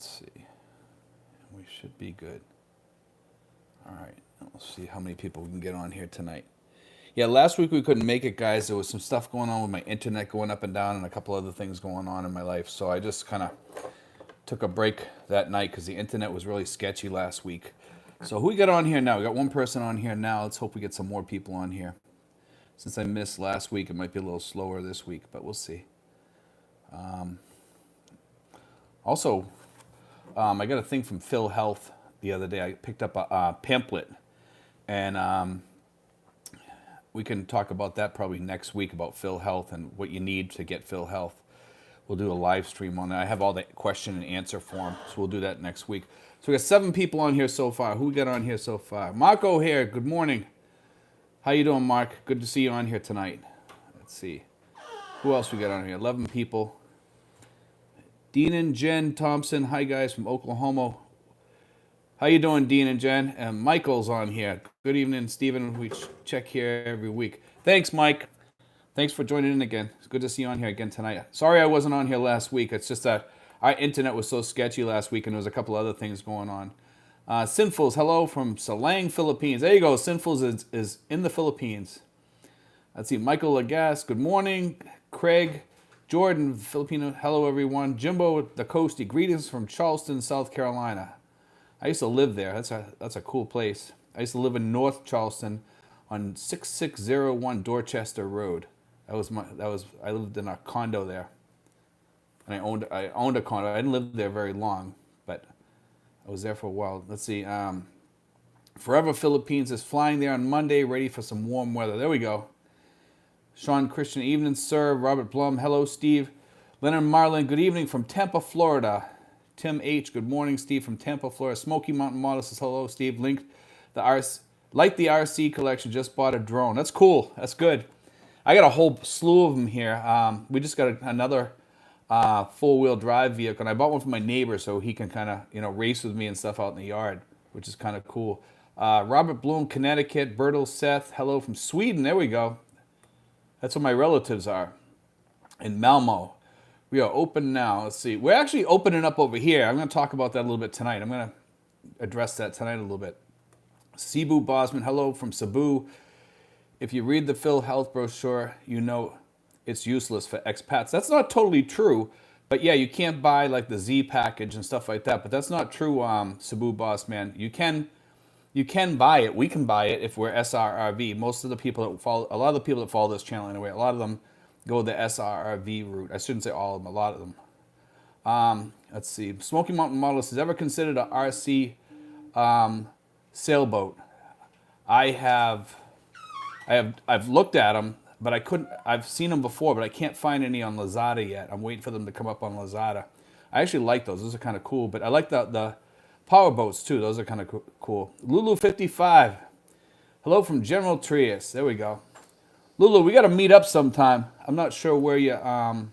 Let's see. We should be good. All right. Let's see how many people we can get on here tonight. Yeah, last week we couldn't make it, guys. There was some stuff going on with my internet going up and down and a couple other things going on in my life. So I just kind of took a break that night because the internet was really sketchy last week. So who we got on here now? We got one person on here now. Let's hope we get some more people on here. Since I missed last week, it might be a little slower this week, but we'll see. Also, I got a thing from Phil Health the other day. I picked up a pamphlet, and we can talk about that probably next week about Phil Health and what you need to get Phil Health. We'll do a live stream on that. I have all the question and answer form, so we'll do that next week. So we got 7 people on here so far. Who we got on here so far? Mark O'Hare, good morning. How you doing, Mark? Good to see you on here tonight. Let's see. Who else we got on here? 11 people. Dean and Jen Thompson. Hi, guys, from Oklahoma. How you doing, Dean and Jen? And Michael's on here. Good evening, Stephen. We check here every week. Thanks, Mike. Thanks for joining in again. It's good to see you on here again tonight. Sorry I wasn't on here last week. It's just that our internet was so sketchy last week, and there was a couple other things going on. Sinfuls, hello from Salang, Philippines. There you go. Sinfuls is in the Philippines. Let's see. Michael Lagas, good morning. Craig, Jordan, Filipino, hello everyone. Jimbo the Coastie, greetings from Charleston, South Carolina. I used to live there. That's a cool place. I used to live in North Charleston on 6601 Dorchester Road. I lived in a condo there. And I owned a condo. I didn't live there very long, but I was there for a while. Let's see. Forever Philippines is flying there on Monday, ready for some warm weather. There we go. Sean Christian, evening, sir. Robert Blum, hello, Steve. Leonard Marlin, good evening from Tampa, Florida. Tim H, good morning, Steve from Tampa, Florida. Smoky Mountain Model says, hello, Steve. Linked the RC collection, just bought a drone. That's cool. That's good. I got a whole slew of them here. We just got another four-wheel drive vehicle, and I bought one for my neighbor so he can kind of race with me and stuff out in the yard, which is kind of cool. Robert Bloom, Connecticut. Bertil Seth, hello from Sweden. There we go. That's where my relatives are, in Malmo. We are open now. Let's see. We're actually opening up over here. I'm going to talk about that a little bit tonight. I'm going to address that tonight a little bit. Cebu Bosman, hello from Cebu. If you read the Phil Health brochure, you know it's useless for expats. That's not totally true, but yeah, you can't buy like the Z package and stuff like that. But that's not true, Cebu Bossman. You can buy it. We can buy it if we're SRRV. Most of the people that follow, a lot of the people that follow this channel anyway, a lot of them go the SRRV route. I shouldn't say all of them, a lot of them. Let's see. Smoky Mountain Model says, ever considered a RC sailboat? I've looked at them, but I couldn't. I've seen them before, but I can't find any on Lazada yet. I'm waiting for them to come up on Lazada. I actually like those. Those are kind of cool. But I like the power boats too. Those are kind of cool. Lulu 55. Hello from General Trias. There we go. Lulu, we got to meet up sometime. I'm not sure where you are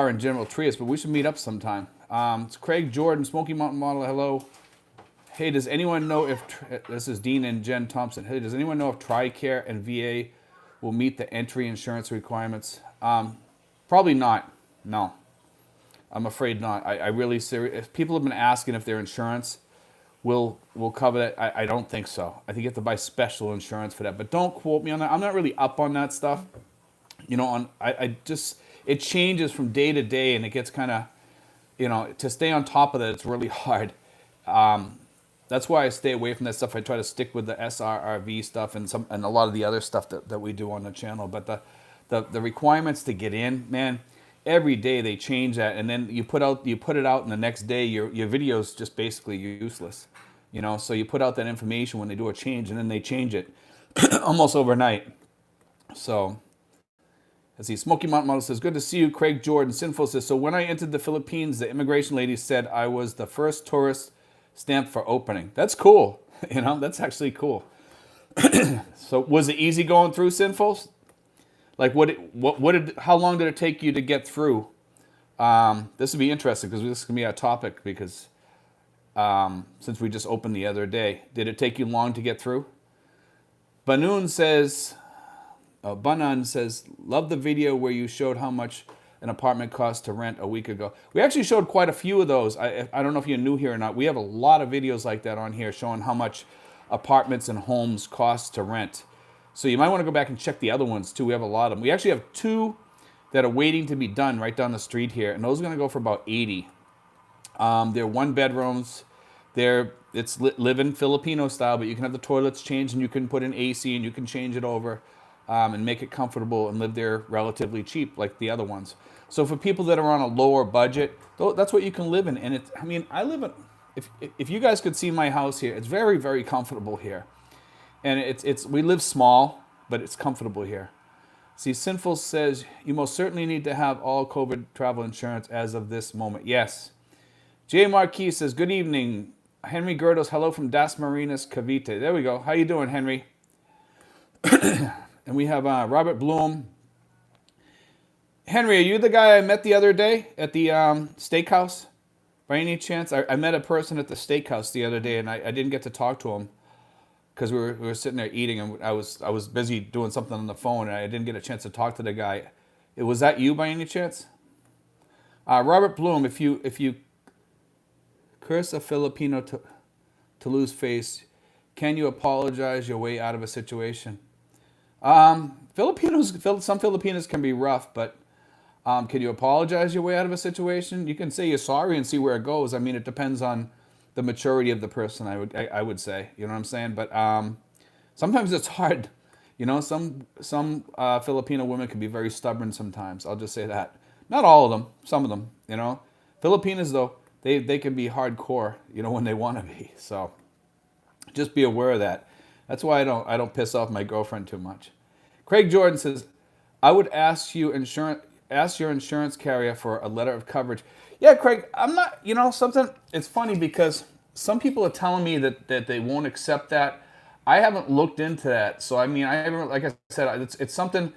in General Trias, but we should meet up sometime. It's Craig Jordan, Smoky Mountain Model. Hello. Hey, does anyone know if, this is Dean and Jen Thompson. Hey, does anyone know if TRICARE and VA will meet the entry insurance requirements? Probably not. No. I'm afraid not. I really serious. If people have been asking if their insurance will cover that, I don't think so. I think you have to buy special insurance for that. But don't quote me on that. I'm not really up on that stuff. It changes from day to day, and it gets kind of, to stay on top of that, it's really hard. That's why I stay away from that stuff. I try to stick with the SRRV stuff and a lot of the other stuff that we do on the channel. But the requirements to get in, man, every day they change that, and then you put it out, and the next day your video's just basically useless. So you put out that information when they do a change, and then they change it almost overnight. So let's see. Smoky Mountain Model says, good to see you. Craig Jordan. Sinful says, so when I entered the Philippines, the immigration lady said I was the first tourist stamp for opening. That's cool. That's actually cool. So was it easy going through, Sinfuls? Like how long did it take you to get through? This would be interesting because this is gonna be our topic because since we just opened the other day, did it take you long to get through? Banan says, love the video where you showed how much an apartment cost to rent a week ago. We actually showed quite a few of those. I don't know if you're new here or not. We have a lot of videos like that on here showing how much apartments and homes cost to rent. So you might want to go back and check the other ones too. We have a lot of them. We actually have 2 that are waiting to be done right down the street here, and those are going to go for about $80. They're 1 bedrooms. It's live-in Filipino style, but you can have the toilets changed and you can put in AC and you can change it over and make it comfortable and live there relatively cheap like the other ones. So for people that are on a lower budget, that's what you can live in. And I live in, if you guys could see my house here, it's very, very comfortable here. And we live small, but it's comfortable here. See, Sinful says, you most certainly need to have all COVID travel insurance as of this moment. Yes. Jay Marquis says, good evening. Henry Gerdos, hello from Das Marinas, Cavite. There we go. How you doing, Henry? And we have Robert Bloom. Henry, are you the guy I met the other day at the steakhouse? By any chance? I met a person at the steakhouse the other day, and I didn't get to talk to him because we were sitting there eating, and I was busy doing something on the phone, and I didn't get a chance to talk to the guy. Was that you by any chance? Robert Bloom, if you curse a Filipino to lose face, can you apologize your way out of a situation? Some Filipinos can be rough, but can you apologize your way out of a situation? You can say you're sorry and see where it goes. I mean, it depends on the maturity of the person, I would say. You know what I'm saying? But sometimes it's hard. You know, some Filipino women can be very stubborn sometimes. I'll just say that. Not all of them, some of them, you know. Filipinas, though, they can be hardcore, you know, when they want to be. So just be aware of that. That's why I don't piss off my girlfriend too much. Craig Jordan says, I would ask your insurance carrier for a letter of coverage. Yeah, Craig, I'm not, you know, something, it's funny because some people are telling me that they won't accept that. I haven't looked into that. So, I mean, I haven't, like I said, it's something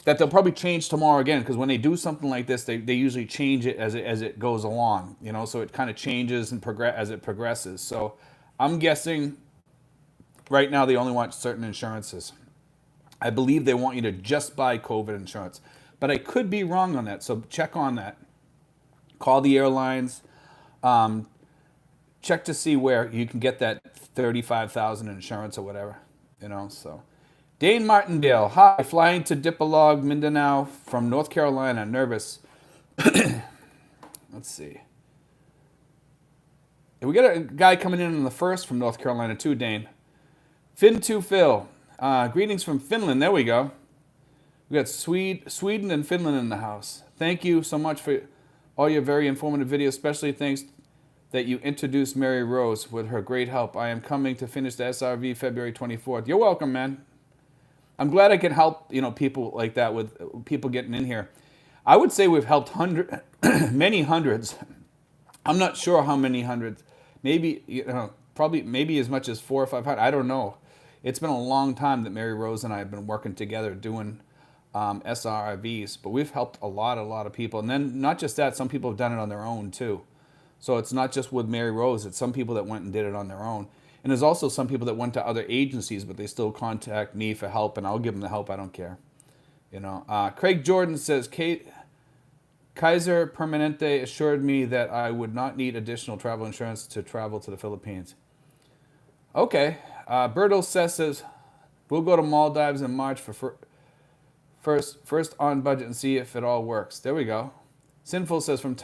that they'll probably change tomorrow again, because when they do something like this, they usually change it as it goes along, you know, so it kind of changes and as it progresses. So I'm guessing right now they only want certain insurances. I believe they want you to just buy COVID insurance, but I could be wrong on that. So check on that. Call the airlines. Check to see where you can get that $35,000 insurance or whatever, you know. So Dane Martindale, hi, flying to Dipolog, Mindanao from North Carolina, nervous. Let's see. We got a guy coming in on the 1st from North Carolina too, Dane. Fin2 Phil, greetings from Finland, there we go. We got Sweden and Finland in the house. Thank you so much for all your very informative videos, especially thanks that you introduced Mary Rose with her great help. I am coming to finish the SRRV February 24th. You're welcome, man. I'm glad I can help, you know, people like that with people getting in here. I would say we've helped many hundreds. I'm not sure how many hundreds. Maybe, you know, probably maybe as much as 400 or 500. I don't know. It's been a long time that Mary Rose and I have been working together doing SRRVs, but we've helped a lot of people. And then not just that, some people have done it on their own too. So it's not just with Mary Rose, it's some people that went and did it on their own. And there's also some people that went to other agencies, but they still contact me for help, and I'll give them the help. I don't care. You know. Craig Jordan says, Kaiser Permanente assured me that I would not need additional travel insurance to travel to the Philippines. Okay. Berto says, we'll go to Maldives in March for first on budget and see if it all works. There we go. Sinful says, from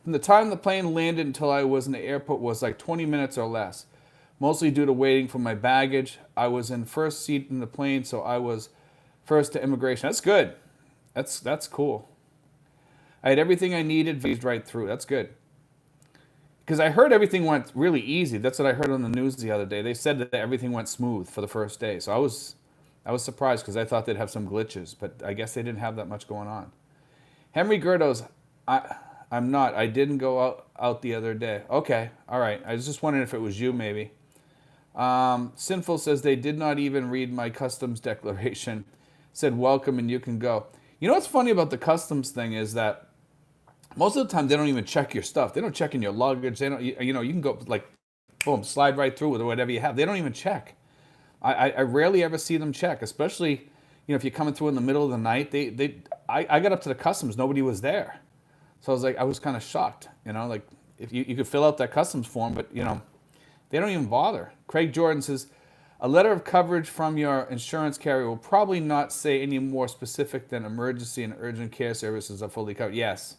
the time the plane landed until I was in the airport was like 20 minutes or less. Mostly due to waiting for my baggage. I was in first seat in the plane, so I was first to immigration. That's good. That's cool. I had everything I needed, phased right through. That's good. Because I heard everything went really easy. That's what I heard on the news the other day. They said that everything went smooth for the first day. So I was surprised because I thought they'd have some glitches, but I guess they didn't have that much going on. Henry Gerdos, I'm not. I didn't go out the other day. Okay, all right. I was just wondering if it was you maybe. Sinful says they did not even read my customs declaration. Said welcome and you can go. You know what's funny about the customs thing is that most of the time they don't even check your stuff. They don't check in your luggage. They don't. You know, you can go like, boom, slide right through with whatever you have. They don't even check. I rarely ever see them check, especially, if you're coming through in the middle of the night, I got up to the customs, nobody was there. So I was kind of shocked, like if you could fill out that customs form, but they don't even bother. Craig Jordan says, a letter of coverage from your insurance carrier will probably not say any more specific than emergency and urgent care services are fully covered. Yes,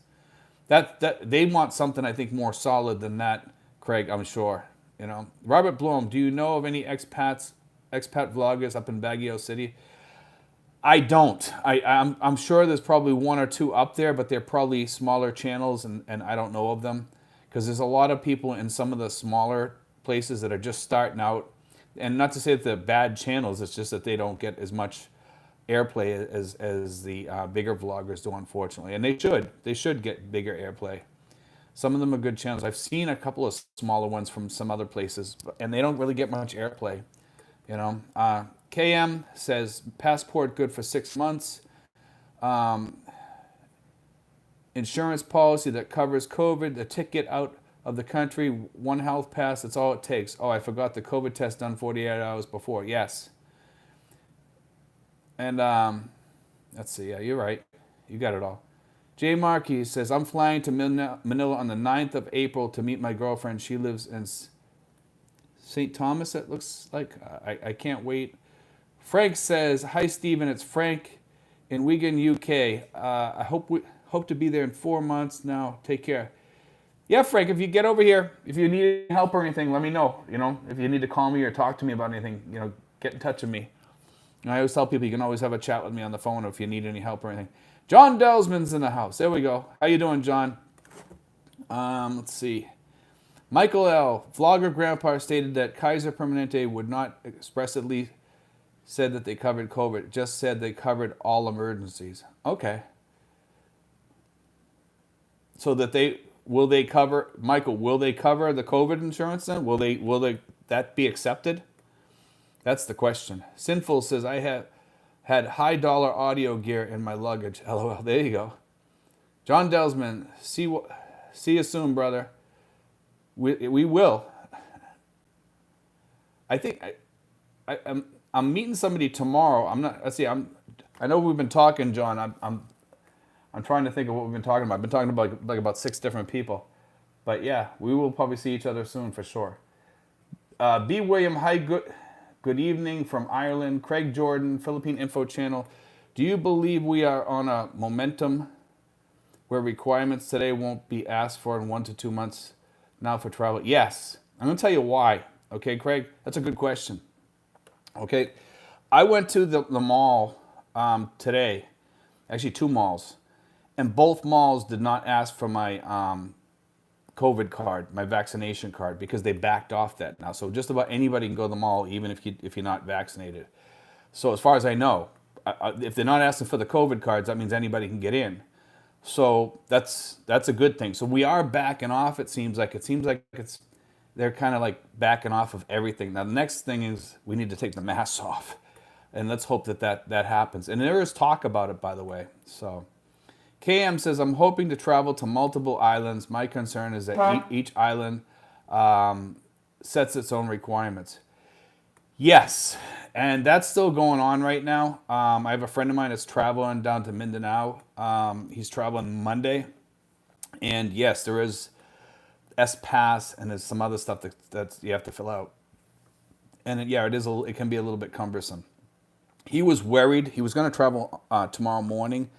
that they want something I think more solid than that, Craig. I'm sure. Robert Blom, do you know of any expat vloggers up in Baguio City? I don't. I'm sure there's probably one or two up there, but they're probably smaller channels, and I don't know of them because there's a lot of people in some of the smaller places that are just starting out. And not to say that they're bad channels, it's just that they don't get as much airplay as the bigger vloggers do, unfortunately. And they should get bigger airplay. Some of them are good channels. I've seen a couple of smaller ones from some other places, and they don't really get much airplay. KM says passport good for 6 months. Insurance policy that covers COVID, the ticket out of the country, one health pass, that's all it takes. Oh, I forgot the COVID test done 48 hours before. Yes. And let's see. Yeah, you're right. You got it all. Jay Markey says, I'm flying to Manila on the 9th of April to meet my girlfriend. She lives in St. Thomas, it looks like. I can't wait. Frank says, hi, Stephen. It's Frank in Wigan, UK. I hope to be there in 4 months now. Take care. Yeah, Frank, if you get over here, if you need help or anything, let me know. If you need to call me or talk to me about anything, get in touch with me. And I always tell people you can always have a chat with me on the phone if you need any help or anything. John Delsman's in the house. There we go. How you doing, John? Let's see. Michael L. Vlogger Grandpa stated that Kaiser Permanente would not expressly said that they covered COVID. Just said they covered all emergencies. Okay. So will they cover the COVID insurance then? Will that be accepted? That's the question. Sinful says, I have had high dollar audio gear in my luggage. LOL. There you go. John Delsman, see you soon, brother. We will. I think I'm meeting somebody tomorrow. I know we've been talking, John. I'm trying to think of what we've been talking about. I've been talking about like about 6 different people. But yeah, we will probably see each other soon for sure. B. William, hi, good evening from Ireland. Craig Jordan, Philippine Info Channel. Do you believe we are on a momentum where requirements today won't be asked for in 1 to 2 months now for travel? Yes. I'm going to tell you why. Okay, Craig? That's a good question. Okay. I went to the mall today. Actually, 2 malls. And both malls did not ask for my COVID card, my vaccination card, because they backed off that now. So just about anybody can go to the mall, even if you're not vaccinated. So as far as I know, if they're not asking for the COVID cards, that means anybody can get in. So that's a good thing. So we are backing off. It seems like they're kind of like backing off of everything. Now the next thing is we need to take the masks off, and let's hope that happens. And there is talk about it, by the way. So. KM says, I'm hoping to travel to multiple islands. My concern is that each island sets its own requirements. Yes, and that's still going on right now. I have a friend of mine that's traveling down to Mindanao. He's traveling Monday. And yes, there is S-Pass and there's some other stuff that you have to fill out. And it can be a little bit cumbersome. He was worried. He was going to travel tomorrow morning.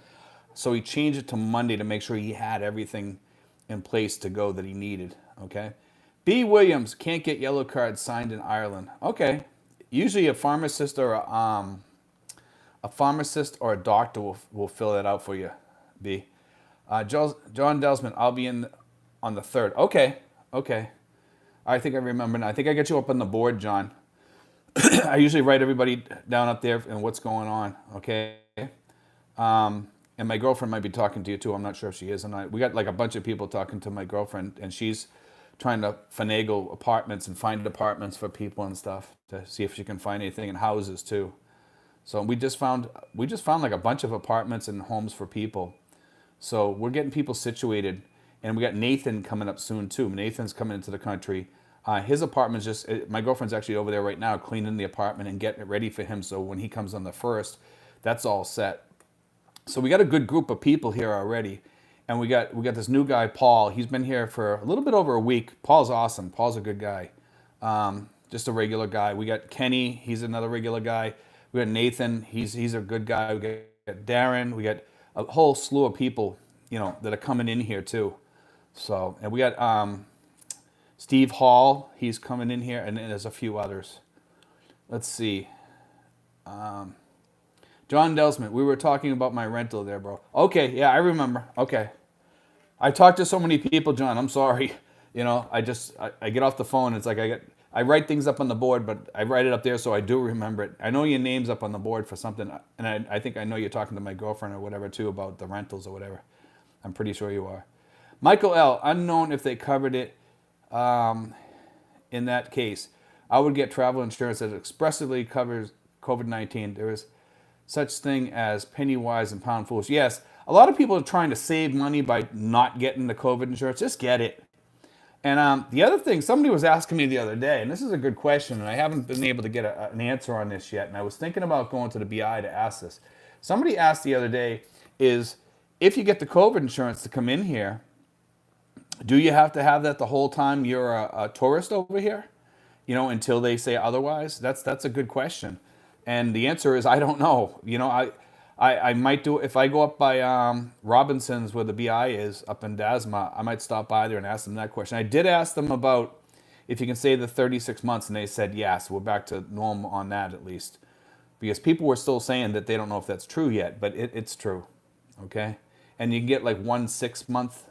So he changed it to Monday to make sure he had everything in place to go that he needed. Okay. B. Williams, can't get yellow cards signed in Ireland. Okay. Usually a pharmacist or a doctor will fill it out for you. B. John Delsman, I'll be in on the 3rd. Okay. I think I remember now. I think I got you up on the board, John. I usually write everybody down up there and what's going on. Okay. And my girlfriend might be talking to you too. I'm not sure if she is. We got like a bunch of people talking to my girlfriend, and she's trying to finagle apartments and find apartments for people and stuff to see if she can find anything in houses too. So we just found like a bunch of apartments and homes for people. So we're getting people situated, and we got Nathan coming up soon too. Nathan's coming into the country. His apartment's my girlfriend's actually over there right now cleaning the apartment and getting it ready for him. So when he comes on the 1st, That's all set. So we got a good group of people here already. And we got this new guy, Paul. He's been here for a little bit over a week. Paul's awesome. Paul's a good guy. Just a regular guy. We got Kenny. He's another regular guy. We got Nathan. He's a good guy. We got Darren. We got a whole slew of people, that are coming in here too. So, and we got Steve Hall. He's coming in here, and then there's a few others. Let's see. John Delsman, we were talking about my rental there, bro. Okay, yeah, I remember. Okay. I talked to so many people, John. I'm sorry. I get off the phone. It's like I write things up on the board, but I write it up there so I do remember it. I know your name's up on the board for something, and I think I know you're talking to my girlfriend or whatever too about the rentals or whatever. I'm pretty sure you are. Michael L., unknown if they covered it in that case. I would get travel insurance that expressly covers COVID-19. There is such thing as penny wise and pound foolish. Yes, a lot of people are trying to save money by not getting the COVID insurance. Just get it. And the other thing, somebody was asking me the other day, and this is a good question, and I haven't been able to get an answer on this yet, and I was thinking about going to the BI to ask this. Somebody asked the other day, is if you get the COVID insurance to come in here, do you have to have that the whole time you're a tourist over here? Until they say otherwise? That's a good question. And the answer is, I don't know. I might do, if I go up by Robinson's where the BI is, up in Dasma, I might stop by there and ask them that question. I did ask them about if you can say the 36 months, and they said yes. We're back to normal on that at least. Because people were still saying that they don't know if that's true yet, but it's true, okay? And you can get like 1 6-month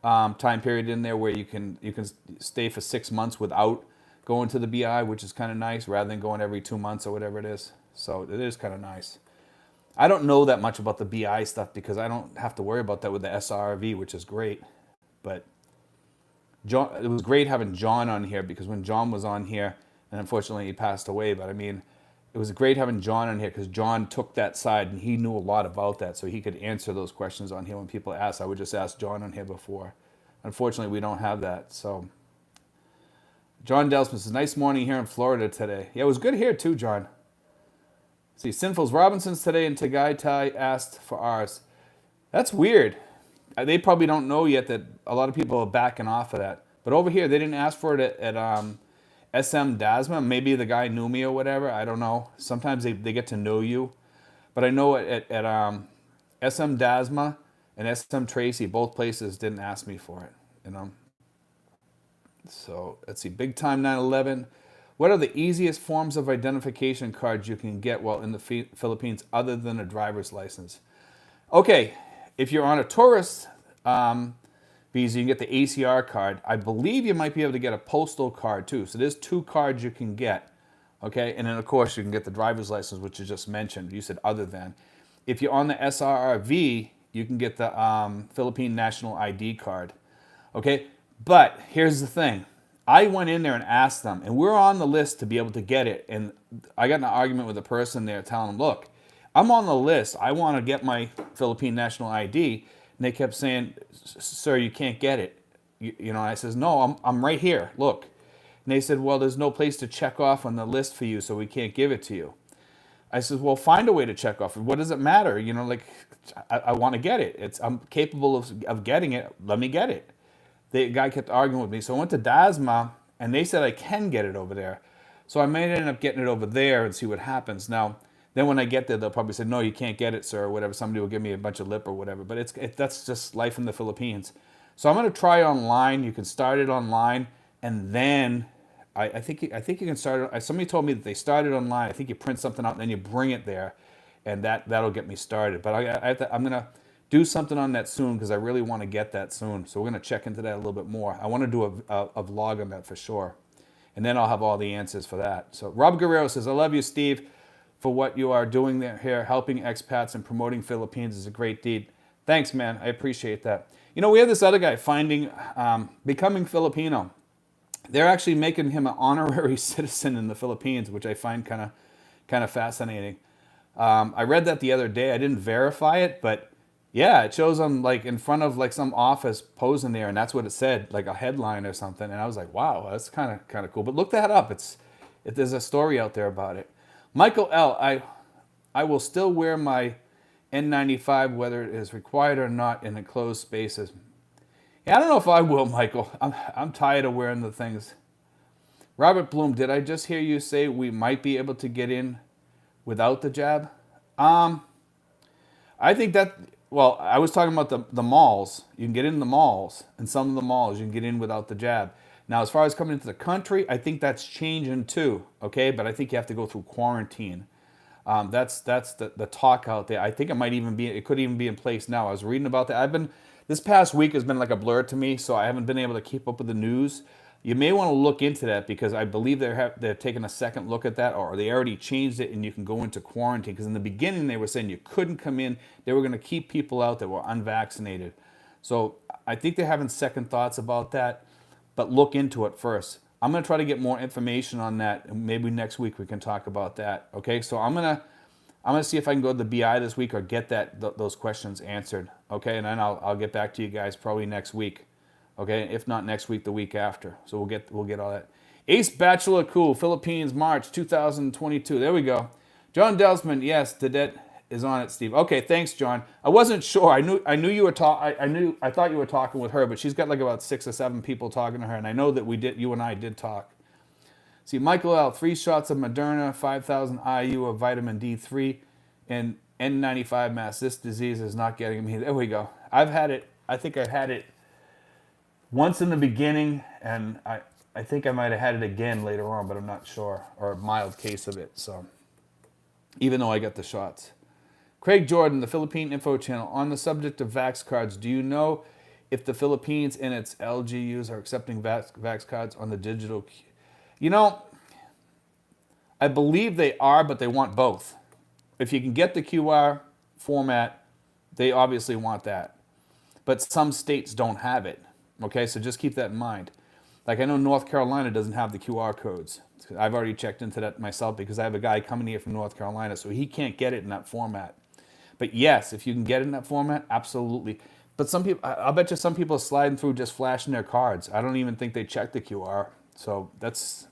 time period in there where you can stay for 6 months without going to the BI, which is kind of nice, rather than going every 2 months or whatever it is. So it is kind of nice. I don't know that much about the BI stuff because I don't have to worry about that with the SRRV, which is great. But John, it was great having John on here because when John was on here, and unfortunately he passed away, but I mean, it was great having John on here because John took that side and he knew a lot about that, so he could answer those questions on here when people ask. I would just ask John on here before. Unfortunately, we don't have that, so... John Delsman says, nice morning here in Florida today. Yeah, it was good here too, John. See, Sinful's Robinson's today and Tagaytay asked for ours. That's weird. They probably don't know yet that a lot of people are backing off of that. But over here, they didn't ask for it at SM Dasma. Maybe the guy knew me or whatever. I don't know. Sometimes they get to know you. But I know at SM Dasma and SM Tracy, both places didn't ask me for it, So let's see, big time 9/11. What are the easiest forms of identification cards you can get while in the Philippines other than a driver's license? Okay, if you're on a tourist visa, you can get the ACR card. I believe you might be able to get a postal card too. So there's 2 cards you can get. Okay, and then of course you can get the driver's license, which you just mentioned. You said other than. If you're on the SRRV, you can get the Philippine National ID card. Okay. But here's the thing. I went in there and asked them, and we're on the list to be able to get it. And I got in an argument with a person there telling them, look, I'm on the list. I want to get my Philippine National ID. And they kept saying, sir, you can't get it. I says, no, I'm right here. Look. And they said, well, there's no place to check off on the list for you, so we can't give it to you. I said, well, find a way to check off. What does it matter? I want to get it. I'm capable of getting it. Let me get it. The guy kept arguing with me. So I went to Dasma, and they said I can get it over there. So I may end up getting it over there and see what happens. Now, then when I get there, they'll probably say, no, you can't get it, sir, or whatever. Somebody will give me a bunch of lip or whatever. But that's just life in the Philippines. So I'm going to try online. You can start it online, and then I think you can start it. Somebody told me that they started online. I think you print something out, and then you bring it there, and that'll get me started. But I'm going to do something on that soon because I really want to get that soon. So we're going to check into that a little bit more. I want to do a vlog on that for sure. And then I'll have all the answers for that. So Rob Guerrero says, I love you, Steve, for what you are doing there here. Helping expats and promoting Philippines is a great deed. Thanks, man. I appreciate that. We have this other guy becoming Filipino. They're actually making him an honorary citizen in the Philippines, which I find kind of fascinating. I read that the other day. I didn't verify it, but yeah, it shows him in front of some office posing there, and that's what it said, like a headline or something. And I was like, wow, that's kind of cool. But look that up. There's a story out there about it. Michael L. I will still wear my N95 whether it is required or not in enclosed spaces. Yeah, I don't know if I will, Michael. I'm tired of wearing the things. Robert Bloom, did I just hear you say we might be able to get in without the jab? I think that, well, I was talking about the malls. You can get in the malls, and some of the malls you can get in without the jab. Now, as far as coming into the country, I think that's changing too, okay? But I think you have to go through quarantine. That's the talk out there. I think it could even be in place now. I was reading about that. This past week has been like a blur to me, so I haven't been able to keep up with the news. You may want to look into that because I believe they're taking a second look at that, or they already changed it and you can go into quarantine. Because in the beginning they were saying you couldn't come in. They were going to keep people out that were unvaccinated. So I think they're having second thoughts about that, but look into it first. I'm going to try to get more information on that, and maybe next week we can talk about that. Okay, so I'm gonna see if I can go to the BI this week or get those questions answered. Okay, and then I'll get back to you guys probably next week. Okay, if not next week, the week after. So we'll get all that. Ace Bachelor Cool, Philippines, March 2022. There we go. John Delsman, yes, Dedet is on it, Steve. Okay, thanks, John. I wasn't sure. I knew you were I thought you were talking with her, but she's got like about 6 or 7 people talking to her, and I know that you and I did talk. See, Michael L, 3 shots of Moderna, 5,000 IU of vitamin D3, and N95 mask. This disease is not getting me. There we go. I've had it. I think I had it once in the beginning, and I think I might have had it again later on, but I'm not sure, or a mild case of it. So, even though I got the shots. Craig Jordan, the Philippine Info Channel. On the subject of Vax cards, do you know if the Philippines and its LGUs are accepting Vax cards on the digital? You know, I believe they are, but they want both. If you can get the QR format, they obviously want that. But some states don't have it. Okay, so just keep that in mind. Like I know North Carolina doesn't have the QR codes. I've already checked into that myself because I have a guy coming here from North Carolina, so he can't get it in that format. But yes, if you can get it in that format, absolutely. But some people, I'll bet you some people are sliding through just flashing their cards. I don't even think they check the QR. So that's,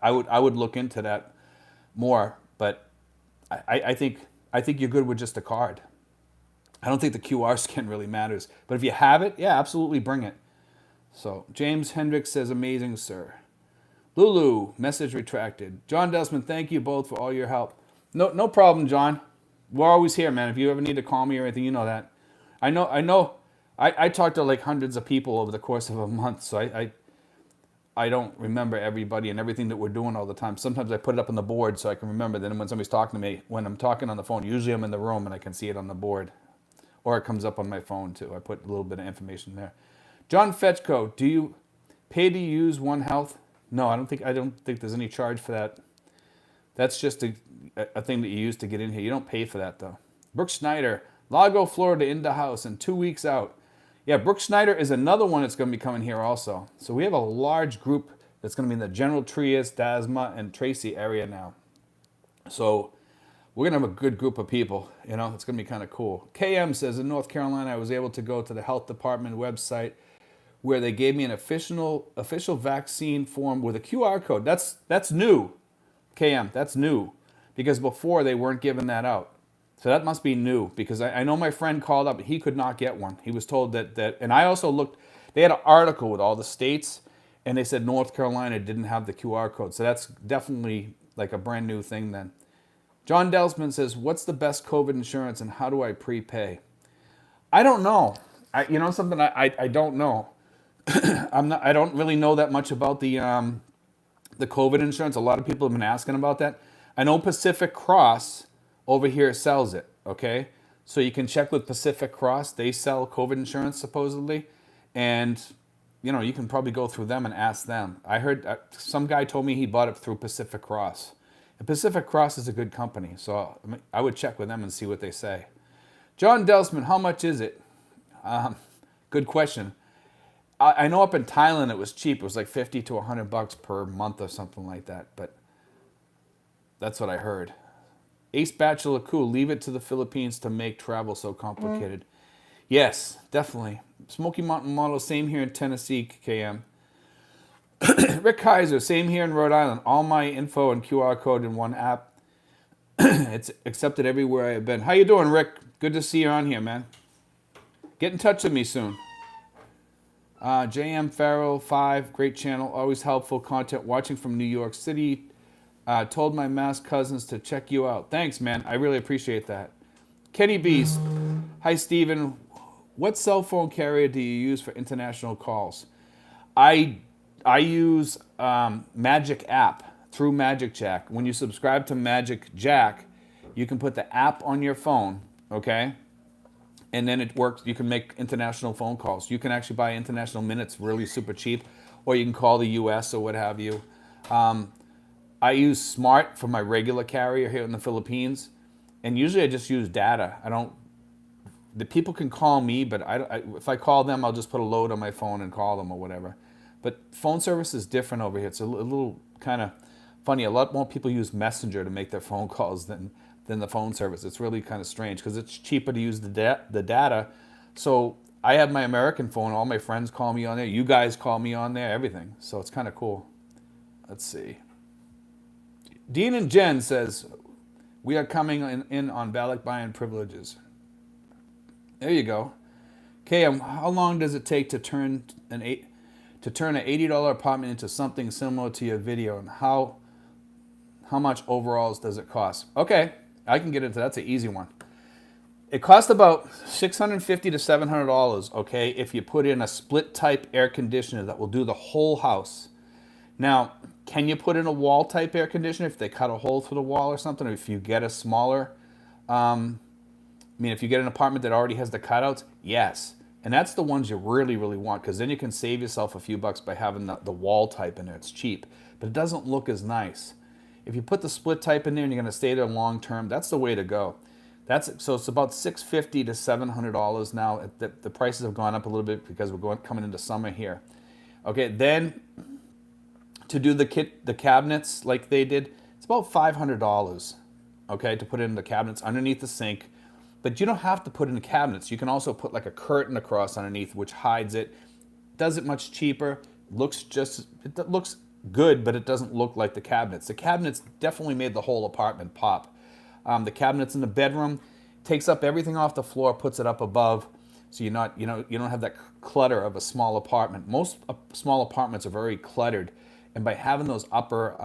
I would look into that more. But I think you're good with just a card. I don't think the QR scan really matters. But if you have it, yeah, absolutely bring it. So James Hendricks says, amazing, sir. Lulu, message retracted. John Desmond, thank you both for all your help. No problem, John. We're always here, man. If you ever need to call me or anything, you know that. I know. I talked to like hundreds of people over the course of a month, so I don't remember everybody and everything that we're doing all the time. Sometimes I put it up on the board so I can remember. Then when somebody's talking to me, when I'm talking on the phone, usually I'm in the room and I can see it on the board. Or it comes up on my phone too. I put a little bit of information there. John Fetchko, do you pay to use One Health? No, I don't think there's any charge for that. That's just a thing that you use to get in here. You don't pay for that though. Brooke Schneider, Lago, Florida, in the house and 2 weeks out. Yeah, Brooke Schneider is another one that's going to be coming here also. So we have a large group that's going to be in the General Trias, Dasma, and Tracy area now. So we're going to have a good group of people. It's going to be kind of cool. KM says, in North Carolina, I was able to go to the health department website where they gave me an official vaccine form with a QR code. That's new, KM. That's new. Because before they weren't giving that out. So that must be new. Because I know my friend called up, he could not get one. He was told that, and I also looked, they had an article with all the states, and they said North Carolina didn't have the QR code. So that's definitely like a brand new thing then. John Delsman says, what's the best COVID insurance and how do I prepay? I don't know. I don't know. I don't really know that much about the COVID insurance. A lot of people have been asking about that. I know Pacific Cross over here sells it, okay? So you can check with Pacific Cross. They sell COVID insurance supposedly. And, you can probably go through them and ask them. I heard some guy told me he bought it through Pacific Cross. And Pacific Cross is a good company, so I would check with them and see what they say. John Delsman, how much is it? Good question. I know up in Thailand it was cheap. It was like $50 to $100 per month or something like that. But that's what I heard. Ace Bachelor, cool. Leave it to the Philippines to make travel so complicated. Yes, definitely. Smoky Mountain Model, same here in Tennessee, KM. Rick Kaiser, same here in Rhode Island. All my info and QR code in one app. It's accepted everywhere I've been. How you doing, Rick? Good to see you on here, man. Get in touch with me soon. JM Farrell 5, great channel, always helpful content. Watching from New York City. Told my mass cousins to check you out. Thanks, man. I really appreciate that. Kenny Beast. Hi, Steven. What cell phone carrier do you use for international calls? I use Magic app through Magic Jack. When you subscribe to Magic Jack, you can put the app on your phone, okay? And then it works. You can make international phone calls. You can actually buy international minutes really super cheap, or you can call the U.S. or what have you. I use Smart for my regular carrier here in the Philippines, and usually I just use data. I don't. The people can call me, but if I call them, I'll just put a load on my phone and call them or whatever. But phone service is different over here. It's a little kind of funny. A lot more people use Messenger to make their phone calls than the phone service. It's really kind of strange because it's cheaper to use the data. So I have my American phone. All my friends call me on there. You guys call me on there. Everything. So it's kind of cool. Let's see. Dean and Jen says, we are coming in on ballot buying privileges. There you go. Okay, how long does it take to turn an $80 apartment into something similar to your video, and how much overalls does it cost? Okay, I can get into that's an easy one. It costs about $650 to $700. Okay, if you put in a split type air conditioner that will do the whole house. Now, can you put in a wall type air conditioner if they cut a hole through the wall or something, or if you get a smaller? If you get an apartment that already has the cutouts, yes. And that's the ones you really, really want, because then you can save yourself a few bucks by having the wall type in there. It's cheap, but it doesn't look as nice. If you put the split type in there and you're going to stay there long term, that's the way to go. So it's about $650 to $700 now. The prices have gone up a little bit because we're coming into summer here. Okay, then to do the cabinets like they did, it's about $500. Okay, to put in the cabinets underneath the sink. But you don't have to put in the cabinets. You can also put like a curtain across underneath, which hides it. Does it much cheaper. It looks good, but it doesn't look like the cabinets. The cabinets definitely made the whole apartment pop. The cabinets in the bedroom takes up everything off the floor, puts it up above, so you don't have that clutter of a small apartment. Most small apartments are very cluttered, and by having those upper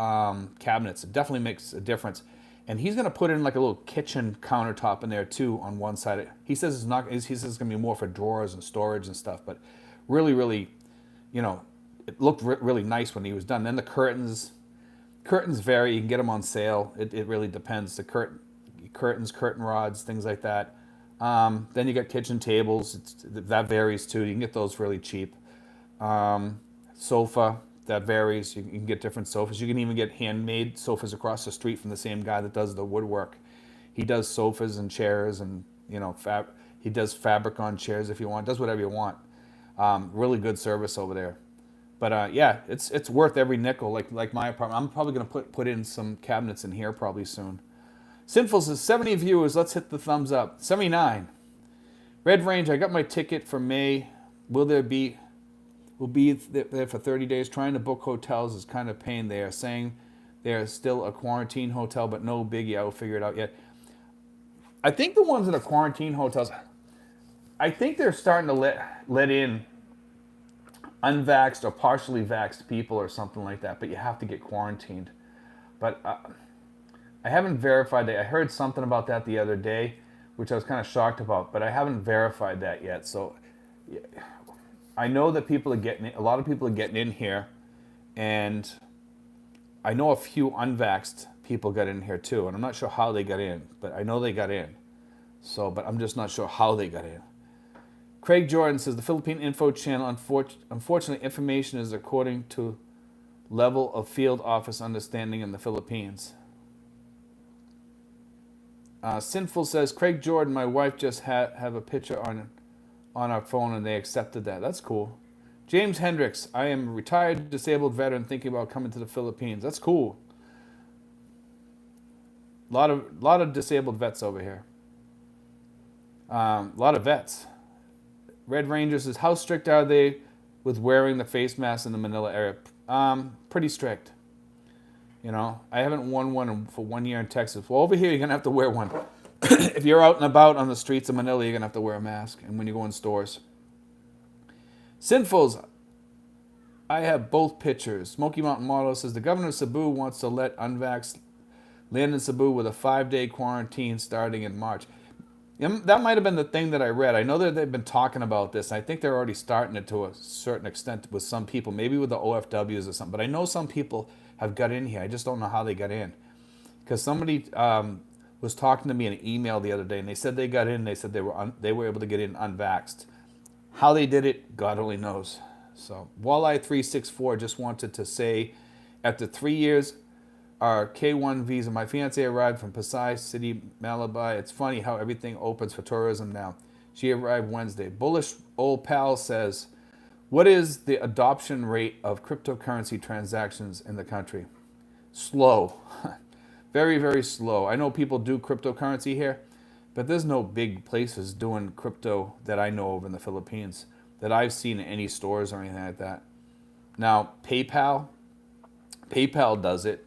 cabinets, it definitely makes a difference. And he's going to put in like a little kitchen countertop in there too on one side. He says it's not. He says it's going to be more for drawers and storage and stuff. But really, really, it looked really nice when he was done. Then the curtains vary. You can get them on sale. It really depends. The curtains, curtain rods, things like that. Then you got kitchen tables. That varies too. You can get those really cheap. Sofa. That varies. You can get different sofas. You can even get handmade sofas across the street from the same guy that does the woodwork. He does sofas and chairs, and he does fabric on chairs if you want. Does whatever you want. Really good service over there. But yeah, it's worth every nickel. Like my apartment. I'm probably gonna put in some cabinets in here probably soon. Sinful says 70 viewers. Let's hit the thumbs up. 79. Red Range. I got my ticket for May. We'll be there for 30 days. Trying to book hotels is kind of a pain. They are saying they're still a quarantine hotel, but no biggie. I will figure it out yet. I think the ones that are quarantine hotels, I think they're starting to let in unvaxxed or partially vaxxed people or something like that, but you have to get quarantined. But I haven't verified that. I heard something about that the other day, which I was kind of shocked about, but I haven't verified that yet. So yeah. I know that a lot of people are getting in here, and I know a few unvaxxed people got in here too, and I'm not sure how they got in, but I know they got in. So, but I'm just not sure how they got in. Craig Jordan says the Philippine Info Channel, unfortunately, information is according to level of field office understanding in the Philippines. Sinful says, Craig Jordan, my wife just have a picture on our phone and they accepted that. That's cool. James Hendricks, I am a retired disabled veteran thinking about coming to the Philippines. That's cool. A lot of disabled vets over here. A lot of vets. Red Ranger says, how strict are they with wearing the face mask in the Manila area? Pretty strict. You know, I haven't worn one for 1 year in Texas. Well, over here, you're going to have to wear one. If you're out and about on the streets of Manila, you're going to have to wear a mask. And when you go in stores. Sinfuls, I have both pictures. Smoky Mountain Model says the governor of Cebu wants to let unvaxxed land in Cebu with a 5-day quarantine starting in March. That might have been the thing that I read. I know that they've been talking about this. I think they're already starting it to a certain extent with some people, maybe with the OFWs or something. But I know some people have got in here. I just don't know how they got in. Because somebody was talking to me in an email the other day, and they said they got in. They said they were able to get in unvaxxed. How they did it, God only knows. So Walleye364 just wanted to say, after 3 years, our K1 visa. My fiance arrived from Pasay City, Malabar. It's funny how everything opens for tourism now. She arrived Wednesday. Bullish old pal says, what is the adoption rate of cryptocurrency transactions in the country? Slow. Very, very slow. I know people do cryptocurrency here, but there's no big places doing crypto that I know of in the Philippines that I've seen in any stores or anything like that. Now, PayPal does it.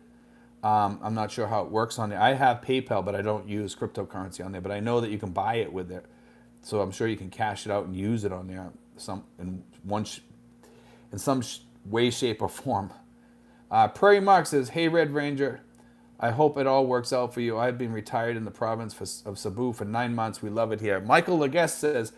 I'm not sure how it works on there. I have PayPal, but I don't use cryptocurrency on there. But I know that you can buy it with it, so I'm sure you can cash it out and use it on there in some way, shape, or form. Prairie Mark says, "Hey Red Ranger, I hope it all works out for you. I've been retired in the province of Cebu for 9 months. We love it here." Michael Leguest says,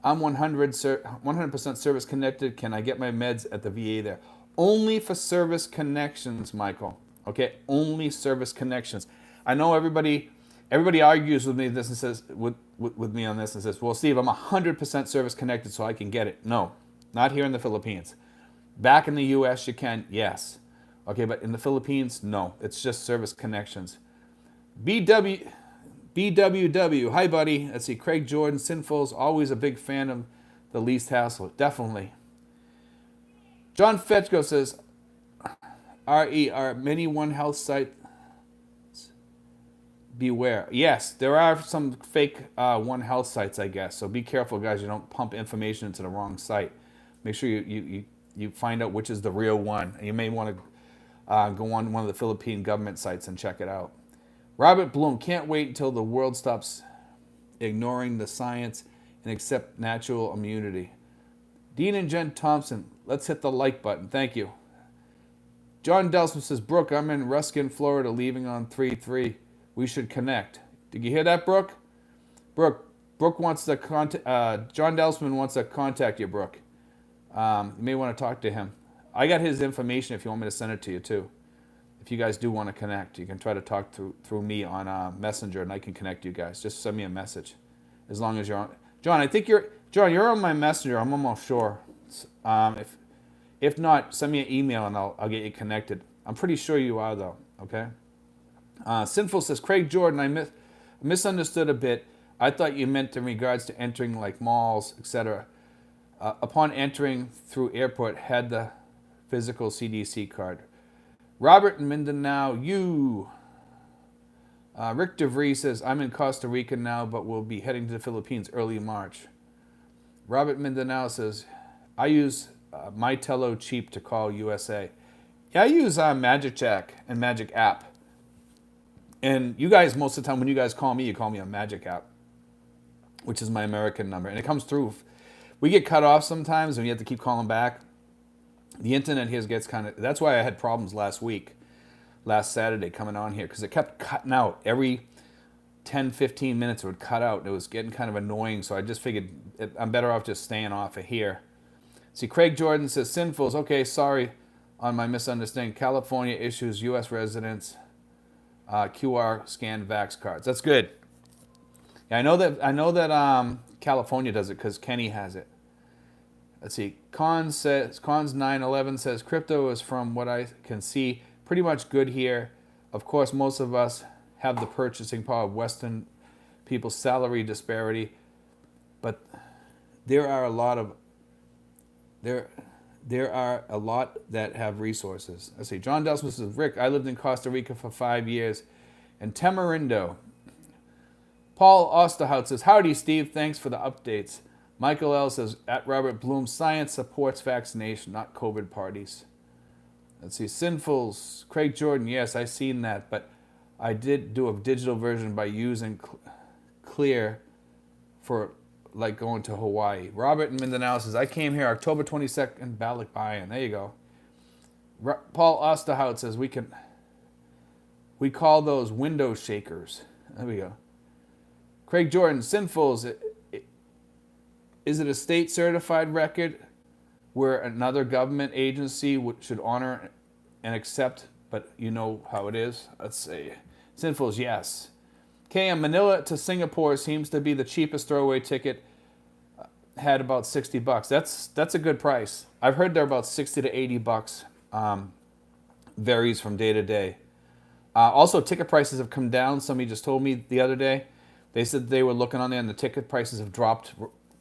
"I'm 100% service connected. Can I get my meds at the VA there?" Only for service connections, Michael. Okay, only service connections. I know everybody argues with me this and says with me on this and says, "Well, Steve, I'm 100% service connected, so I can get it." No, not here in the Philippines. Back in the U.S., you can, yes. Okay, but in the Philippines, no. It's just service connections. BWW, hi buddy. Let's see, Craig Jordan, Sinful's always a big fan of the least hassle. Definitely. John Fetchko says, are many One Health sites? Beware. Yes, there are some fake One Health sites, I guess. So be careful, guys. You don't pump information into the wrong site. Make sure you find out which is the real one. And you may want to go on one of the Philippine government sites and check it out. Robert Bloom, can't wait until the world stops ignoring the science and accept natural immunity. Dean and Jen Thompson, let's hit the like button. Thank you. John Delsman says, Brooke, I'm in Ruskin, Florida, leaving on 3/3. We should connect. Did you hear that, Brooke? Brooke wants to contact. John Delsman wants to contact you, Brooke. You may want to talk to him. I got his information if you want me to send it to you too. If you guys do want to connect, you can try to talk through me on Messenger, and I can connect you guys. Just send me a message, as long as you're on. John, I think you're on my Messenger. I'm almost sure. If not, send me an email and I'll get you connected. I'm pretty sure you are though. Okay. Sinful says, Craig Jordan, I misunderstood a bit. I thought you meant in regards to entering like malls, etc. Upon entering through airport, had the physical CDC card. Robert in Mindanao, Rick DeVries says, I'm in Costa Rica now, but will be heading to the Philippines early March. Robert Mindanao says, I use MyTelo Cheap to call USA. Yeah, I use Magic Jack and Magic App. And you guys, most of the time when you guys call me, you call me on Magic App, which is my American number. And it comes through. We get cut off sometimes and we have to keep calling back. The internet here gets kind of, that's why I had problems last Saturday coming on here, because it kept cutting out. Every 10, 15 minutes it would cut out. It was getting kind of annoying, so I just figured I'm better off just staying off of here. See, Craig Jordan says, Sinfuls, okay, sorry on my misunderstanding. California issues U.S. residents QR scan vax cards. That's good. Yeah, I know that California does it because Kenny has it. Let's see. Cons 911 says crypto is, from what I can see, pretty much good here. Of course, most of us have the purchasing power of Western people's salary disparity, but there are a lot that have resources. Let's see. John Delsman says, Rick, I lived in Costa Rica for 5 years. And Tamarindo. Paul Osterhout says, howdy, Steve. Thanks for the updates. Michael L. says, at Robert Bloom, science supports vaccination, not COVID parties. Let's see. Sinfuls. Craig Jordan. Yes, I seen that, but I did do a digital version by using Clear for like going to Hawaii. Robert in Mindanao says, I came here October 22nd, Balikbayan. There you go. Paul Osterhout says, we call those window shakers. There we go. Craig Jordan, Sinfuls. Is it a state certified record where another government agency should honor and accept, but you know how it is? Let's see. Sinfuls, yes. KM, Manila to Singapore seems to be the cheapest throwaway ticket. Had about $60. That's a good price. I've heard they're about $60 to $80. Varies from day to day. Also, ticket prices have come down. Somebody just told me the other day. They said they were looking on there and the ticket prices have dropped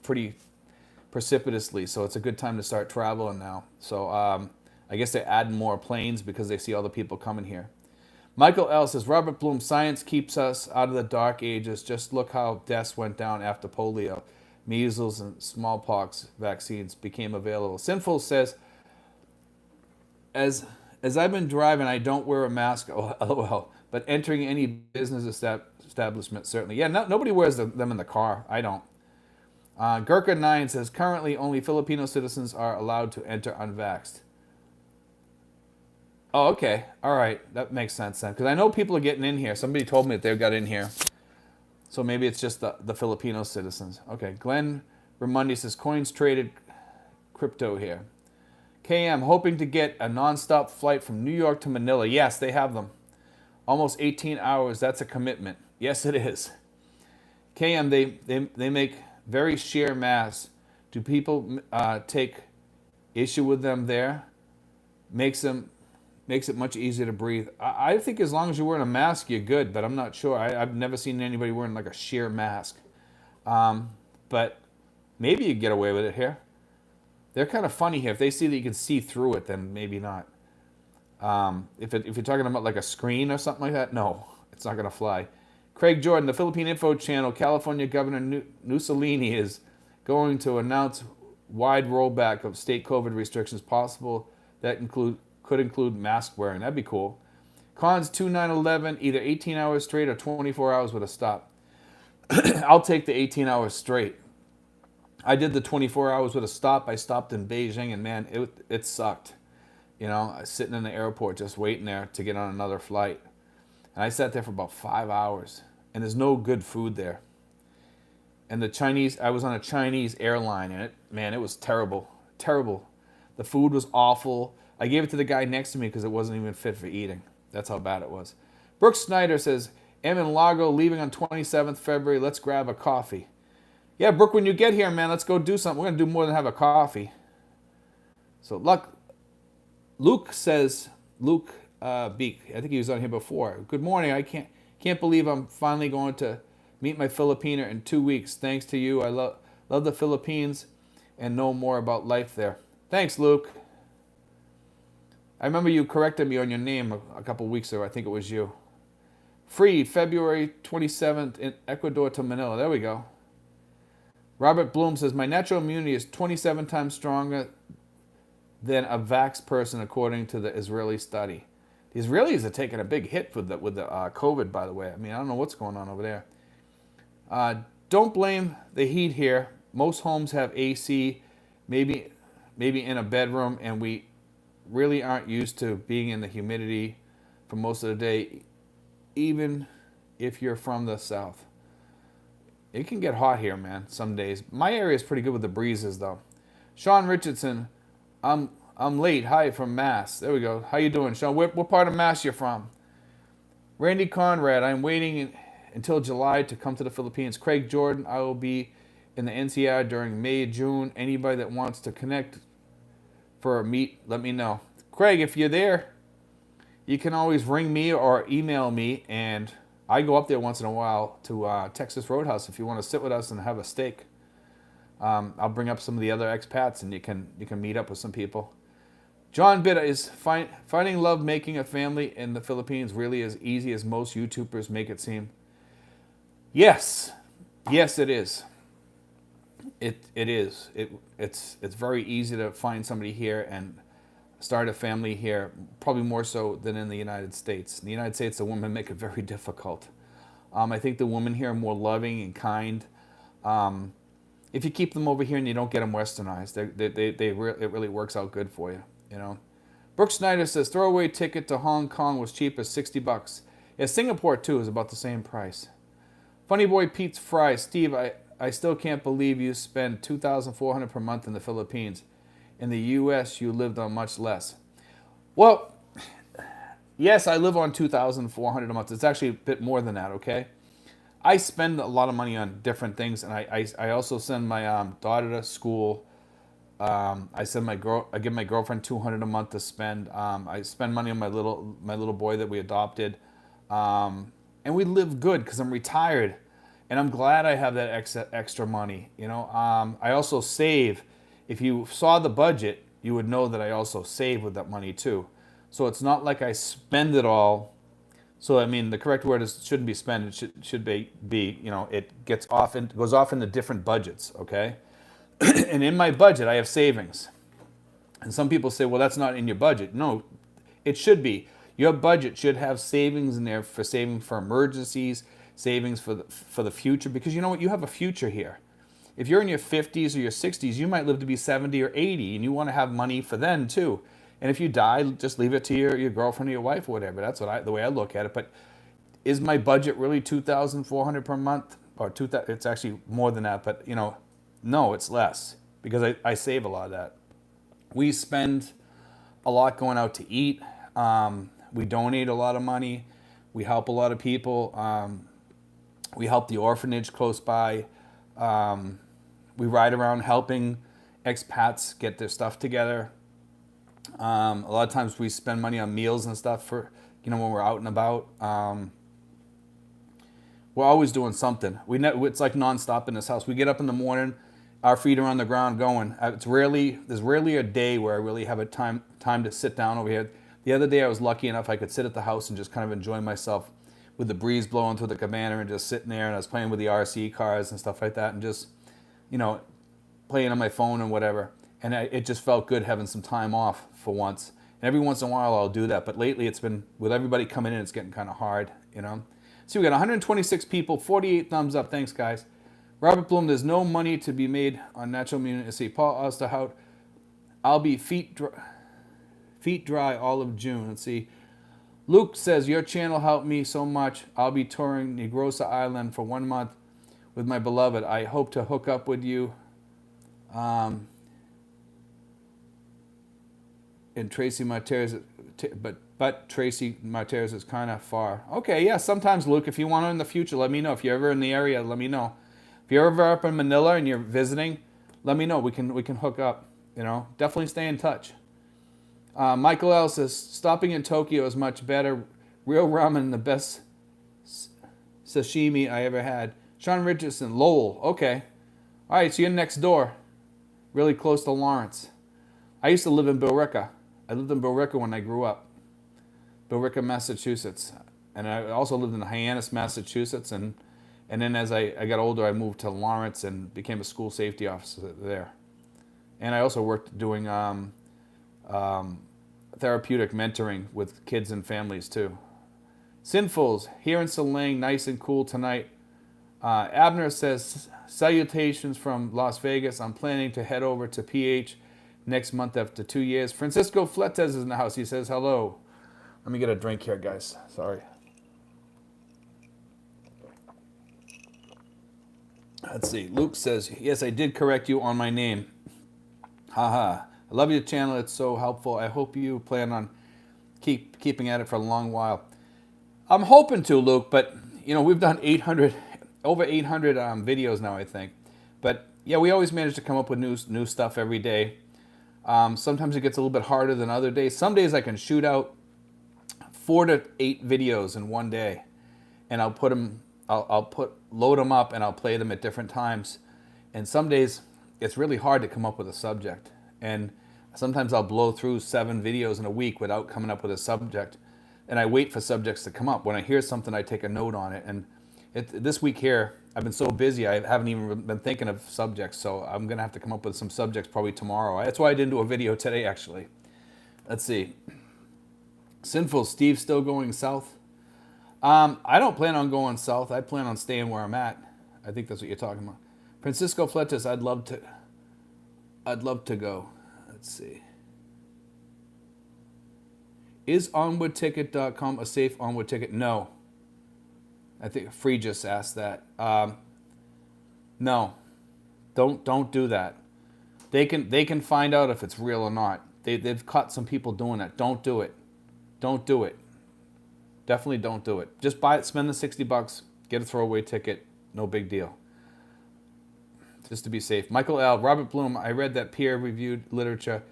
pretty precipitously. So it's a good time to start traveling now. So I guess they're adding more planes because they see all the people coming here. Michael L. says, Robert Bloom, science keeps us out of the dark ages. Just look how deaths went down after polio. Measles and smallpox vaccines became available. Sinful says, as I've been driving, I don't wear a mask, lol, but entering any business establishment, certainly. Yeah, nobody wears them in the car. I don't. Gurkha9 says, currently only Filipino citizens are allowed to enter unvaxxed. Oh, okay. All right. That makes sense then. Because I know people are getting in here. Somebody told me that they got in here. So maybe it's just the Filipino citizens. Okay. Glenn Ramundi says, coins traded crypto here. KM, hoping to get a nonstop flight from New York to Manila. Yes, they have them. Almost 18 hours. That's a commitment. Yes, it is. KM, they make very sheer masks. Do people take issue with them there? Makes it much easier to breathe. I think as long as you're wearing a mask, you're good, but I'm not sure. I've never seen anybody wearing like a sheer mask. But maybe you get away with it here. They're kind of funny here. If they see that you can see through it, then maybe not. If you're talking about like a screen or something like that, no, it's not going to fly. Craig Jordan, the Philippine Info Channel, California Governor Mussolini is going to announce wide rollback of state COVID restrictions possible that could include mask wearing. That'd be cool. Cons 2911, either 18 hours straight or 24 hours with a stop. I'll take the 18 hours straight. I did the 24 hours with a stop. I stopped in Beijing, and man, it sucked. You know, I was sitting in the airport just waiting there to get on another flight. And I sat there for about 5 hours, and there's no good food there. And I was on a Chinese airline, and it was terrible. Terrible. The food was awful. I gave it to the guy next to me because it wasn't even fit for eating. That's how bad it was. Brooks Snyder says, I'm in Lago, leaving on 27th February. Let's grab a coffee. Yeah, Brooke, when you get here, man, let's go do something. We're going to do more than have a coffee. So Luke says, Luke Beek, I think he was on here before. Good morning. I can't believe I'm finally going to meet my Filipina in 2 weeks. Thanks to you. I love the Philippines and know more about life there. Thanks, Luke. I remember you corrected me on your name a couple weeks ago. I think it was you. Free, February 27th in Ecuador to Manila. There we go. Robert Bloom says, my natural immunity is 27 times stronger than a vaxxed person, according to the Israeli study. The Israelis are taking a big hit with the COVID, by the way. I mean, I don't know what's going on over there. Don't blame the heat here. Most homes have AC, maybe in a bedroom, and we really aren't used to being in the humidity for most of the day, even if you're from the south. It can get hot here, man, some days. My area is pretty good with the breezes, though. Sean Richardson, I'm late. Hi from Mass. There we go. How you doing, Sean? What part of Mass you from? Randy Conrad, I'm waiting until July to come to the Philippines. Craig Jordan, I will be in the NCR during May, June. Anybody that wants to connect for a meet, let me know. Craig, if you're there, you can always ring me or email me, and I go up there once in a while to Texas Roadhouse if you want to sit with us and have a steak. I'll bring up some of the other expats, and you can meet up with some people. John Bitta is finding love, making a family in the Philippines really as easy as most YouTubers make it seem. Yes, it is. It is. It's very easy to find somebody here, and start a family here, probably more so than in the United States. In the United States, the women make it very difficult. I think the women here are more loving and kind. If you keep them over here and you don't get them westernized, it really works out good for you, you know. Brooke Snyder says, throwaway ticket to Hong Kong was cheap as $60. Yeah, Singapore too is about the same price. Funny Boy Pete's Fry, Steve, I still can't believe you spend $2,400 per month in the Philippines. In the U.S., you lived on much less. Well, yes, I live on $2,400 a month. It's actually a bit more than that, okay? I spend a lot of money on different things, and I also send my daughter to school. I give my girlfriend $200 a month to spend. I spend money on my little boy that we adopted, and we live good because I'm retired, and I'm glad I have that extra money. You know, I also save. If you saw the budget, you would know that I also save with that money too. So it's not like I spend it all. So I mean, the correct word is shouldn't be spent. It should be you know, it goes off into different budgets. Okay, and in my budget I have savings. And some people say, well, that's not in your budget. No, it should be. Your budget should have savings in there for saving for emergencies, savings for the future, because you know what, you have a future here. If you're in your 50s or your 60s, you might live to be 70 or 80, and you want to have money for then too. And if you die, just leave it to your girlfriend or your wife or whatever. That's the way I look at it. But is my budget really $2,400 per month, or it's actually more than that? But you know, no, it's less because I save a lot of that. We spend a lot going out to eat. We donate a lot of money. We help a lot of people. We help the orphanage close by. We ride around helping expats get their stuff together. A lot of times we spend money on meals and stuff for, you know, when we're out and about. We're always doing something. It's like nonstop in this house. We get up in the morning, our feet are on the ground going. There's rarely a day where I really have a time to sit down over here. The other day I was lucky enough I could sit at the house and just kind of enjoy myself with the breeze blowing through the cabana and just sitting there, and I was playing with the RC cars and stuff like that, and just, you know, playing on my phone and whatever. And it just felt good having some time off for once. And every once in a while I'll do that, but lately it's been, with everybody coming in, it's getting kind of hard, you know. So we got 126 people, 48 thumbs up. Thanks, guys. Robert Bloom, there's no money to be made on natural immunity. Paul Osterhout, I'll be feet dry all of June. Let's see. Luke says, your channel helped me so much. I'll be touring Negrosa Island for 1 month with my beloved. I hope to hook up with you. And Tracy Martez, but Tracy Martez is kind of far. Okay, yeah, sometimes, Luke, if you want to in the future, let me know. If you're ever in the area, let me know. If you're ever up in Manila and you're visiting, let me know. We can hook up, you know. Definitely stay in touch. Michael L. says, stopping in Tokyo is much better. Real ramen, the best sashimi I ever had. Sean Richardson, Lowell. Okay. All right, so you're next door. Really close to Lawrence. I used to live in Billerica. I lived in Billerica when I grew up. Billerica, Massachusetts. And I also lived in Hyannis, Massachusetts. And then as I got older, I moved to Lawrence and became a school safety officer there. And I also worked doing therapeutic mentoring with kids and families too. Sinfuls, here in Silang, nice and cool tonight. Abner says, salutations from Las Vegas. I'm planning to head over to PH next month after 2 years. Francisco Fletes is in the house. He says hello. Let me get a drink here, guys. Sorry. Let's see. Luke says, yes, I did correct you on my name. Haha. I love your channel. It's so helpful. I hope you plan on keeping at it for a long while. I'm hoping to, Luke, but you know, we've done over 800 videos now, I think. But yeah, we always manage to come up with new stuff every day. Sometimes it gets a little bit harder than other days. Some days I can shoot out 4 to 8 videos in one day, and I'll load them up and I'll play them at different times. And some days it's really hard to come up with a subject. And sometimes I'll blow through 7 videos in a week without coming up with a subject. And I wait for subjects to come up. When I hear something, I take a note on it. And this week here, I've been so busy, I haven't even been thinking of subjects. So I'm going to have to come up with some subjects probably tomorrow. That's why I didn't do a video today, actually. Let's see. Sinful Steve still going south? I don't plan on going south. I plan on staying where I'm at. I think that's what you're talking about. Francisco Fletes, I'd love to go. Let's see. Is onwardticket.com a safe Onward ticket? No. I think Free just asked that. No. Don't do that. They can find out if it's real or not. They've caught some people doing that. Don't do it. Don't do it. Definitely don't do it. Just buy it, spend the $60, get a throwaway ticket. No big deal. Just to be safe. Michael L. Robert Bloom, I read that peer-reviewed literature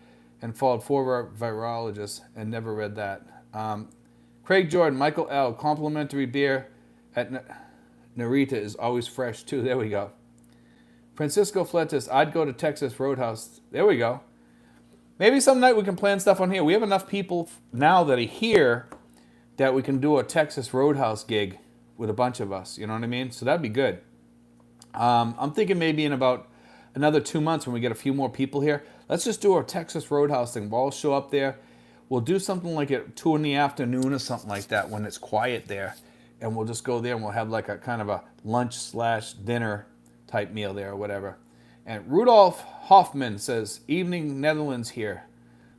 and followed 4 virologists and never read that. Craig Jordan, Michael L. Complimentary beer at Narita is always fresh too. There we go. Francisco Fletes, I'd go to Texas Roadhouse. There we go. Maybe some night we can plan stuff on here. We have enough people now that are here that we can do a Texas Roadhouse gig with a bunch of us. You know what I mean? So that'd be good. I'm thinking maybe in about another 2 months when we get a few more people here, let's just do our Texas Roadhouse thing. We'll all show up there. We'll do something like at 2 in the afternoon or something like that when it's quiet there. And we'll just go there and we'll have like a kind of a lunch/dinner type meal there or whatever. And Rudolph Hoffman says, evening Netherlands here.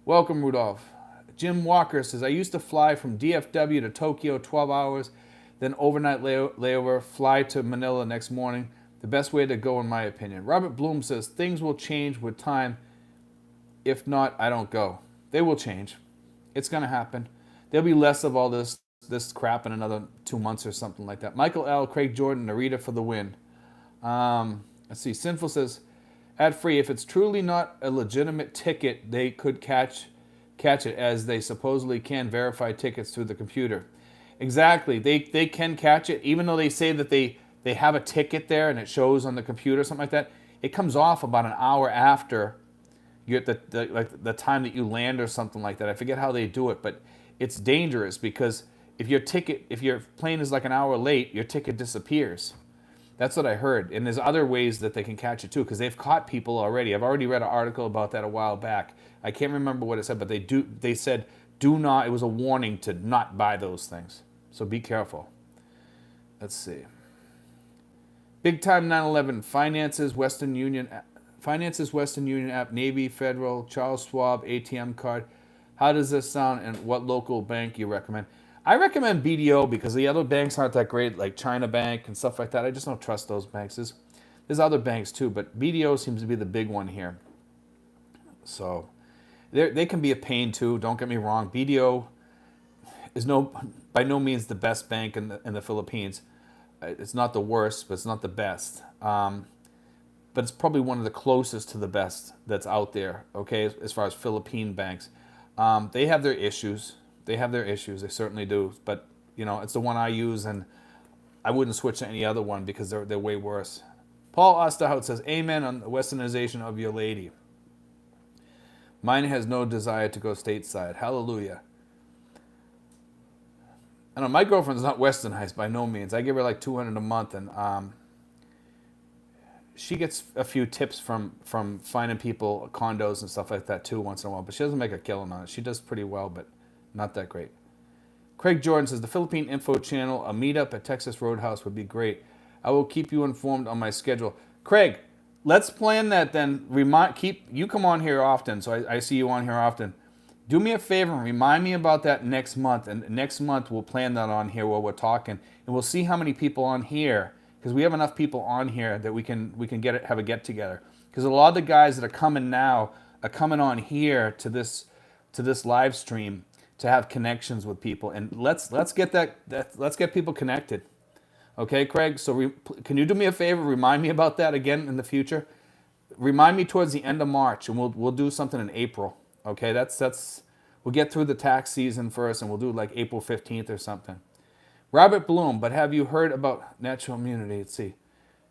Welcome, Rudolph. Jim Walker says, I used to fly from DFW to Tokyo 12 hours, then overnight layover, fly to Manila next morning. The best way to go in my opinion. Robert Bloom says, things will change with time. If not, I don't go. They will change. It's going to happen. There'll be less of all this crap in another 2 months or something like that. Michael L., Craig Jordan, Narita for the win. Let's see. Sinful says, ad free, if it's truly not a legitimate ticket, they could catch it as they supposedly can verify tickets through the computer. Exactly. They can catch it, even though they say that they have a ticket there and it shows on the computer, something like that. It comes off about an hour after you get the time that you land or something like that. I forget how they do it, but it's dangerous because if your plane is like an hour late, your ticket disappears. That's what I heard. And there's other ways that they can catch it too, because they've caught people already. I've already read an article about that a while back. I can't remember what it said, but they said do not, it was a warning to not buy those things. So be careful. Let's see. Big time 9/11 finances Western Union app, Navy, Federal, Charles Schwab, ATM card. How does this sound and what local bank you recommend? I recommend BDO because the other banks aren't that great, like China Bank and stuff like that. I just don't trust those banks. There's other banks too, but BDO seems to be the big one here. So they can be a pain too, don't get me wrong. BDO is by no means the best bank in the Philippines. It's not the worst, but it's not the best. But it's probably one of the closest to the best that's out there, okay, as far as Philippine banks. They have their issues. They certainly do. But, it's the one I use, and I wouldn't switch to any other one because they're way worse. Paul Osterhout says, amen on the westernization of your lady. Mine has no desire to go stateside. Hallelujah. I know my girlfriend's not westernized by no means. I give her like $200 a month, and she gets a few tips from finding people condos and stuff like that too once in a while. But she doesn't make a killing on it. She does pretty well, but not that great. Craig Jordan says, the Philippine Info Channel, a meetup at Texas Roadhouse would be great. I will keep you informed on my schedule. Craig, let's plan that then. You come on here often, so I see you on here often. Do me a favor and remind me about that next month. And next month we'll plan that on here while we're talking. And we'll see how many people on here, because we have enough people on here that we can have a get together. Because a lot of the guys that are coming now are coming on here to this live stream to have connections with people. And let's get people connected. Okay, Craig? So can you do me a favor? Remind me about that again in the future. Remind me towards the end of March, and we'll do something in April. Okay, we'll get through the tax season first, and we'll do like April 15th or something. Robert Bloom, but have you heard about natural immunity? Let's see.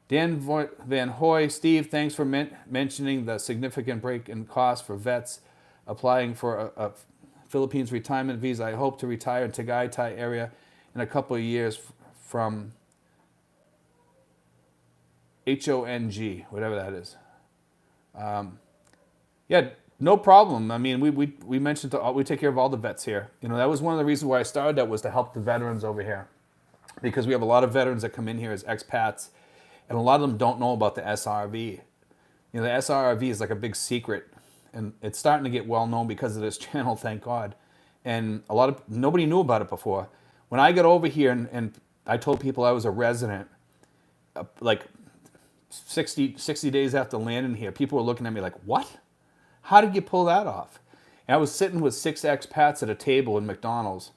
Dan Van Hoy, Steve, thanks for mentioning the significant break in cost for vets applying for a Philippines retirement visa. I hope to retire in Tagaytay area in a couple of years from HONG, whatever that is. Yeah, No problem. I mean, we mentioned we take care of all the vets here. You know, that was one of the reasons why I started that was to help the veterans over here, because we have a lot of veterans that come in here as expats, and a lot of them don't know about the SRV. You know, the SRRV is like a big secret, and it's starting to get well known because of this channel, thank God. And nobody knew about it before. When I got over here and I told people I was a resident, like 60 days after landing here, people were looking at me like, what? How did you pull that off? And I was sitting with 6 expats at a table in McDonald's,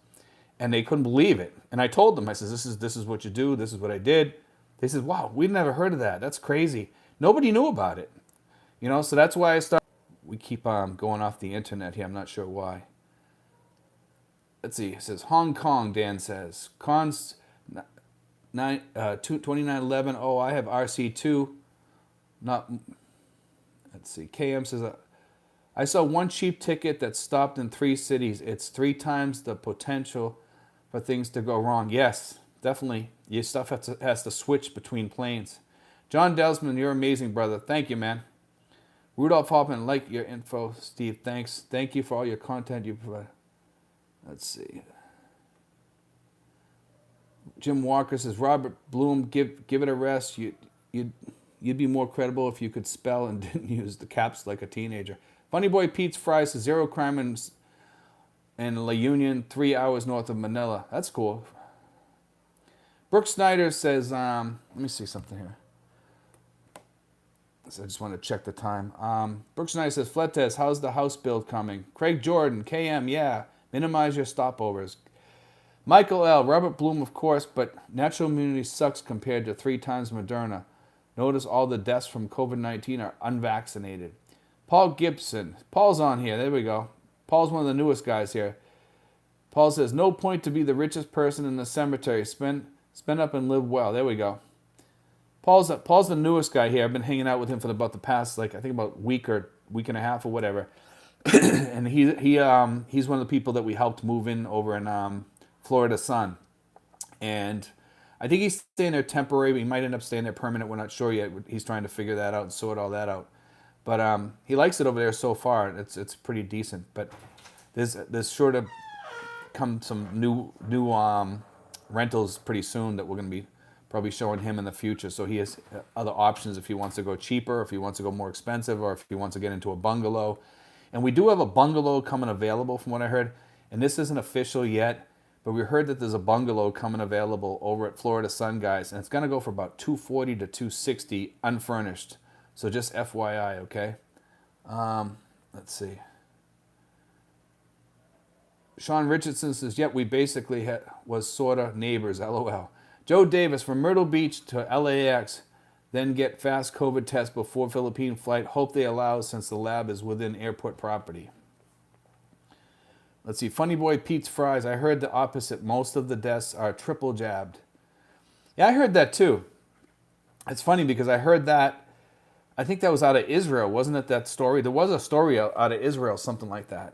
and they couldn't believe it. And I told them, I said, this is what you do. This is what I did. They said, wow, we never heard of that. That's crazy. Nobody knew about it. You know, so that's why I started. We keep going off the internet here. I'm not sure why. Let's see. It says Hong Kong, Dan says. Cons 2911. Oh, I have RC2. Not. Let's see. KM says, I saw one cheap ticket that stopped in 3 cities. It's 3 times the potential for things to go wrong. Yes, definitely. Your stuff has to switch between planes. John Delsman, you're amazing, brother. Thank you, man. Rudolph Hoffman, like your info. Steve, thanks. Thank you for all your content you provide. Let's see. Jim Walker says, Robert Bloom, give it a rest. You'd be more credible if you could spell and didn't use the caps like a teenager. Funny Boy Pete's Fries says, zero crime in La Union, 3 hours north of Manila. That's cool. Brooke Snyder says, let me see something here. So I just want to check the time. Brooke Snyder says, Fletes, how's the house build coming? Craig Jordan, KM, yeah. Minimize your stopovers. Michael L., Robert Bloom, of course, but natural immunity sucks compared to 3 times Moderna. Notice all the deaths from COVID-19 are unvaccinated. Paul Gibson. Paul's on here. There we go. Paul's one of the newest guys here. Paul says, no point to be the richest person in the cemetery. Spend up and live well. There we go. Paul's the newest guy here. I've been hanging out with him for about the past, like, I think about week and a half or whatever. And he's one of the people that we helped move in over in Florida Sun. And I think he's staying there temporary, but he might end up staying there permanent. We're not sure yet. He's trying to figure that out and sort all that out. But he likes it over there so far. It's pretty decent. But there's sure to come some new rentals pretty soon that we're going to be probably showing him in the future. So he has other options if he wants to go cheaper, if he wants to go more expensive, or if he wants to get into a bungalow. And we do have a bungalow coming available from what I heard. And this isn't official yet, but we heard that there's a bungalow coming available over at Florida Sun, guys. And it's going to go for about $240 to $260 unfurnished. So just FYI, okay? Let's see. Sean Richardson says, yep, we basically was sort of neighbors, LOL. Joe Davis, from Myrtle Beach to LAX, then get fast COVID test before Philippine flight. Hope they allow since the lab is within airport property. Let's see. Funny Boy Pete's Fries. I heard the opposite. Most of the deaths are triple jabbed. Yeah, I heard that too. It's funny because I heard that. I think that was out of Israel, wasn't it, that story? There was a story out of Israel, something like that.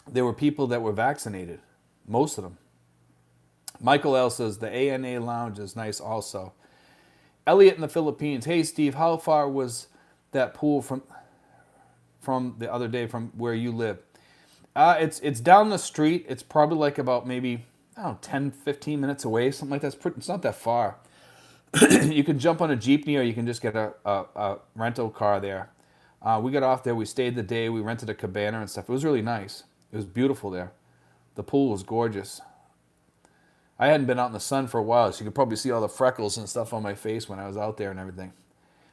There were people that were vaccinated, most of them. Michael L. says, the ANA Lounge is nice also. Elliot in the Philippines. Hey, Steve, how far was that pool from the other day from where you live? It's down the street. It's probably like about maybe, I don't know, 10, 15 minutes away, something like that. It's not that far. You can jump on a jeepney or you can just get a rental car there. We got off there. We stayed the day. We rented a cabana and stuff. It was really nice. It was beautiful there. The pool was gorgeous. I hadn't been out in the sun for a while, so you could probably see all the freckles and stuff on my face when I was out there and everything.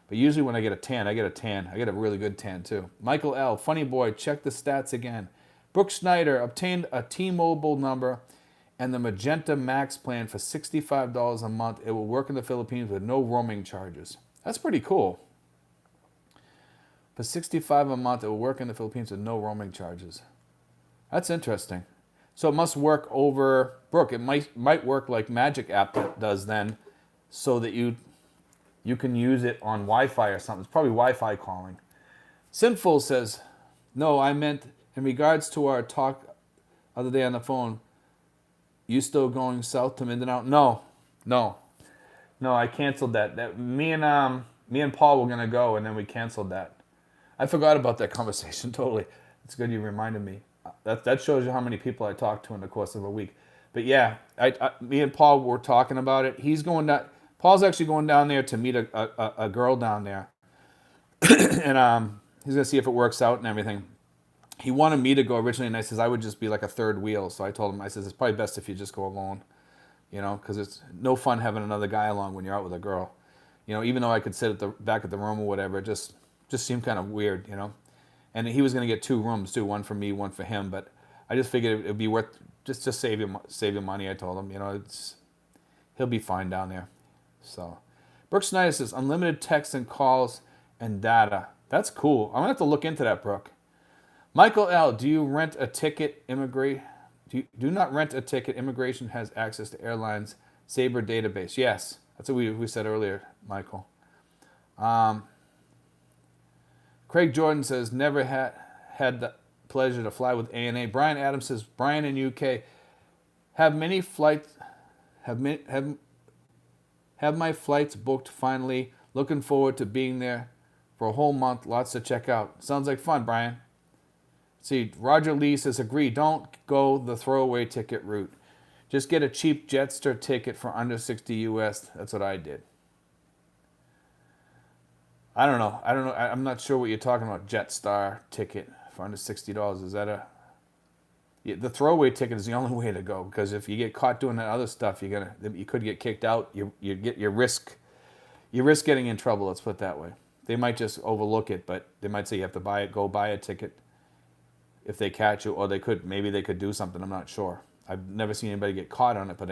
But usually when I get a tan, I get a tan. I get a really good tan too. Michael L., funny boy, check the stats again. Brooke Snyder obtained a T-Mobile number and the Magenta Max plan for $65 a month. It will work in the Philippines with no roaming charges. That's pretty cool. For $65 a month, it will work in the Philippines with no roaming charges. That's interesting. So it must work over, Brooke, it might work like Magic app does then, so that you can use it on Wi-Fi or something. It's probably Wi-Fi calling. Sinful says, no, I meant in regards to our talk other day on the phone, you still going south to Mindanao? No, I canceled that. Me and Paul were gonna go, and then we canceled that. I forgot about that conversation totally. It's good you reminded me. That shows you how many people I talked to in the course of a week. But yeah, me and Paul were talking about it. He's going down. Paul's actually going down there to meet a girl down there, and he's gonna see if it works out and everything. He wanted me to go originally, and I says I would just be like a third wheel. So I told him, I says it's probably best if you just go alone, because it's no fun having another guy along when you're out with a girl. Even though I could sit at the back of the room or whatever, it just seemed kind of weird. And he was going to get 2 rooms too, one for me, one for him. But I just figured it'd be worth just save you money. I told him, he'll be fine down there. So, Brooke Snyder says unlimited text and calls and data. That's cool. I'm gonna have to look into that, Brooke. Michael L. Do you rent a ticket? Do not rent a ticket. Immigration has access to airlines Sabre database. Yes, that's what we said earlier, Michael. Craig Jordan says never had the pleasure to fly with ANA. Brian Adams says Brian in UK have many flights have my flights booked finally. Looking forward to being there for a whole month. Lots to check out. Sounds like fun, Brian. See, Roger Lee says agree. Don't go the throwaway ticket route. Just get a cheap Jetster ticket for under 60 US. That's what I did. I don't know. I'm not sure what you're talking about. Jetstar ticket for under $60. Is that the throwaway ticket is the only way to go, because if you get caught doing that other stuff, you could get kicked out. You risk getting in trouble. Let's put it that way. They might just overlook it, but they might say you have to go buy a ticket if they catch you, or maybe they could do something. I'm not sure. I've never seen anybody get caught on it, but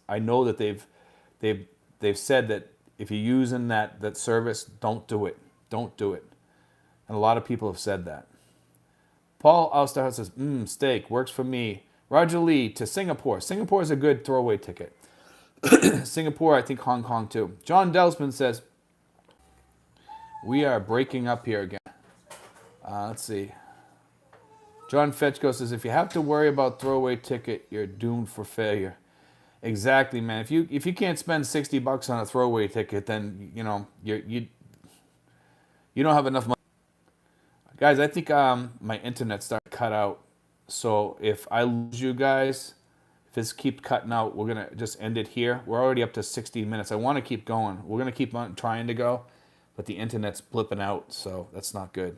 I know that they've said that if you're using that service, don't do it. Don't do it. And a lot of people have said that. Paul Austerhouse says, steak, works for me. Roger Lee to Singapore. Singapore is a good throwaway ticket. Singapore, I think Hong Kong too. John Delsman says, we are breaking up here again. Let's see. John Fetchko says, if you have to worry about throwaway ticket, you're doomed for failure. Exactly, man. If you can't spend $60 on a throwaway ticket, then you don't have enough money. Guys, I think my internet started to cut out. So if I lose you guys, if this keeps cutting out, we're gonna just end it here. We're already up to 60 minutes. I want to keep going. We're gonna keep on trying to go, but the internet's blipping out, so that's not good.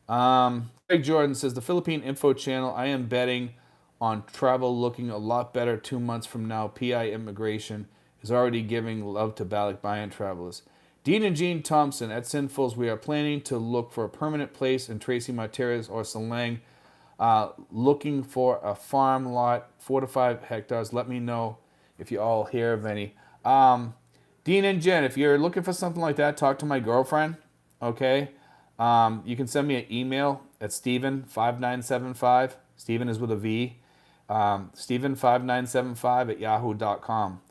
Craig Jordan says the Philippine Info Channel. I am betting on travel looking a lot better 2 months from now. PI immigration is already giving love to Balikbayan travelers. Dean and Jean Thompson at Sinfuls. We are planning to look for a permanent place in Tracy Martires or Salang. Looking for a farm lot, 4 to 5 hectares. Let me know if you all hear of any. Dean and Jen, if you're looking for something like that, talk to my girlfriend. Okay. You can send me an email at Steven5975. Steven is with a V. Steven5975 at yahoo.com.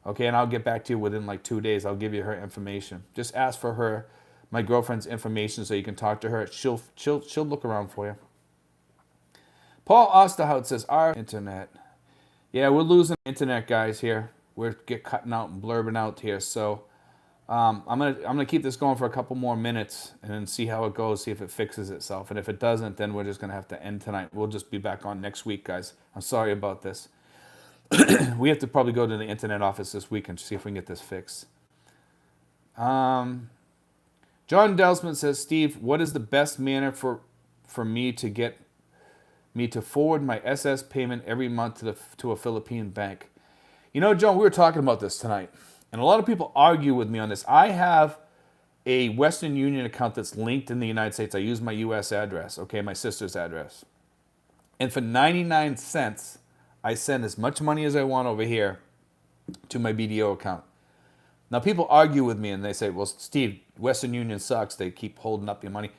Okay, and I'll get back to you within like 2 days. I'll give you her information. Just ask for my girlfriend's information, so you can talk to her. She'll look around for you. Paul Osterhout says our internet. Yeah, we're losing internet, guys. Here we're cutting out and blurbing out here. So I'm gonna keep this going for a couple more minutes and then see how it goes. See if it fixes itself. And if it doesn't, then we're just gonna have to end tonight. We'll just be back on next week, guys. I'm sorry about this. We have to probably go to the internet office this week and see if we can get this fixed. John Delsman says, Steve, what is the best manner for me to get me to forward my SS payment every month to a Philippine bank? John, we were talking about this tonight, and a lot of people argue with me on this. I have a Western Union account that's linked in the United States. I use my U.S. address, okay, my sister's address. And for 99 cents, I send as much money as I want over here to my BDO account. Now, people argue with me and they say, well, Steve, Western Union sucks. They keep holding up your money.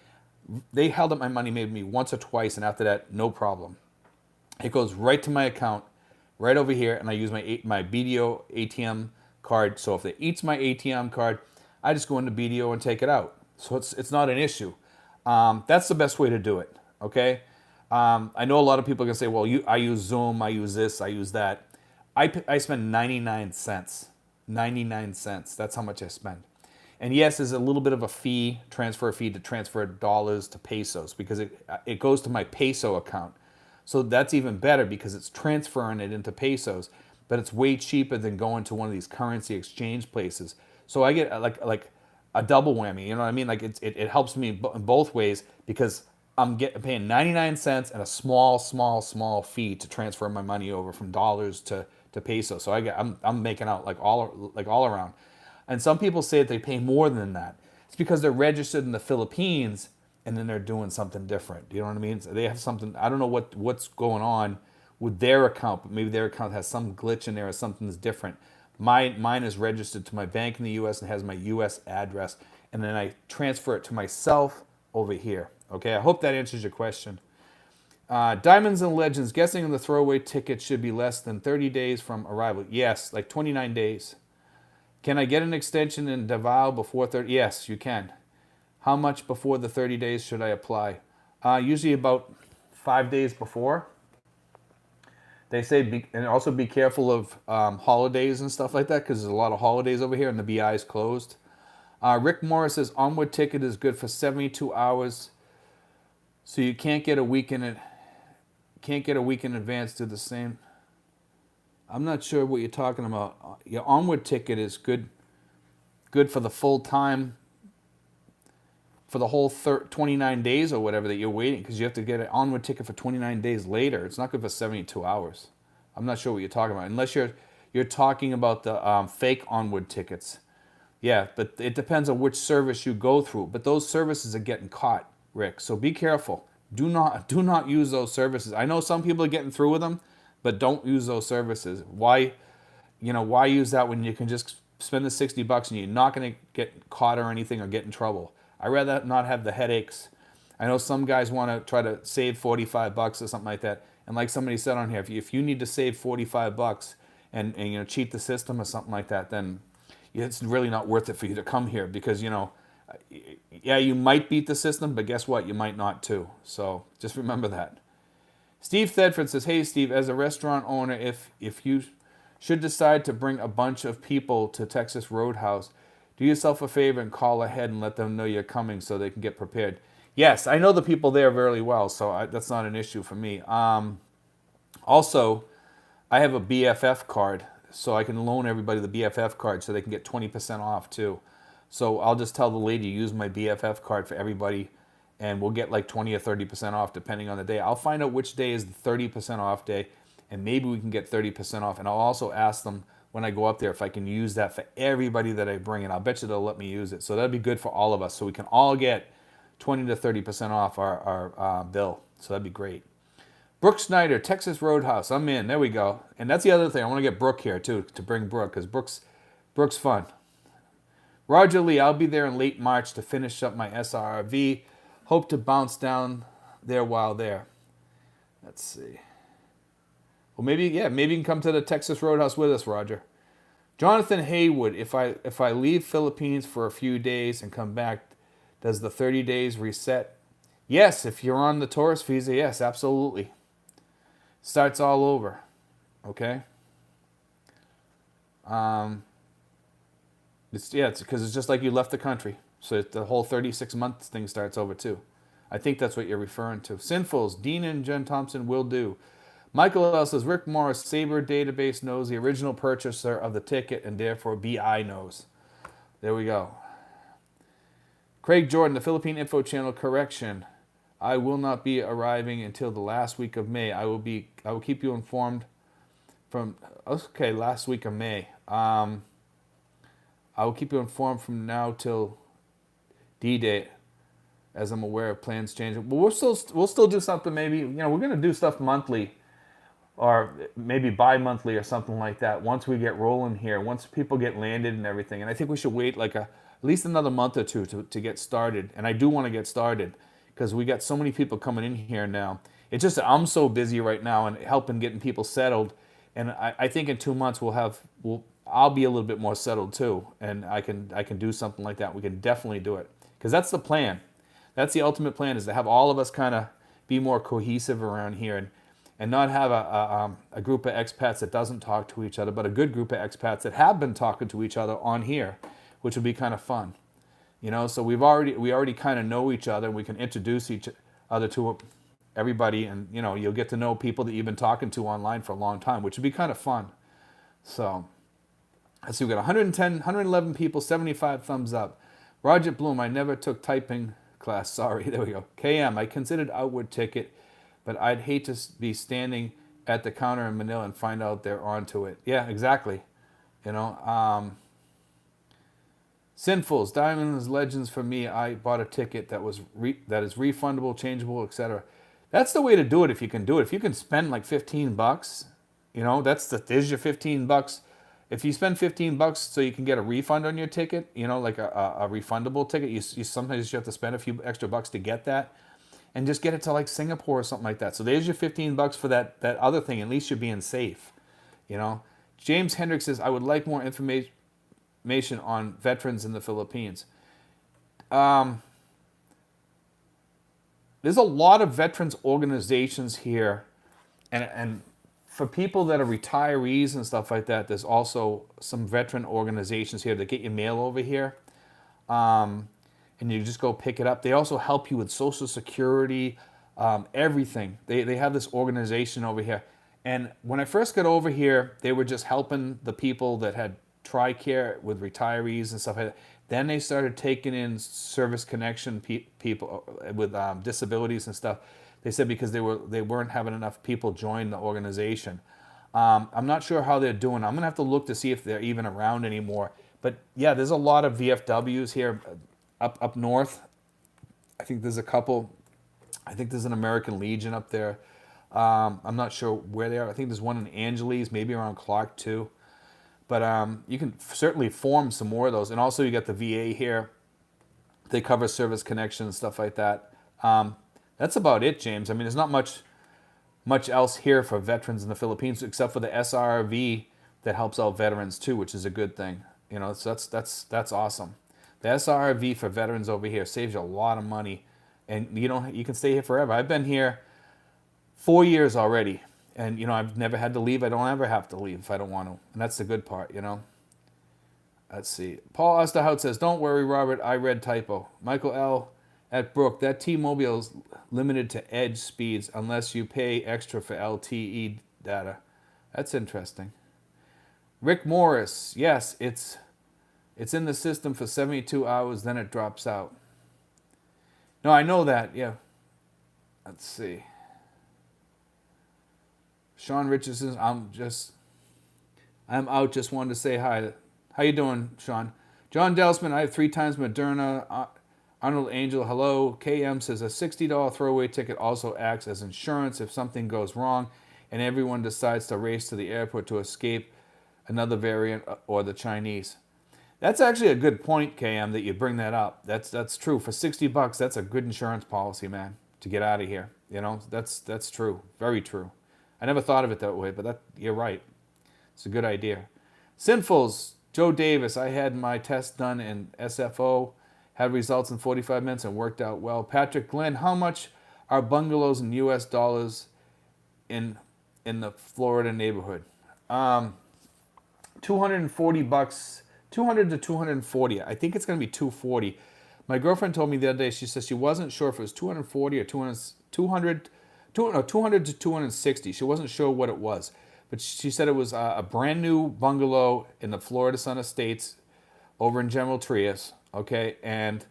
They held up my money maybe once or twice, and after that, no problem. It goes right to my account, right over here, and I use my BDO ATM card. So if it eats my ATM card, I just go into BDO and take it out. So it's not an issue. That's the best way to do it, okay? I know a lot of people are going to say, well, I use Zoom, I use this, I use that. I spend 99 cents. 99 cents. That's how much I spend. And yes, there's a little bit of a fee, transfer fee to transfer dollars to pesos because it goes to my peso account. So that's even better because it's transferring it into pesos, but it's way cheaper than going to one of these currency exchange places. So I get like a double whammy. You know what I mean? Like it helps me in both ways because I'm paying 99 cents and a small fee to transfer my money over from dollars to pesos. So I'm making out like all around. And some people say that they pay more than that. It's because they're registered in the Philippines and then they're doing something different. You know what I mean? So they have something, I don't know what's going on with their account, but maybe their account has some glitch in there or something that's different. Mine is registered to my bank in the US and has my US address. And then I transfer it to myself over here. Okay, I hope that answers your question. Diamonds and Legends, guessing the throwaway ticket should be less than 30 days from arrival. Yes, like 29 days. Can I get an extension in Davao before 30? Yes, you can. How much before the 30 days should I apply? Usually about 5 days before. They say, and also be careful of holidays and stuff like that because there's a lot of holidays over here and the BI is closed. Rick Morris says Onward ticket is good for 72 hours, so you can't get a week in advance to the same. I'm not sure what you're talking about. Your Onward ticket is good for the full time, for the whole 29 days or whatever that you're waiting, because you have to get an Onward ticket for 29 days later. It's not good for 72 hours. I'm not sure what you're talking about, unless you're talking about the fake Onward tickets. Yeah, but it depends on which service you go through. But those services are getting caught, Rick. So be careful. Do not use those services. I know some people are getting through with them, but don't use those services. Why use that when you can just spend the $60 and you're not going to get caught or anything or get in trouble? I'd rather not have the headaches. I know some guys want to try to save $45 or something like that. And like somebody said on here, if you need to save $45 and cheat the system or something like that, then it's really not worth it for you to come here because, yeah, you might beat the system, but guess what? You might not too. So just remember that. Steve Thedford says, hey, Steve, as a restaurant owner, if you should decide to bring a bunch of people to Texas Roadhouse, do yourself a favor and call ahead and let them know you're coming so they can get prepared. Yes, I know the people there very well, so that's not an issue for me. Also, I have a BFF card, so I can loan everybody the BFF card so they can get 20% off too. So I'll just tell the lady to use my BFF card for everybody, and we'll get like 20 or 30% off depending on the day. I'll find out which day is the 30% off day, and maybe we can get 30% off. And I'll also ask them when I go up there if I can use that for everybody that I bring in. I'll bet you they'll let me use it. So that'd be good for all of us. So we can all get 20 to 30% off our bill. So that'd be great. Brooke Snyder, Texas Roadhouse. I'm in. There we go. And that's the other thing. I want to get Brooke here too, to bring Brooke, because Brooke's fun. Roger Lee, I'll be there in late March to finish up my SRRV. Hope to bounce down there while there. Let's see. Well, maybe you can come to the Texas Roadhouse with us, Roger. Jonathan Haywood, if I leave Philippines for a few days and come back, does the 30 days reset? Yes, if you're on the tourist visa, yes, absolutely. Starts all over. Okay? It's because it's just like you left the country. So the whole 36 months thing starts over too. I think that's what you're referring to. Sinfuls, Dean and Jen Thompson will do. Michael L. says, Rick Morris, Sabre database knows the original purchaser of the ticket and therefore BI knows. There we go. Craig Jordan, the Philippine Info Channel, correction. I will not be arriving until the last week of May. I will keep you informed from, okay, last week of May. I will keep you informed from now till D-Day, as I'm aware of plans changing. But we'll still do something. Maybe we're gonna do stuff monthly, or maybe bi-monthly or something like that. Once we get rolling here, once people get landed and everything, and I think we should wait like at least another month or two to get started. And I do want to get started because we got so many people coming in here now. It's just that I'm so busy right now and helping getting people settled. And I think in 2 months I'll be a little bit more settled too, and I can do something like that. We can definitely do it because that's the plan. That's the ultimate plan, is to have all of us kind of be more cohesive around here and not have a group of expats that doesn't talk to each other, but a good group of expats that have been talking to each other on here, which would be kind of fun. You know, so we already kind of know each other. We can introduce each other to everybody, and you know, you'll get to know people that you've been talking to online for a long time, which would be kind of fun. So let's see, we got 110, 111 people, 75 thumbs up. Roger Bloom, I never took typing class. Sorry, there we go. KM, I considered Outward ticket, but I'd hate to be standing at the counter in Manila and find out they're onto it. Yeah, exactly. You know, Sinfuls, Diamonds, Legends for me. I bought a ticket that that is refundable, changeable, etc. That's the way to do it if you can do it. If you can spend like $15, you know, there's your $15. If you spend $15 so you can get a refund on your ticket, you know, like a refundable ticket, you sometimes you have to spend a few extra bucks to get that, and just get it to like Singapore or something like that. So there's your $15 for that other thing. At least you're being safe, you know. James Hendricks says, I would like more information on veterans in the Philippines. There's a lot of veterans organizations here, and for people that are retirees and stuff like that, there's also some veteran organizations here that get your mail over here, and you just go pick it up. They also help you with Social Security, everything. They have this organization over here. And when I first got over here, they were just helping the people that had TRICARE with retirees and stuff like that. Then they started taking in service connection people with disabilities and stuff. They said because they weren't having enough people join the organization. I'm not sure how they're doing. I'm gonna have to look to see if they're even around anymore. But yeah, there's a lot of VFWs here up north. I think there's a couple. I think there's an American Legion up there. I'm not sure where they are. I think there's one in Angeles, maybe around Clark too. But you can certainly form some more of those. And also you got the VA here. They cover service connection and stuff like that. That's about it, James. I mean, there's not much else here for veterans in the Philippines except for the SRRV that helps out veterans too, which is a good thing. You know, so that's awesome. The SRRV for veterans over here saves you a lot of money, and you can stay here forever. I've been here 4 years already. And, you know, I've never had to leave. I don't ever have to leave if I don't want to. And that's the good part, you know. Let's see. Paul Osterhout says, don't worry, Robert. I read typo. Michael L. at Brook, that T-Mobile is limited to edge speeds unless you pay extra for LTE data. That's interesting. Rick Morris, yes, it's in the system for 72 hours, then it drops out. No, I know that, yeah. Let's see. Sean Richardson, I'm out, just wanted to say hi. How you doing, Sean? John Delsman, I have 3 times Moderna. Arnold Angel, hello. KM says a $60 throwaway ticket also acts as insurance if something goes wrong and everyone decides to race to the airport to escape another variant or the Chinese. That's actually a good point, KM, that you bring that up. That's true. For $60, that's a good insurance policy, man, to get out of here. You know, that's true. Very true. I never thought of it that way, but you're right. It's a good idea. Sinfuls, Joe Davis, I had my test done in SFO, had results in 45 minutes and worked out well. Patrick Glenn, how much are bungalows in US dollars in the Florida neighborhood? $240, 200 to 240. I think it's going to be 240. My girlfriend told me the other day, she said she wasn't sure if it was 240 or 200 to 260. She wasn't sure what it was. But she said it was a brand new bungalow in the Florida Sun Estates over in General Trias. Okay, and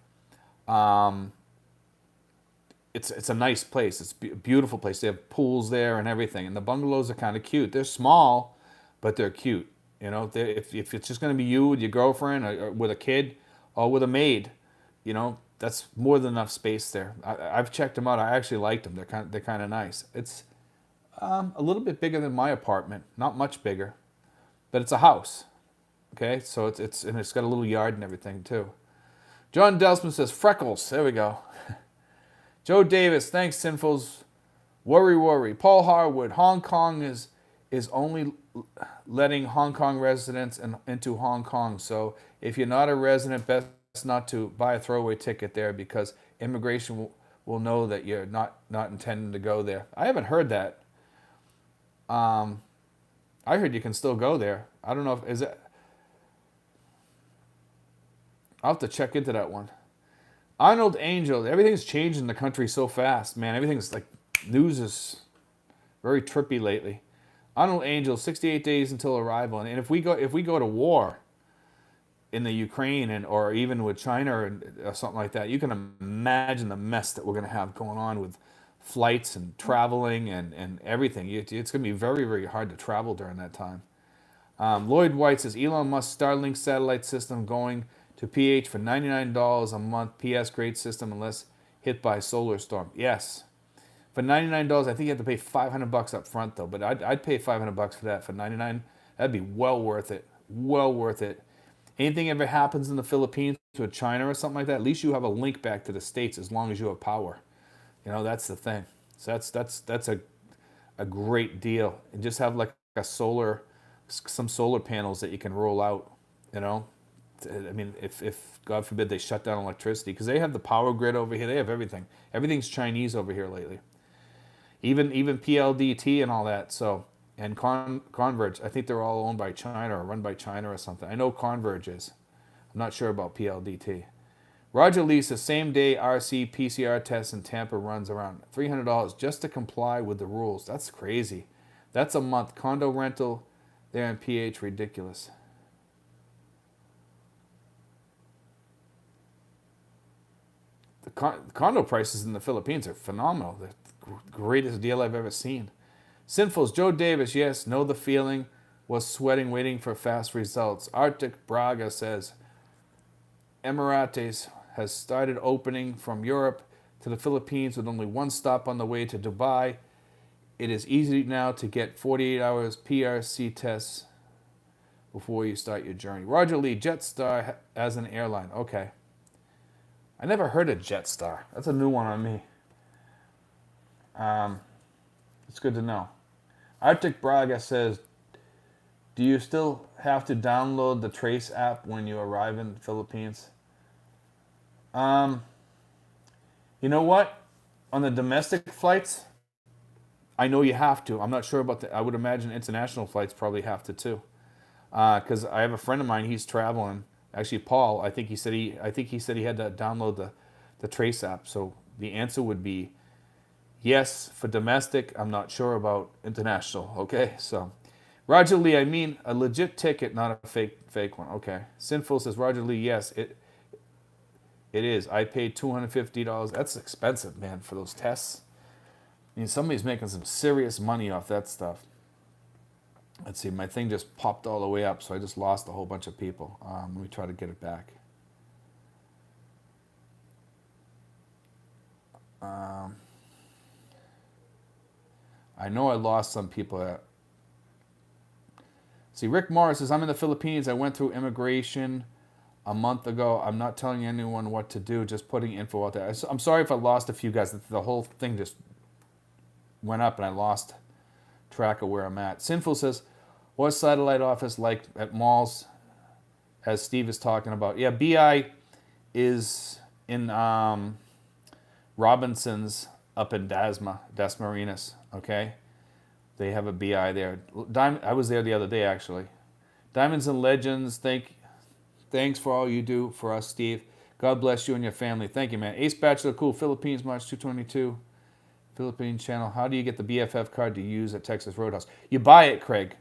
it's a nice place. It's a beautiful place. They have pools there and everything. And the bungalows are kind of cute. They're small, but they're cute. You know, if it's just going to be you with your girlfriend or with a kid or with a maid, you know, that's more than enough space there. I've checked them out. I actually liked them. They're kind of nice. It's a little bit bigger than my apartment. Not much bigger, but it's a house. Okay, so it's got a little yard and everything too. John Delsman says freckles. There we go. Joe Davis, thanks, Sinfuls. Worry. Paul Harwood, Hong Kong is only letting Hong Kong residents into Hong Kong. So if you're not a resident, best not to buy a throwaway ticket there because immigration will know that you're not intending to go there. I haven't heard that. I heard you can still go there. I don't know if is it. I'll have to check into that one. Arnold Angel, everything's changed in the country so fast, man. Everything's like, news is very trippy lately. Arnold Angel, 68 days until arrival. And if we go to war in the Ukraine or even with China or something like that, you can imagine the mess that we're going to have going on with flights and traveling and everything. It's going to be very, very hard to travel during that time. Lloyd White says, Elon Musk Starlink satellite system going to PH for $99 a month. PS, great system unless hit by solar storm. Yes. For $99, I think you have to pay $500 up front though. But I'd pay $500 for that. For $99, that'd be well worth it. Well worth it. Anything ever happens in the Philippines with China or something like that, at least you have a link back to the States as long as you have power. You know, that's the thing. So that's a great deal. And just have like some solar panels that you can roll out, you know. I mean, if God forbid they shut down electricity, because they have the power grid over here, they have everything. Everything's Chinese over here lately. Even PLDT and all that. So, and Converge, I think they're all owned by China or run by China or something. I know Converge is. I'm not sure about PLDT. Roger Lee says, same day RC PCR test in Tampa runs around $300 just to comply with the rules. That's crazy. That's a month. Condo rental there in PH, ridiculous. The condo prices in the Philippines are phenomenal. The greatest deal I've ever seen. Sinfuls, Joe Davis, yes, know the feeling. Was sweating, waiting for fast results. Arctic Braga says, Emirates has started opening from Europe to the Philippines with only one stop on the way to Dubai. It is easy now to get 48 hours PRC tests before you start your journey. Roger Lee, Jetstar as an airline. Okay. I never heard of Jetstar. That's a new one on me. It's good to know. Arctic Braga says, do you still have to download the Trace app when you arrive in the Philippines? You know what? On the domestic flights, I know you have to. I'm not sure about I would imagine international flights probably have to too. Because I have a friend of mine, he's traveling. Actually, Paul, I think he said he had to download the Trace app. So the answer would be yes for domestic. I'm not sure about international. Okay, so Roger Lee, I mean a legit ticket, not a fake one. Okay. Sinful says, Roger Lee, yes, it is. I paid $250. That's expensive, man, for those tests. I mean, somebody's making some serious money off that stuff. Let's see, my thing just popped all the way up, so I just lost a whole bunch of people. Let me try to get it back. I know I lost some people. See, Rick Morris says, I'm in the Philippines. I went through immigration a month ago. I'm not telling anyone what to do, just putting info out there. I'm sorry if I lost a few guys. The whole thing just went up and I lost track of where I'm at. Sinful says, what's satellite office like at malls, as Steve is talking about? Yeah, BI is in Robinson's up in Dasmariñas, okay? They have a BI there. I was there the other day, actually. Diamonds and Legends, thanks for all you do for us, Steve. God bless you and your family. Thank you, man. Ace Bachelor, cool. Philippines, March 222. Philippine channel. How do you get the BFF card to use at Texas Roadhouse? You buy it, Craig.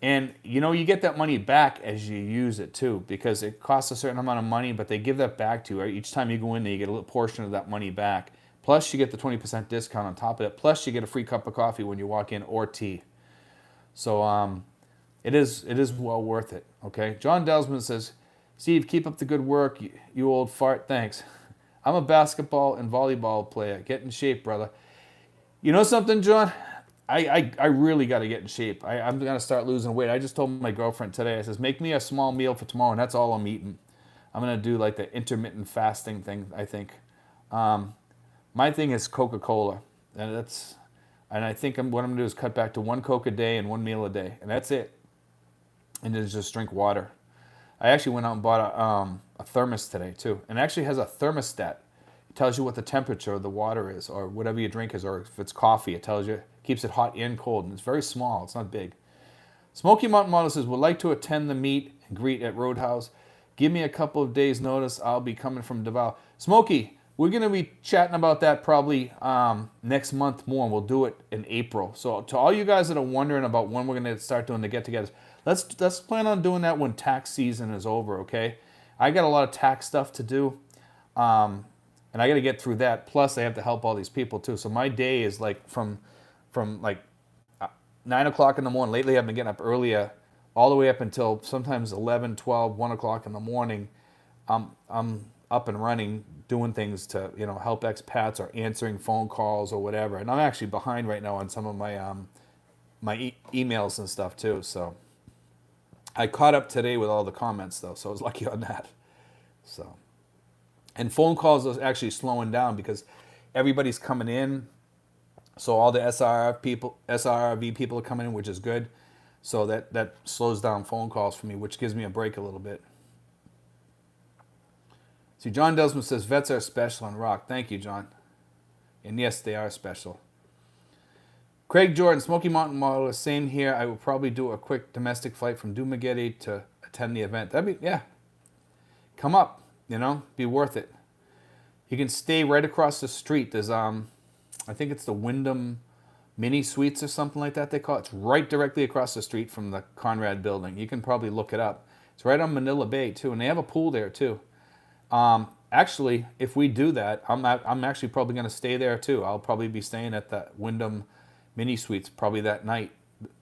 And, you know, you get that money back as you use it, too, because it costs a certain amount of money, but they give that back to you. Right? Each time you go in there, you get a little portion of that money back. Plus, you get the 20% discount on top of it. Plus, you get a free cup of coffee when you walk in, or tea. So it is well worth it, okay? John Delsman says, Steve, keep up the good work, you old fart. Thanks. I'm a basketball and volleyball player. Get in shape, brother. You know something, John? I really got to get in shape. I'm going to start losing weight. I just told my girlfriend today, I says, make me a small meal for tomorrow, and that's all I'm eating. I'm going to do like the intermittent fasting thing, I think. My thing is Coca-Cola, and I think what I'm going to do is cut back to one Coke a day and one meal a day, and that's it. And then just drink water. I actually went out and bought a thermos today, too, and it actually has a thermostat. Tells you what the temperature of the water is, or whatever your drink is, or if it's coffee, it tells you, keeps it hot and cold, and it's very small, it's not big. Smoky Mountain Model says, would like to attend the meet and greet at Roadhouse. Give me a couple of days notice. I'll be coming from Davao. Smokey, we're going to be chatting about that probably next month more, and we'll do it in April. So to all you guys that are wondering about when we're going to start doing the get-togethers, let's plan on doing that when tax season is over, okay? I got a lot of tax stuff to do, and I got to get through that. Plus, I have to help all these people too. So my day is like from like 9 o'clock in the morning. Lately, I've been getting up earlier, all the way up until sometimes 11, 12, 1 o'clock in the morning. I'm up and running, doing things to help expats or answering phone calls or whatever. And I'm actually behind right now on some of my emails and stuff too. So I caught up today with all the comments though, so I was lucky on that. So, and phone calls are actually slowing down because everybody's coming in. So all the SRRV people are coming in, which is good. So that slows down phone calls for me, which gives me a break a little bit. See, John Desmond says, vets are special on rock. Thank you, John. And yes, they are special. Craig Jordan, Smoky Mountain Model, same here. I will probably do a quick domestic flight from Dumaguete to attend the event. That'd be, yeah. Come up, be worth it. You can stay right across the street. There's, I think it's the Wyndham Mini Suites or something like that they call it. It's right directly across the street from the Conrad building. You can probably look it up. It's right on Manila Bay, too, and they have a pool there, too. Actually, if we do that, I'm actually probably going to stay there, too. I'll probably be staying at the Wyndham Mini Suites probably that night,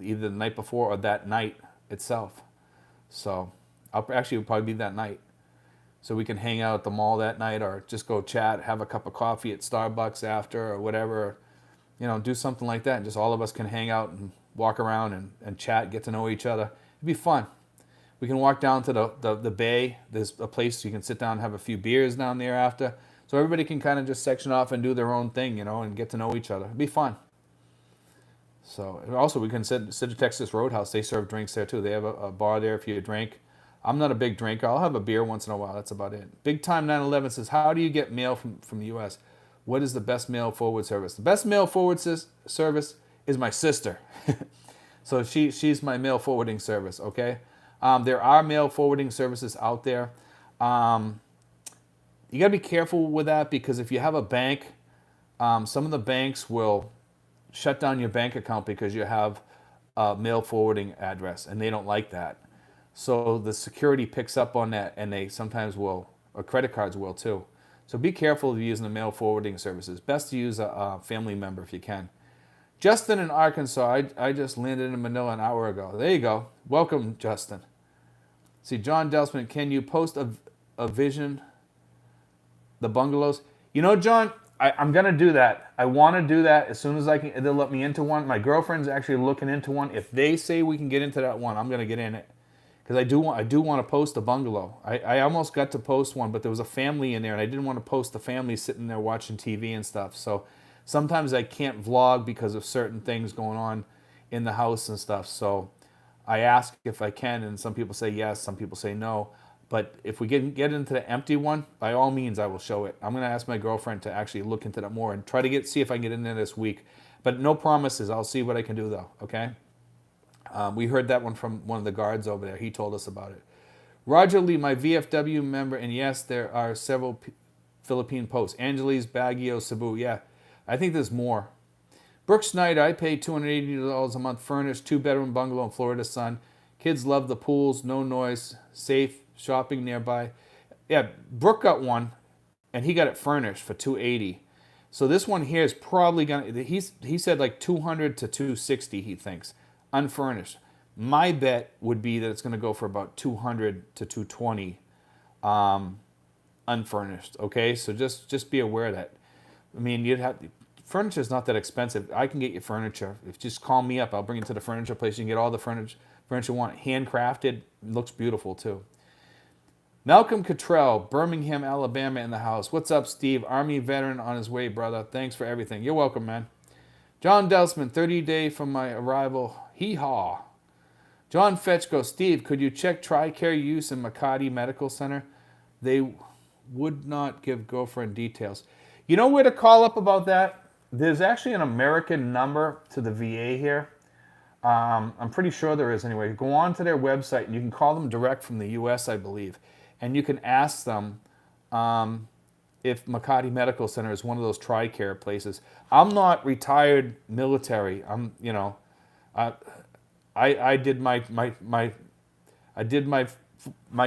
either the night before or that night itself. So I'll actually probably be that night. So we can hang out at the mall that night or just go chat, have a cup of coffee at Starbucks after or whatever. Do something like that. And just all of us can hang out and walk around and chat, get to know each other. It'd be fun. We can walk down to the bay. There's a place you can sit down and have a few beers down there after. So everybody can kind of just section off and do their own thing, and get to know each other. It'd be fun. So also we can sit at Texas Roadhouse. They serve drinks there too. They have a bar there if you drink. I'm not a big drinker. I'll have a beer once in a while. That's about it. Big Time 911 says, how do you get mail from the U.S.? What is the best mail forward service? The best mail forward service is my sister. So she's my mail forwarding service, okay? There are mail forwarding services out there. You got to be careful with that because if you have a bank, some of the banks will shut down your bank account because you have a mail forwarding address, and they don't like that. So the security picks up on that, and they sometimes will, or credit cards will too. So be careful of using the mail forwarding services. Best to use a family member if you can. Justin in Arkansas, I just landed in Manila an hour ago. There you go. Welcome, Justin. See, John Delsman, can you post a vision, the bungalows? John, I'm going to do that. I want to do that as soon as I can. They'll let me into one. My girlfriend's actually looking into one. If they say we can get into that one, I'm going to get in it. Because I do want to post a bungalow. I almost got to post one, but there was a family in there, and I didn't want to post the family sitting there watching TV and stuff. So sometimes I can't vlog because of certain things going on in the house and stuff. So I ask if I can, and some people say yes, some people say no. But if we get into the empty one, by all means, I will show it. I'm going to ask my girlfriend to actually look into that more and try to see if I can get in there this week. But no promises. I'll see what I can do, though, okay? We heard that one from one of the guards over there. He told us about it. Roger Lee, my VFW member, and yes, there are several Philippine posts. Angeles, Baguio, Cebu. Yeah, I think there's more. Brooke Snyder, I pay $280 a month, furnished, 2-bedroom bungalow in Florida sun. Kids love the pools, no noise, safe, shopping nearby. Yeah, Brooke got one, and he got it furnished for $280. So this one here is probably gonna. He said like $200 to $260. He thinks. Unfurnished. My bet would be that it's going to go for about $200 to $220 unfurnished. Okay, so just be aware of that. I mean, furniture is not that expensive. I can get you furniture. If just call me up, I'll bring it to the furniture place. You can get all the furniture you want. Handcrafted, looks beautiful too. Malcolm Cottrell, Birmingham, Alabama in the house. What's up, Steve? Army veteran on his way, brother. Thanks for everything. You're welcome, man. John Delsman, 30-day from my arrival. Hee-haw. John Fetchko, Steve, could you check TRICARE use in Makati Medical Center? They would not give girlfriend details. You know where to call up about that? There's actually an American number to the VA here. I'm pretty sure there is anyway. Go on to their website and you can call them direct from the U.S., I believe. and you can ask them if Makati Medical Center is one of those TRICARE places. I'm not retired military. I I did my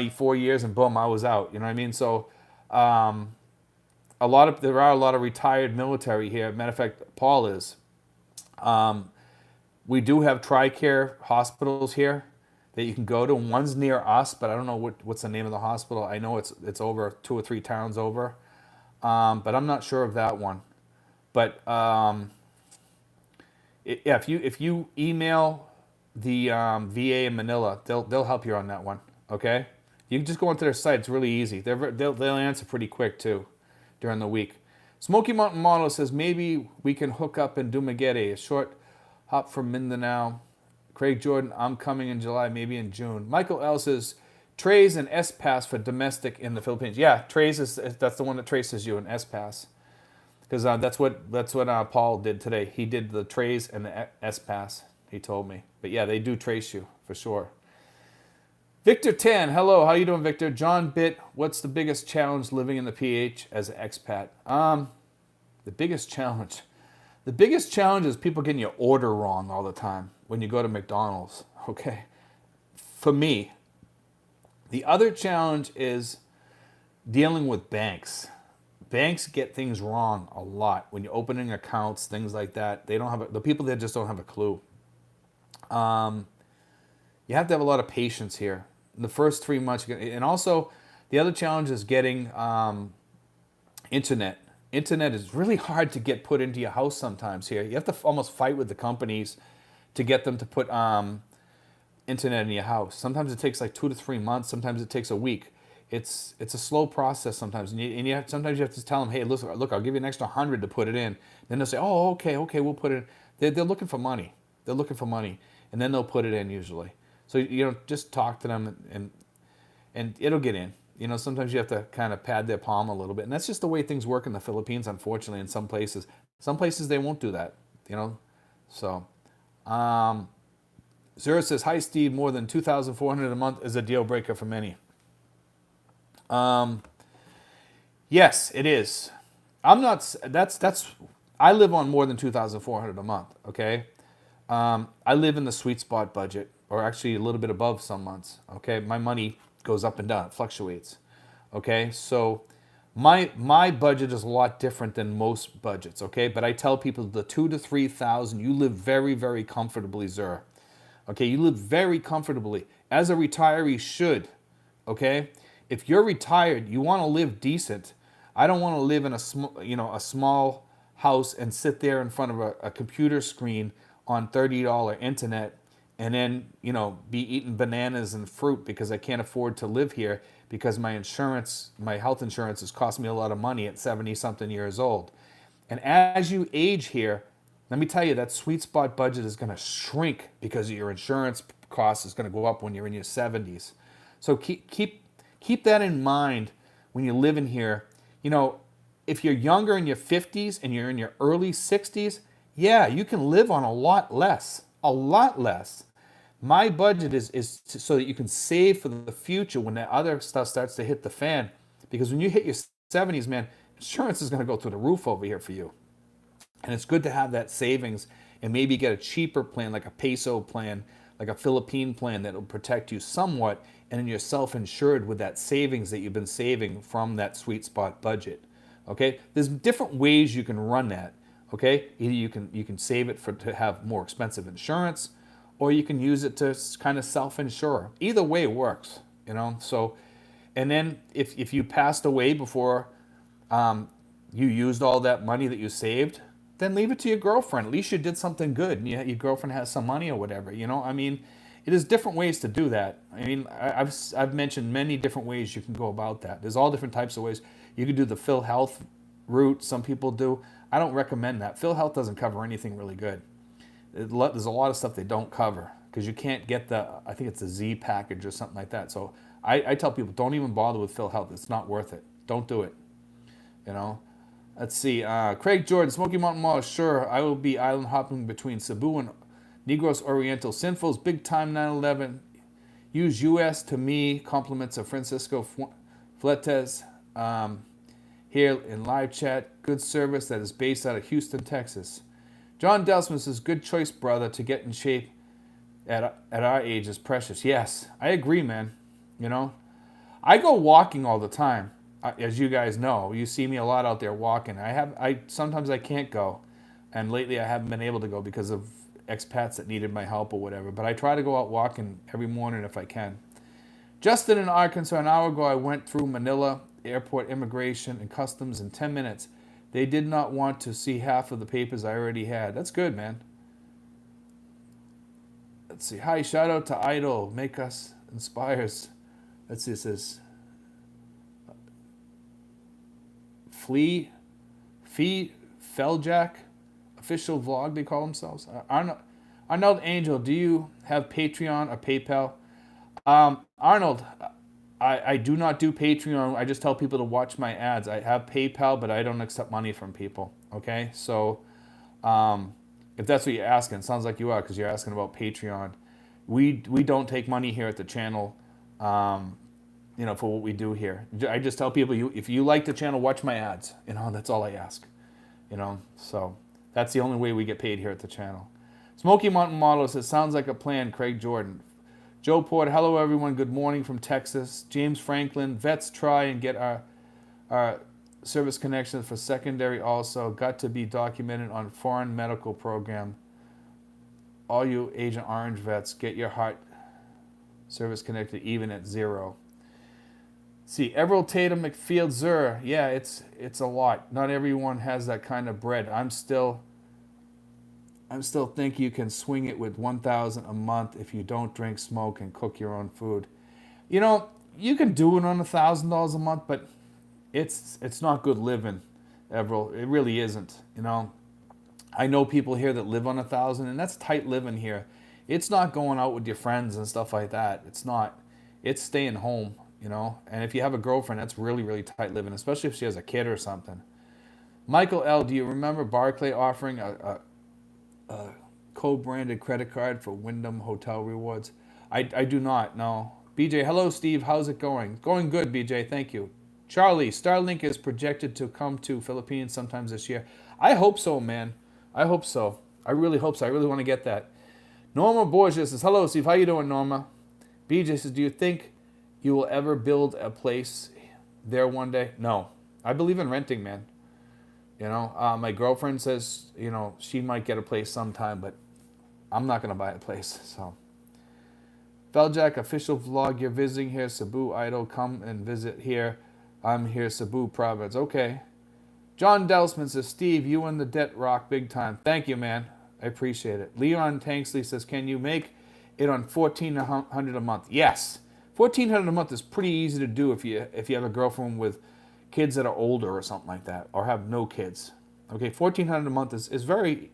4 years and boom, I was out. You know what I mean? So there are a lot of retired military here. Matter of fact, Paul is. We do have TRICARE hospitals here that you can go to. One's near us, but I don't know what's the name of the hospital. I know it's over 2 or 3 towns over, but I'm not sure of that one. But yeah, if you email the VA in Manila, they'll help you on that one. Okay, you can just go onto their site. It's really easy. They'll answer pretty quick too during the week. Smoky Mountain Model says maybe we can hook up in Dumaguete, a short hop from Mindanao. Craig Jordan, I'm coming in July, maybe in June. Michael L says Trace and S Pass for domestic in the Philippines. Yeah, Trace that's the one that traces you, an S Pass, because that's what Paul did today. He did the Trace and the S Pass. He told me, but yeah, they do trace you for sure. Victor 10, hello, how you doing, Victor? John Bitt, what's the biggest challenge living in the PH as an expat? The biggest challenge is people getting your order wrong all the time when you go to McDonald's, okay? For me, the other challenge is dealing with banks. Banks get things wrong a lot when you're opening accounts, things like that. The people there just don't have a clue. You have to have a lot of patience here. In the first 3 months, and also the other challenge is getting internet. Internet is really hard to get put into your house sometimes here. You have to almost fight with the companies to get them to put internet in your house. Sometimes it takes like 2 to 3 months. Sometimes it takes a week. It's a slow process sometimes, and sometimes you have to tell them, hey, look, I'll give you an extra 100 to put it in. Then they'll say, oh, okay, we'll put it in. They're looking for money. And then they'll put it in usually. So just talk to them and it'll get in. Sometimes you have to kind of pad their palm a little bit, and that's just the way things work in the Philippines. Unfortunately, in some places they won't do that. So Zura says, hi Steve, more than 2,400 a month is a deal breaker for many. Yes, it is. I'm not. That's. I live on more than 2,400 a month. Okay. I live in the sweet spot budget, or actually a little bit above some months. Okay, my money goes up and down, it fluctuates. Okay, so my budget is a lot different than most budgets. Okay, but I tell people the 2,000 to 3,000, you live very, very comfortably, Zur. Okay, you live very comfortably as a retiree should. Okay, if you're retired, you want to live decent. I don't want to live in a small house and sit there in front of a computer screen on $30 internet and then, be eating bananas and fruit because I can't afford to live here because my health insurance is costing me a lot of money at 70 something years old. And as you age here, let me tell you, that sweet spot budget is going to shrink because your insurance cost is going to go up when you're in your 70s. So keep that in mind when you live in here. If you're younger in your 50s and you're in your early 60s, yeah, you can live on a lot less. My budget is so that you can save for the future when that other stuff starts to hit the fan. Because when you hit your 70s, man, insurance is going to go through the roof over here for you. And it's good to have that savings and maybe get a cheaper plan, like a peso plan, like a Philippine plan that will protect you somewhat, and then you're self-insured with that savings that you've been saving from that sweet spot budget. Okay? There's different ways you can run that. Okay, either you can save it to have more expensive insurance, or you can use it to kind of self-insure. Either way works, So, and then if you passed away before you used all that money that you saved, then leave it to your girlfriend. At least you did something good, and your girlfriend has some money or whatever. It is different ways to do that. I've mentioned many different ways you can go about that. There's all different types of ways. You could do the Phil Health route. Some people do. I don't recommend that. Phil Health doesn't cover anything really good. There's a lot of stuff they don't cover because you can't get I think it's the Z package or something like that. So I tell people, don't even bother with Phil Health. It's not worth it. Don't do it. Let's see. Craig Jordan, Smoky Mountain Mall. Sure, I will be island hopping between Cebu and Negros Oriental. Sinful's big time 9/11. Use U.S. to me. Compliments of Francisco Fletes, here in live chat. Good service that is based out of Houston, Texas. John Delsman says, good choice, brother, to get in shape at our age is precious. Yes, I agree, man. You know, I go walking all the time, as you guys know. You see me a lot out there walking. Sometimes I can't go, and lately I haven't been able to go because of expats that needed my help or whatever. But I try to go out walking every morning if I can. Justin in Arkansas, an hour ago I went through Manila Airport Immigration and Customs in 10 minutes. They did not want to see half of the papers I already had. That's good, man. Let's see. Hi, shout out to Idol. Make us inspires. Let's see, it says Fee Feljack, official vlog they call themselves. Arnold Angel, do you have Patreon or PayPal? Arnold, I do not do Patreon. I just tell people to watch my ads. I have PayPal, but I don't accept money from people. Okay, so if that's what you're asking, it sounds like you are because you're asking about Patreon. We don't take money here at the channel, for what we do here. I just tell people, if you like the channel, watch my ads. That's all I ask. So that's the only way we get paid here at the channel. Smoky Mountain Model says, sounds like a plan, Craig Jordan. Joe Porter, hello everyone, good morning from Texas. James Franklin, vets try and get our service connections for secondary also. Got to be documented on foreign medical program. All you Agent Orange vets, get your heart service connected even at 0. See, Everett Tatum McField Zur, yeah, it's a lot. Not everyone has that kind of bread. I'm still think you can swing it with $1,000 a month if you don't drink, smoke, and cook your own food. You can do it on $1,000 a month, but it's not good living, Everett. It really isn't. I know people here that live on $1,000, and that's tight living here. It's not going out with your friends and stuff like that. It's not. It's staying home. And if you have a girlfriend, that's really, really tight living, especially if she has a kid or something. Michael L., do you remember Barclay offering a co-branded credit card for Wyndham Hotel rewards? I do not, no. BJ, hello Steve, how's it going? Going good, BJ, thank you. Charlie, Starlink is projected to come to Philippines sometimes this year. I hope so, man. I hope so. I really hope so. I really want to get that. Norma Borges says, hello Steve, how you doing, Norma? BJ says, do you think you will ever build a place there one day? No. I believe in renting, man. My girlfriend says, she might get a place sometime, but I'm not going to buy a place. So, Feljack, official vlog, you're visiting here. Cebu Idol, come and visit here. I'm here, Cebu province. Okay. John Delsman says, Steve, you and the debt rock big time. Thank you, man. I appreciate it. Leon Tanksley says, can you make it on $1,400 a month? Yes. $1,400 a month is pretty easy to do if you have a girlfriend with kids that are older or something like that, or have no kids. Okay, $1,400 a month is very.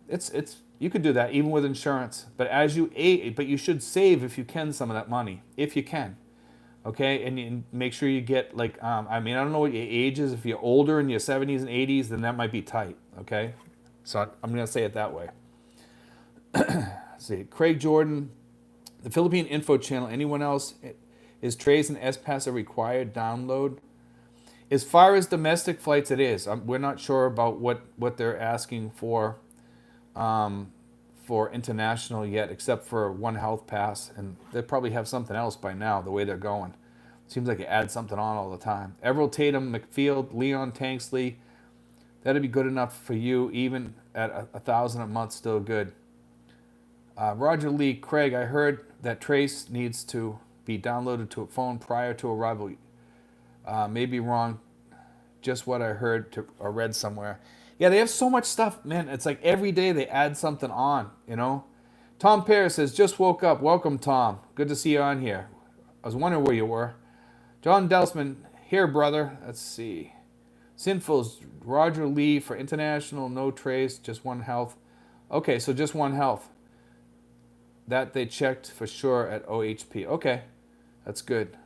It's you could do that even with insurance, but you should save if you can some of that money if you can. Okay, and you make sure you get I don't know what your age is. If you're older in your 70s and 80s, then that might be tight. Okay, so I'm gonna say it that way. Let's see, Craig Jordan, the Philippine Info Channel. Anyone else? Is Trace and S-Pass a required download? As far as domestic flights, it is. We're not sure about what they're asking for international yet, except for One Health Pass, and they probably have something else by now, the way they're going. Seems like you add something on all the time. Everett Tatum, McField, Leon Tanksley, that'd be good enough for you, even at $1,000 a month, still good. Roger Lee, Craig, I heard that Trace needs to be downloaded to a phone prior to arrival. May be wrong, just what I heard or read somewhere. Yeah, they have so much stuff, man. It's like every day they add something on, Tom Perez says, just woke up. Welcome, Tom. Good to see you on here. I was wondering where you were. John Delsman, here, brother. Let's see. Sinfuls, Roger Lee for international, no Trace, just One Health. Okay, so just One Health. That they checked for sure at OHP. Okay, that's good.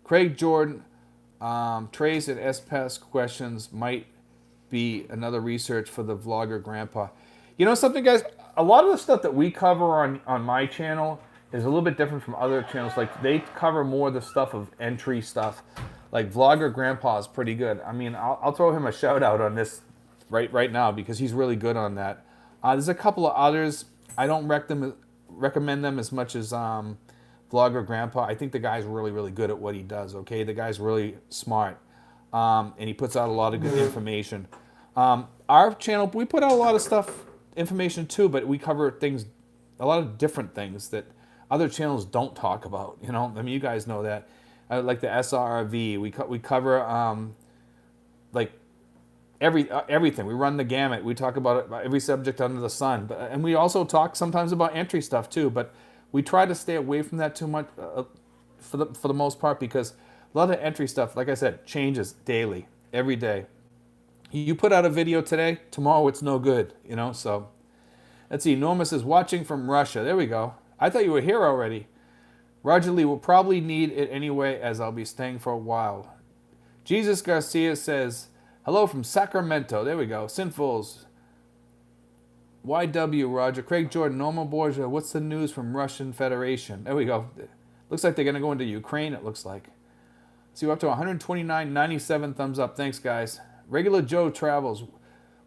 Craig Jordan, Trace and S-Pass questions might be another research for the vlogger grandpa. Something, guys? A lot of the stuff that we cover on my channel is a little bit different from other channels. Like they cover more of the stuff of entry stuff. Like Vlogger Grandpa is pretty good. I mean, I'll throw him a shout out on this right now because he's really good on that. There's a couple of others. I don't recommend them as much as Vlogger Grandpa. I think the guy's really good at what he does. Okay, the guy's really smart, and he puts out a lot of good information. Our channel, we put out a lot of stuff, information too, but we cover things, a lot of different things that other channels don't talk about. You know, I mean, you guys know that. Like the SRRV, we cover like everything. We run the gamut. We talk about every subject under the sun, and we also talk sometimes about entry stuff too. But we try to stay away from that too much for the most part, because a lot of entry stuff, like I said, changes daily, every day. You put out a video today, tomorrow it's no good, you know. So let's see. Norma says watching from Russia. There we go. I thought you were here already. Roger Lee will probably need it anyway, as I'll be staying for a while. Jesus Garcia says, hello from Sacramento. There we go. Sinfuls. YW, Roger. Craig Jordan, Norma Borgia. What's the news from Russian Federation? There we go. Looks like they're going to go into Ukraine, it looks like. See, we're up to 129.97 thumbs up. Thanks, guys. Regular Joe Travels.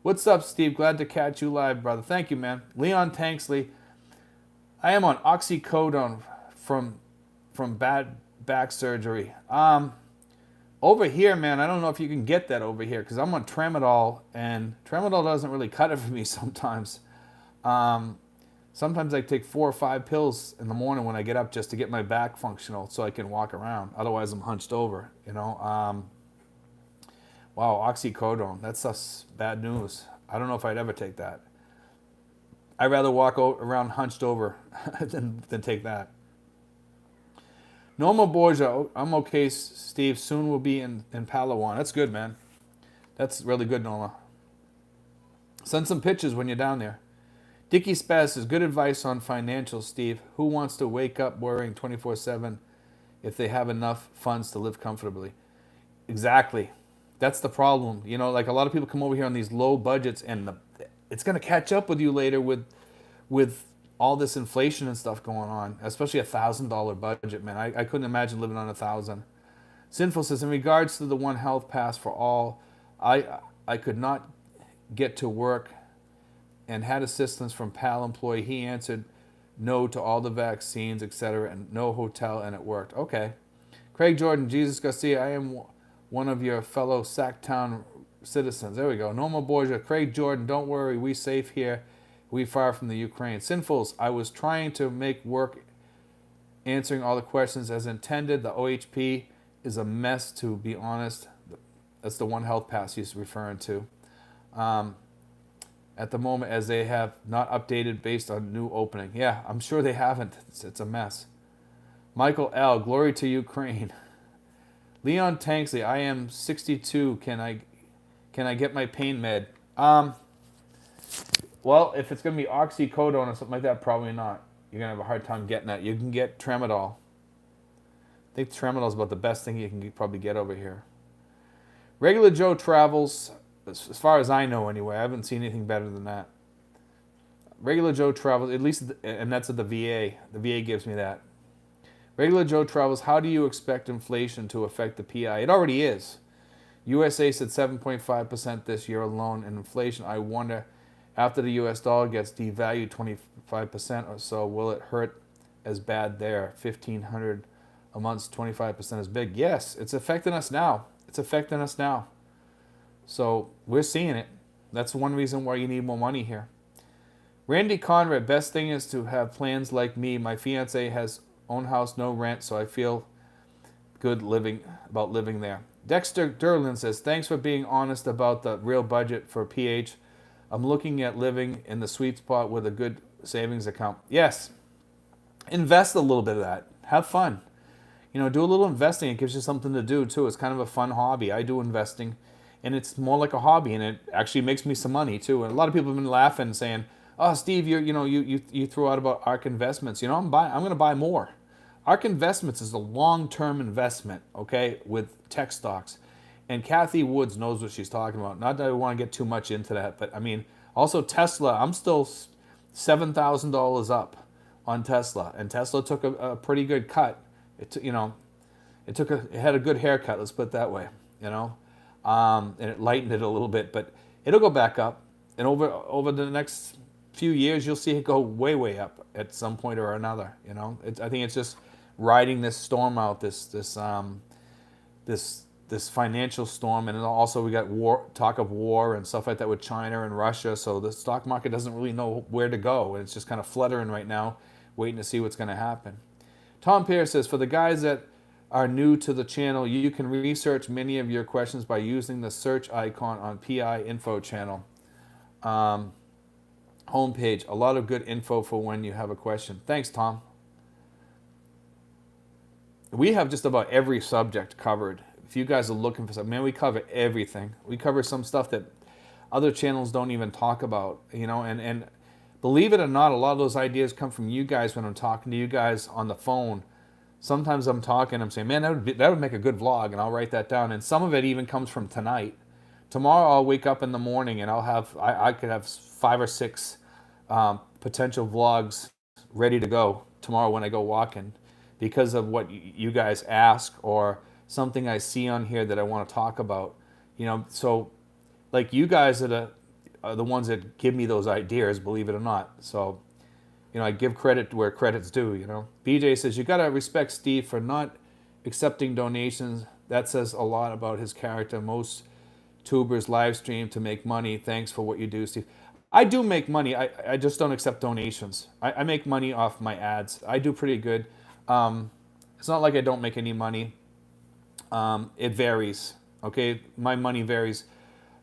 What's up, Steve? Glad to catch you live, brother. Thank you, man. Leon Tanksley. I am on oxycodone from bad back surgery. Over here, man, I don't know if you can get that over here because I'm on tramadol, and tramadol doesn't really cut it for me sometimes. Sometimes I take 4 or 5 pills in the morning when I get up just to get my back functional so I can walk around. Otherwise, I'm hunched over, you know. Wow, oxycodone, that's bad news. I don't know if I'd ever take that. I'd rather walk around hunched over than take that. Norma Borgia, I'm okay, Steve. Soon we'll be in Palawan. That's good, man. That's really good, Norma. Send some pictures when you're down there. Dickie Spaz says, good advice on financials, Steve. Who wants to wake up worrying 24/7 if they have enough funds to live comfortably? Exactly. That's the problem. You know, like a lot of people come over here on these low budgets, and it's going to catch up with you later with all this inflation and stuff going on, especially $1,000 budget, man. I couldn't imagine living on $1,000. Sinful says, in regards to the One Health Pass for all, I could not get to work and had assistance from PAL employee. He answered no to all the vaccines, etc., and no hotel, and it worked. Okay. Craig Jordan, Jesus Garcia, I am one of your fellow Sacktown citizens. There we go. Norma Borgia, Craig Jordan, don't worry, we safe here. We far from the Ukraine. Sinfuls, I was trying to make work answering all the questions as intended. The OHP is a mess, to be honest. That's the One Health Pass he's referring to. At the moment, as they have not updated based on new opening. Yeah, I'm sure they haven't. It's a mess. Michael L., glory to Ukraine. Leon Tanksley, I am 62. Can I get my pain med? Well, if it's going to be oxycodone or something like that, probably not. You're going to have a hard time getting that. You can get tramadol. I think tramadol is about the best thing you can probably get over here. Regular Joe Travels, as far as I know anyway. I haven't seen anything better than that. Regular Joe Travels, at least, and that's at the VA. The VA gives me that. Regular Joe Travels, how do you expect inflation to affect the PI? It already is. USA said 7.5% this year alone in inflation. I wonder, after the US dollar gets devalued 25% or so, will it hurt as bad there? 1,500 a month, 25% is big. Yes, it's affecting us now. It's affecting us now. So we're seeing it. That's one reason why you need more money here. Randy Conrad, best thing is to have plans like me. My fiance has own house, no rent, so I feel good about living there. Dexter Derlin says, thanks for being honest about the real budget for PH. I'm looking at living in the sweet spot with a good savings account. Yes, invest a little bit of that. Have fun. You know, do a little investing. It gives you something to do too. It's kind of a fun hobby. I do investing, and it's more like a hobby, and it actually makes me some money too. And a lot of people have been laughing, saying, "Oh, Steve, you threw out about ARK Investments. You know, I'm going to buy more." ARK Investments is a long-term investment, okay, with tech stocks. And Kathy Woods knows what she's talking about. Not that I want to get too much into that, but I mean, also Tesla, I'm still $7,000 up on Tesla, and Tesla took a pretty good cut. It had a good haircut. Let's put it that way. And it lightened it a little bit, but it'll go back up. And over the next few years, you'll see it go way up at some point or another. I think it's just riding this storm out, this financial storm, and also we got talk of war and stuff like that with China and Russia. So the stock market doesn't really know where to go, and it's just kind of fluttering right now, waiting to see what's going to happen. Tom Pierce says, for the guys that are new to the channel, you can research many of your questions by using the search icon on PI info channel homepage. A lot of good info for when you have a question. Thanks, Tom. We have just about every subject covered. If you guys are looking for something, man, we cover everything. We cover some stuff that other channels don't even talk about, and believe it or not, a lot of those ideas come from you guys when I'm talking to you guys on the phone. Sometimes I'm talking, I'm saying, man, that would make a good vlog, and I'll write that down. And some of it even comes from tonight. Tomorrow I'll wake up in the morning and I could have 5 or 6 potential vlogs ready to go tomorrow when I go walking, because of what you guys ask or something I see on here that I want to talk about. So like you guys are the ones that give me those ideas, believe it or not. So I give credit where credit's due. BJ says, you got to respect Steve for not accepting donations. That says a lot about his character. Most tubers live stream to make money. Thanks for what you do, Steve. I do make money. I just don't accept donations. I make money off my ads. I do pretty good. It's not like I don't make any money. It varies. Okay, my money varies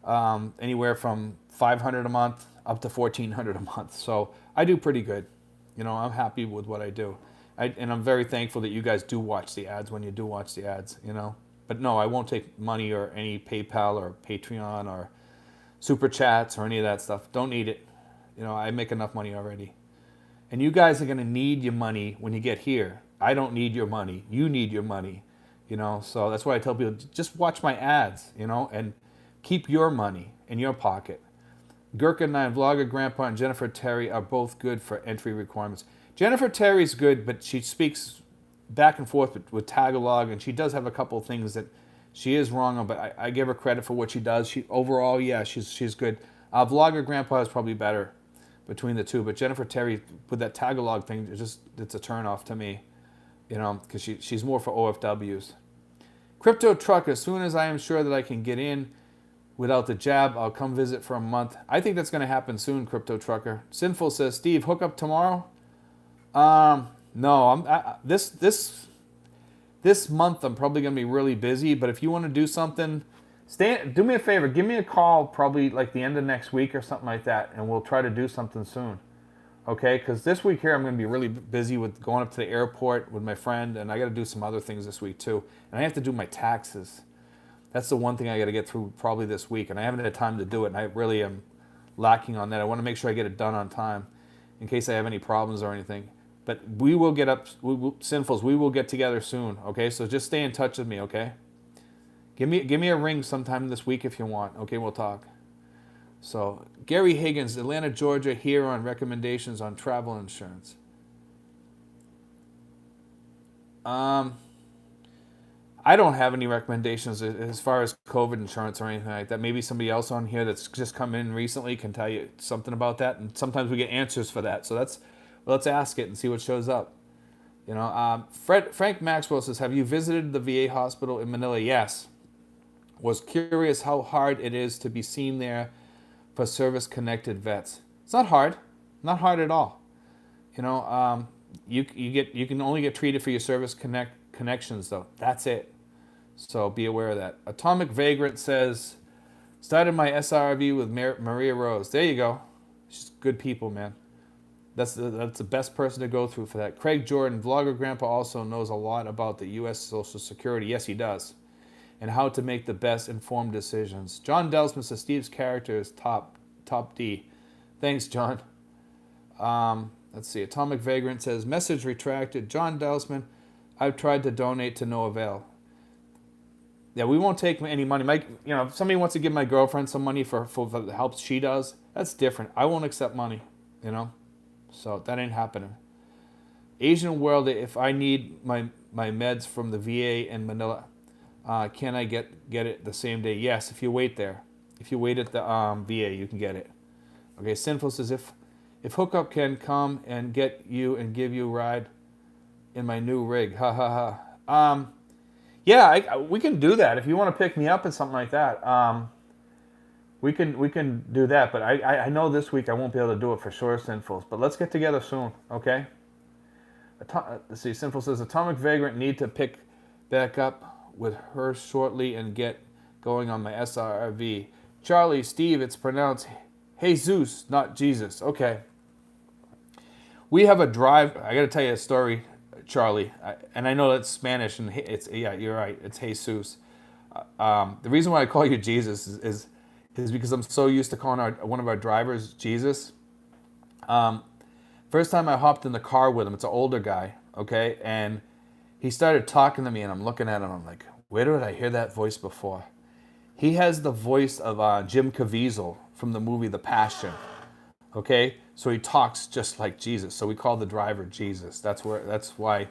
anywhere from $500 a month up to $1,400 a month. So I do pretty good. I'm happy with what I do. And I'm very thankful that you guys do watch the ads when you do watch the ads, But no, I won't take money or any PayPal or Patreon or Super Chats or any of that stuff. Don't need it. I make enough money already. And you guys are going to need your money when you get here. I don't need your money. You need your money. So that's why I tell people, just watch my ads, and keep your money in your pocket. Gurkha9, Vlogger Grandpa, and Jennifer Terry are both good for entry requirements. Jennifer Terry's good, but she speaks back and forth with Tagalog, and she does have a couple of things that she is wrong on, but I give her credit for what she does. Overall, yeah, she's good. Vlogger Grandpa is probably better between the two, but Jennifer Terry with that Tagalog thing, it's a turnoff to me, because she's more for OFWs. Crypto Truck, as soon as I am sure that I can get in without the jab, I'll come visit for a month. I think that's going to happen soon, Crypto Trucker. Sinful says, Steve, hook up tomorrow? No, this month I'm probably going to be really busy, but if you want to do something, do me a favor, give me a call probably like the end of next week or something like that, and we'll try to do something soon. Okay, because this week here I'm going to be really busy with going up to the airport with my friend, and I got to do some other things this week too. And I have to do my taxes. That's the one thing I got to get through probably this week, and I haven't had time to do it, and I really am lacking on that. I want to make sure I get it done on time in case I have any problems or anything. But we will get up, Sinfuls, we will get together soon, okay? So just stay in touch with me, okay? Give me a ring sometime this week if you want, okay? We'll talk. So, Gary Higgins, Atlanta, Georgia, here on recommendations on travel insurance. I don't have any recommendations as far as COVID insurance or anything like that. Maybe somebody else on here that's just come in recently can tell you something about that, and sometimes we get answers for that. So let's ask it and see what shows up. Frank Maxwell says, have you visited the VA hospital in Manila? Yes. Was curious how hard it is to be seen there for service-connected vets. It's not hard at all. You can only get treated for your service connections though. That's it. So be aware of that. Atomic Vagrant says, started my SRRV with Maria Rose. There you go. She's good people, man. That's the best person to go through for that. Craig Jordan, Vlogger Grandpa, also knows a lot about the U.S. Social Security. Yes, he does. And how to make the best informed decisions. John Delsman says Steve's character is top D. Thanks, John. Let's see. Atomic Vagrant says, message retracted. John Delsman, I've tried to donate to no avail. Yeah, we won't take any money. If somebody wants to give my girlfriend some money for the help she does, that's different. I won't accept money, So that ain't happening. Asian world, if I need my meds from the VA in Manila, can I get it the same day? Yes, if you wait there. If you wait at the VA, you can get it. Okay, Sinful says, if Hookup can come and get you and give you a ride in my new rig, ha ha ha. Yeah, we can do that. If you want to pick me up and something like that, we can do that. But I know this week I won't be able to do it for sure, Sinful. But let's get together soon, okay? Let's see, Sinful says, Atomic Vagrant need to pick back up with her shortly and get going on my SRRV. Charlie, Steve, it's pronounced Jesus, not Jesus. Okay. We have a drive. I got to tell you a story, Charlie. And I know that's Spanish, and yeah, you're right. It's Jesus. The reason why I call you Jesus is because I'm so used to calling one of our drivers Jesus. First time I hopped in the car with him, it's an older guy, okay? And he started talking to me, and I'm looking at him. I'm like, where did I hear that voice before? He has the voice of Jim Caviezel from the movie The Passion, okay? So he talks just like Jesus. So we call the driver Jesus. That's why,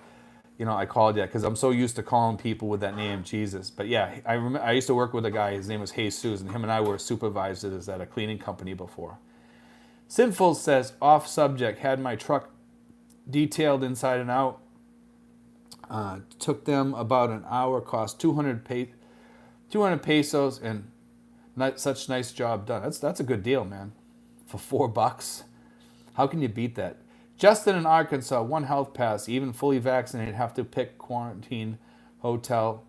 I called you, because I'm so used to calling people with that name, Jesus. But yeah, I used to work with a guy. His name was Jesus, and him and I were supervisors at a cleaning company before. Sinful says, off subject, had my truck detailed inside and out. Took them about an hour, cost 200 pesos, and not such nice job done. That's a good deal, man. For $4. How can you beat that? Justin in Arkansas, 1 health pass, even fully vaccinated, have to pick quarantine hotel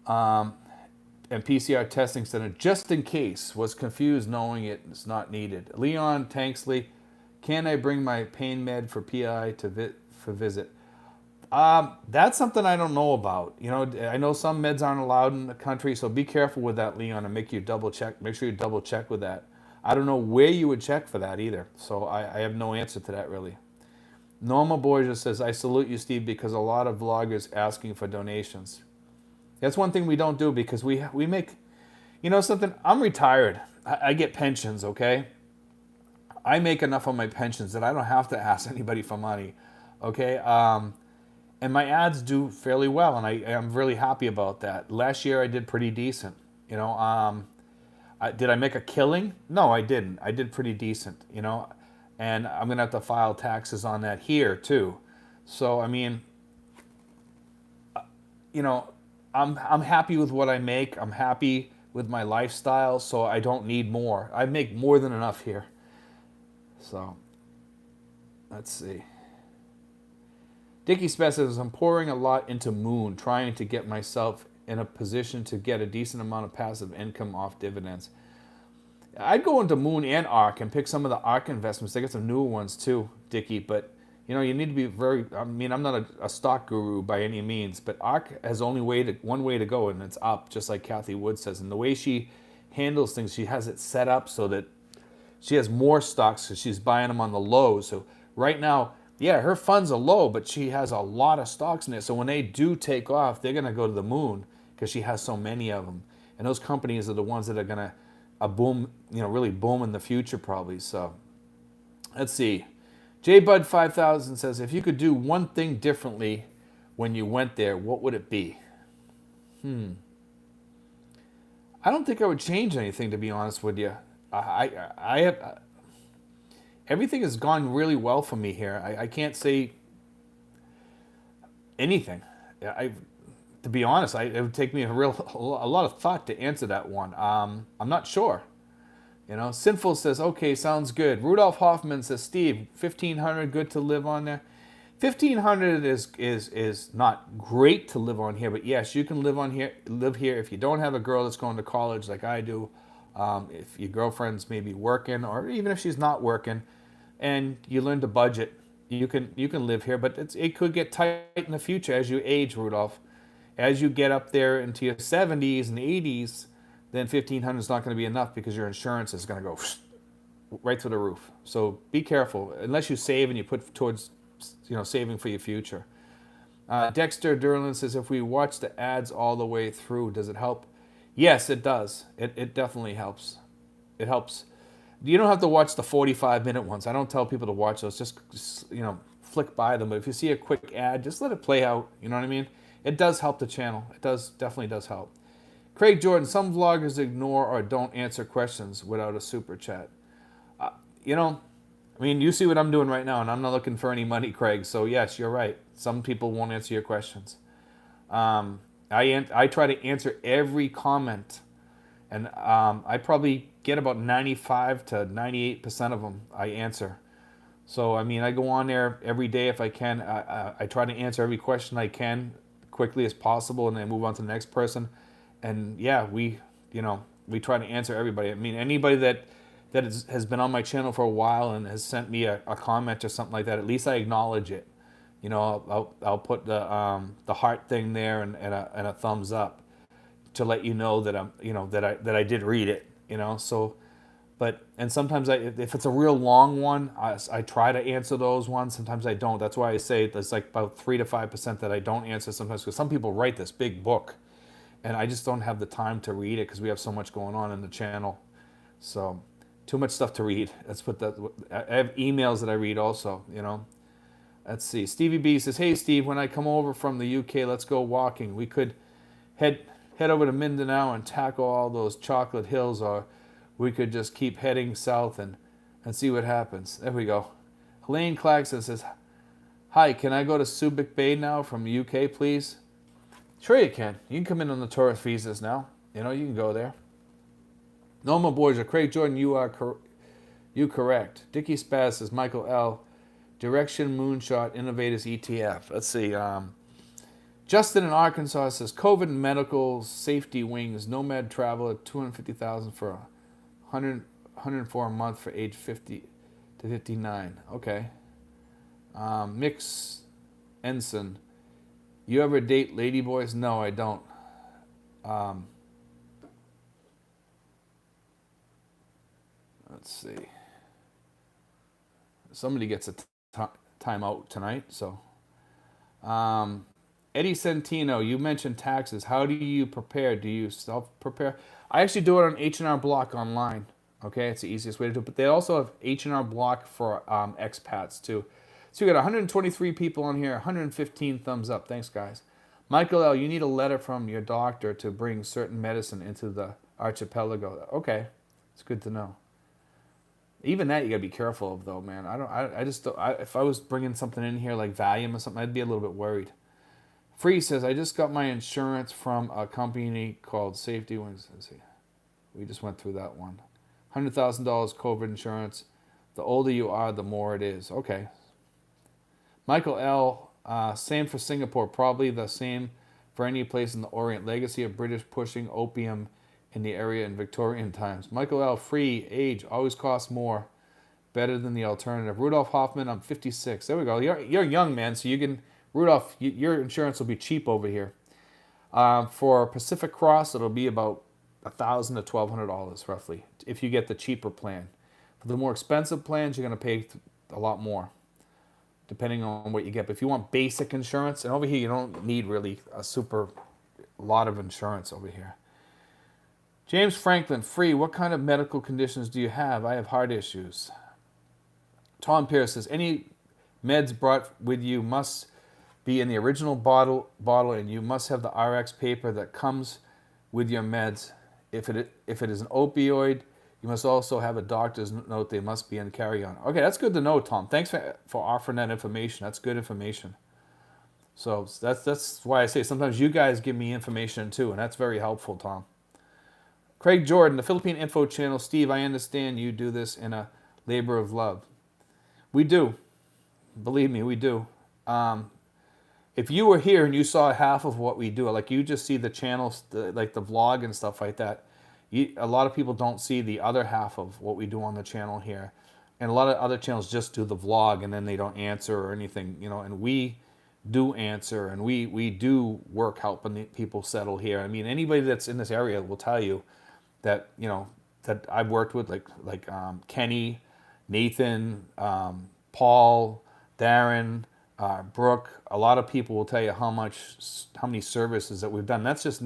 and PCR testing center just in case. Was confused knowing it's not needed. Leon Tanksley, can I bring my pain med for PI for visit? That's something I don't know about. I know some meds aren't allowed in the country, so be careful with that, Leon, and make sure you double check with that. I don't know where you would check for that either, so I have no answer to that really. Norma Borgia says, I salute you, Steve, because a lot of vloggers asking for donations. That's one thing we don't do, because we make, something, I'm retired. I get pensions, okay? I make enough on my pensions that I don't have to ask anybody for money, okay? And my ads do fairly well, and I'm really happy about that. Last year I did pretty decent. Did I make a killing? No, I didn't. I did pretty decent, and I'm going to have to file taxes on that here too. So, I'm happy with what I make. I'm happy with my lifestyle, so I don't need more. I make more than enough here. So, let's see. Dickie Spence says, I'm pouring a lot into Moon, trying to get myself in a position to get a decent amount of passive income off dividends. I'd go into Moon and ARK and pick some of the ARK investments. They got some newer ones too, Dickie, but you need to be I'm not a stock guru by any means, but ARK has only one way to go, and it's up, just like Kathy Wood says. And the way she handles things, she has it set up so that she has more stocks, so she's buying them on the low. So right now, yeah, her funds are low, but she has a lot of stocks in it. So when they do take off, they're going to go to the moon because she has so many of them. And those companies are the ones that are going to boom, really boom in the future probably. So let's see. JBud5000 says, if you could do one thing differently when you went there, what would it be? I don't think I would change anything, to be honest with you. I have... Everything has gone really well for me here. I can't say anything. To be honest, it would take me a lot of thought to answer that one. I'm not sure. Sinful says, okay, sounds good. Rudolph Hoffman says, Steve, 1,500 good to live on there. 1,500 is not great to live on here, but yes, you can live here if you don't have a girl that's going to college like I do. If your girlfriend's maybe working, or even if she's not working, and you learn to budget, you can live here. But it could get tight in the future as you age, Rudolph. As you get up there into your 70s and 80s, then 1,500 is not going to be enough because your insurance is going to go right through the roof. So be careful, unless you save and you put towards saving for your future. Dexter Derlin says, if we watch the ads all the way through, does it help? Yes, it does. It definitely helps. It helps. You don't have to watch the 45-minute ones. I don't tell people to watch those. Just flick by them. But if you see a quick ad, just let it play out. You know what I mean? It does help the channel. It definitely does help. Craig Jordan, some vloggers ignore or don't answer questions without a super chat. You know, I mean, you see what I'm doing right now, and I'm not looking for any money, Craig. So yes, you're right. Some people won't answer your questions. I try to answer every comment, and I probably get about 95 to 98% of them I answer. So I mean, I go on there every day if I can. I try to answer every question I can quickly as possible, and then move on to the next person. And yeah, we try to answer everybody. I mean, anybody that has been on my channel for a while and has sent me a comment or something like that, at least I acknowledge it. You know, I'll put the heart thing there and a thumbs up to let you know that that I did read it. You know, so. And sometimes if it's a real long one, I try to answer those ones. Sometimes I don't. That's why I say there's like about 3 to 5% that I don't answer sometimes, because some people write this big book, and I just don't have the time to read it because we have so much going on in the channel. So too much stuff to read. That's what I have emails that I read also. You know. Let's see. Stevie B says, "Hey Steve, when I come over from the UK, let's go walking. We could head over to Mindanao and tackle all those chocolate hills, or we could just keep heading south and see what happens." There we go. Helene Claxton says, "Hi, can I go to Subic Bay now from UK, please?" Sure you can. You can come in on the tourist visas now. You know, you can go there. Norma Borgia, Craig Jordan, you are correct. Dickie Spaz says, Michael L., Direction Moonshot Innovators ETF. Let's see. Justin in Arkansas says, COVID medical safety wings, nomad traveler, $250,000 for 104 a month for age 50 to 59. Okay. Mix Ensign, you ever date ladyboys? No, I don't. Let's see. Somebody gets a time out tonight, so. Eddie Centino, you mentioned taxes. How do you prepare? Do you self-prepare? I actually do it on H&R Block online. Okay, it's the easiest way to do it. But they also have H&R Block for expats too. So you got 123 people on here, 115 thumbs up. Thanks, guys. Michael L., you need a letter from your doctor to bring certain medicine into the archipelago. Okay, it's good to know. Even that you gotta be careful of, though, man. If I was bringing something in here like Valium or something, I'd be a little bit worried. Free says, I just got my insurance from a company called Safety Wings. Let's see. We just went through that one. $100,000 COVID insurance. The older you are, the more it is. Okay. Michael L., same for Singapore. Probably the same for any place in the Orient. Legacy of British pushing opium in the area in Victorian times. Michael L., free, age, always costs more. Better than the alternative. Rudolph Hoffman, I'm 56. There we go. You're young, man, so you can... Rudolph, your insurance will be cheap over here. For Pacific Cross, it'll be about $1,000 to $1,200 roughly, if you get the cheaper plan. For the more expensive plans, you're going to pay a lot more, depending on what you get. But if you want basic insurance, and over here you don't need really a lot of insurance over here. James Franklin, free. What kind of medical conditions do you have? I have heart issues. Tom Pierce says, any meds brought with you must be in the original bottle, and you must have the RX paper that comes with your meds. If it is an opioid, you must also have a doctor's note. They must be in carry-on. Okay, that's good to know, Tom. Thanks for offering that information. That's good information. So that's why I say sometimes you guys give me information too, and that's very helpful, Tom. Craig Jordan, the Philippine Info Channel. Steve, I understand you do this in a labor of love. We do. Believe me, we do. If you were here and you saw half of what we do, like you just see the channels, like the vlog and stuff like that, a lot of people don't see the other half of what we do on the channel here. And a lot of other channels just do the vlog and then they don't answer or anything, you know, and we do answer and we do work helping the people settle here. I mean, anybody that's in this area will tell you that, you know, that I've worked with, like Kenny, Nathan, Paul, Darren, Brooke. A lot of people will tell you how many services that we've done. That's just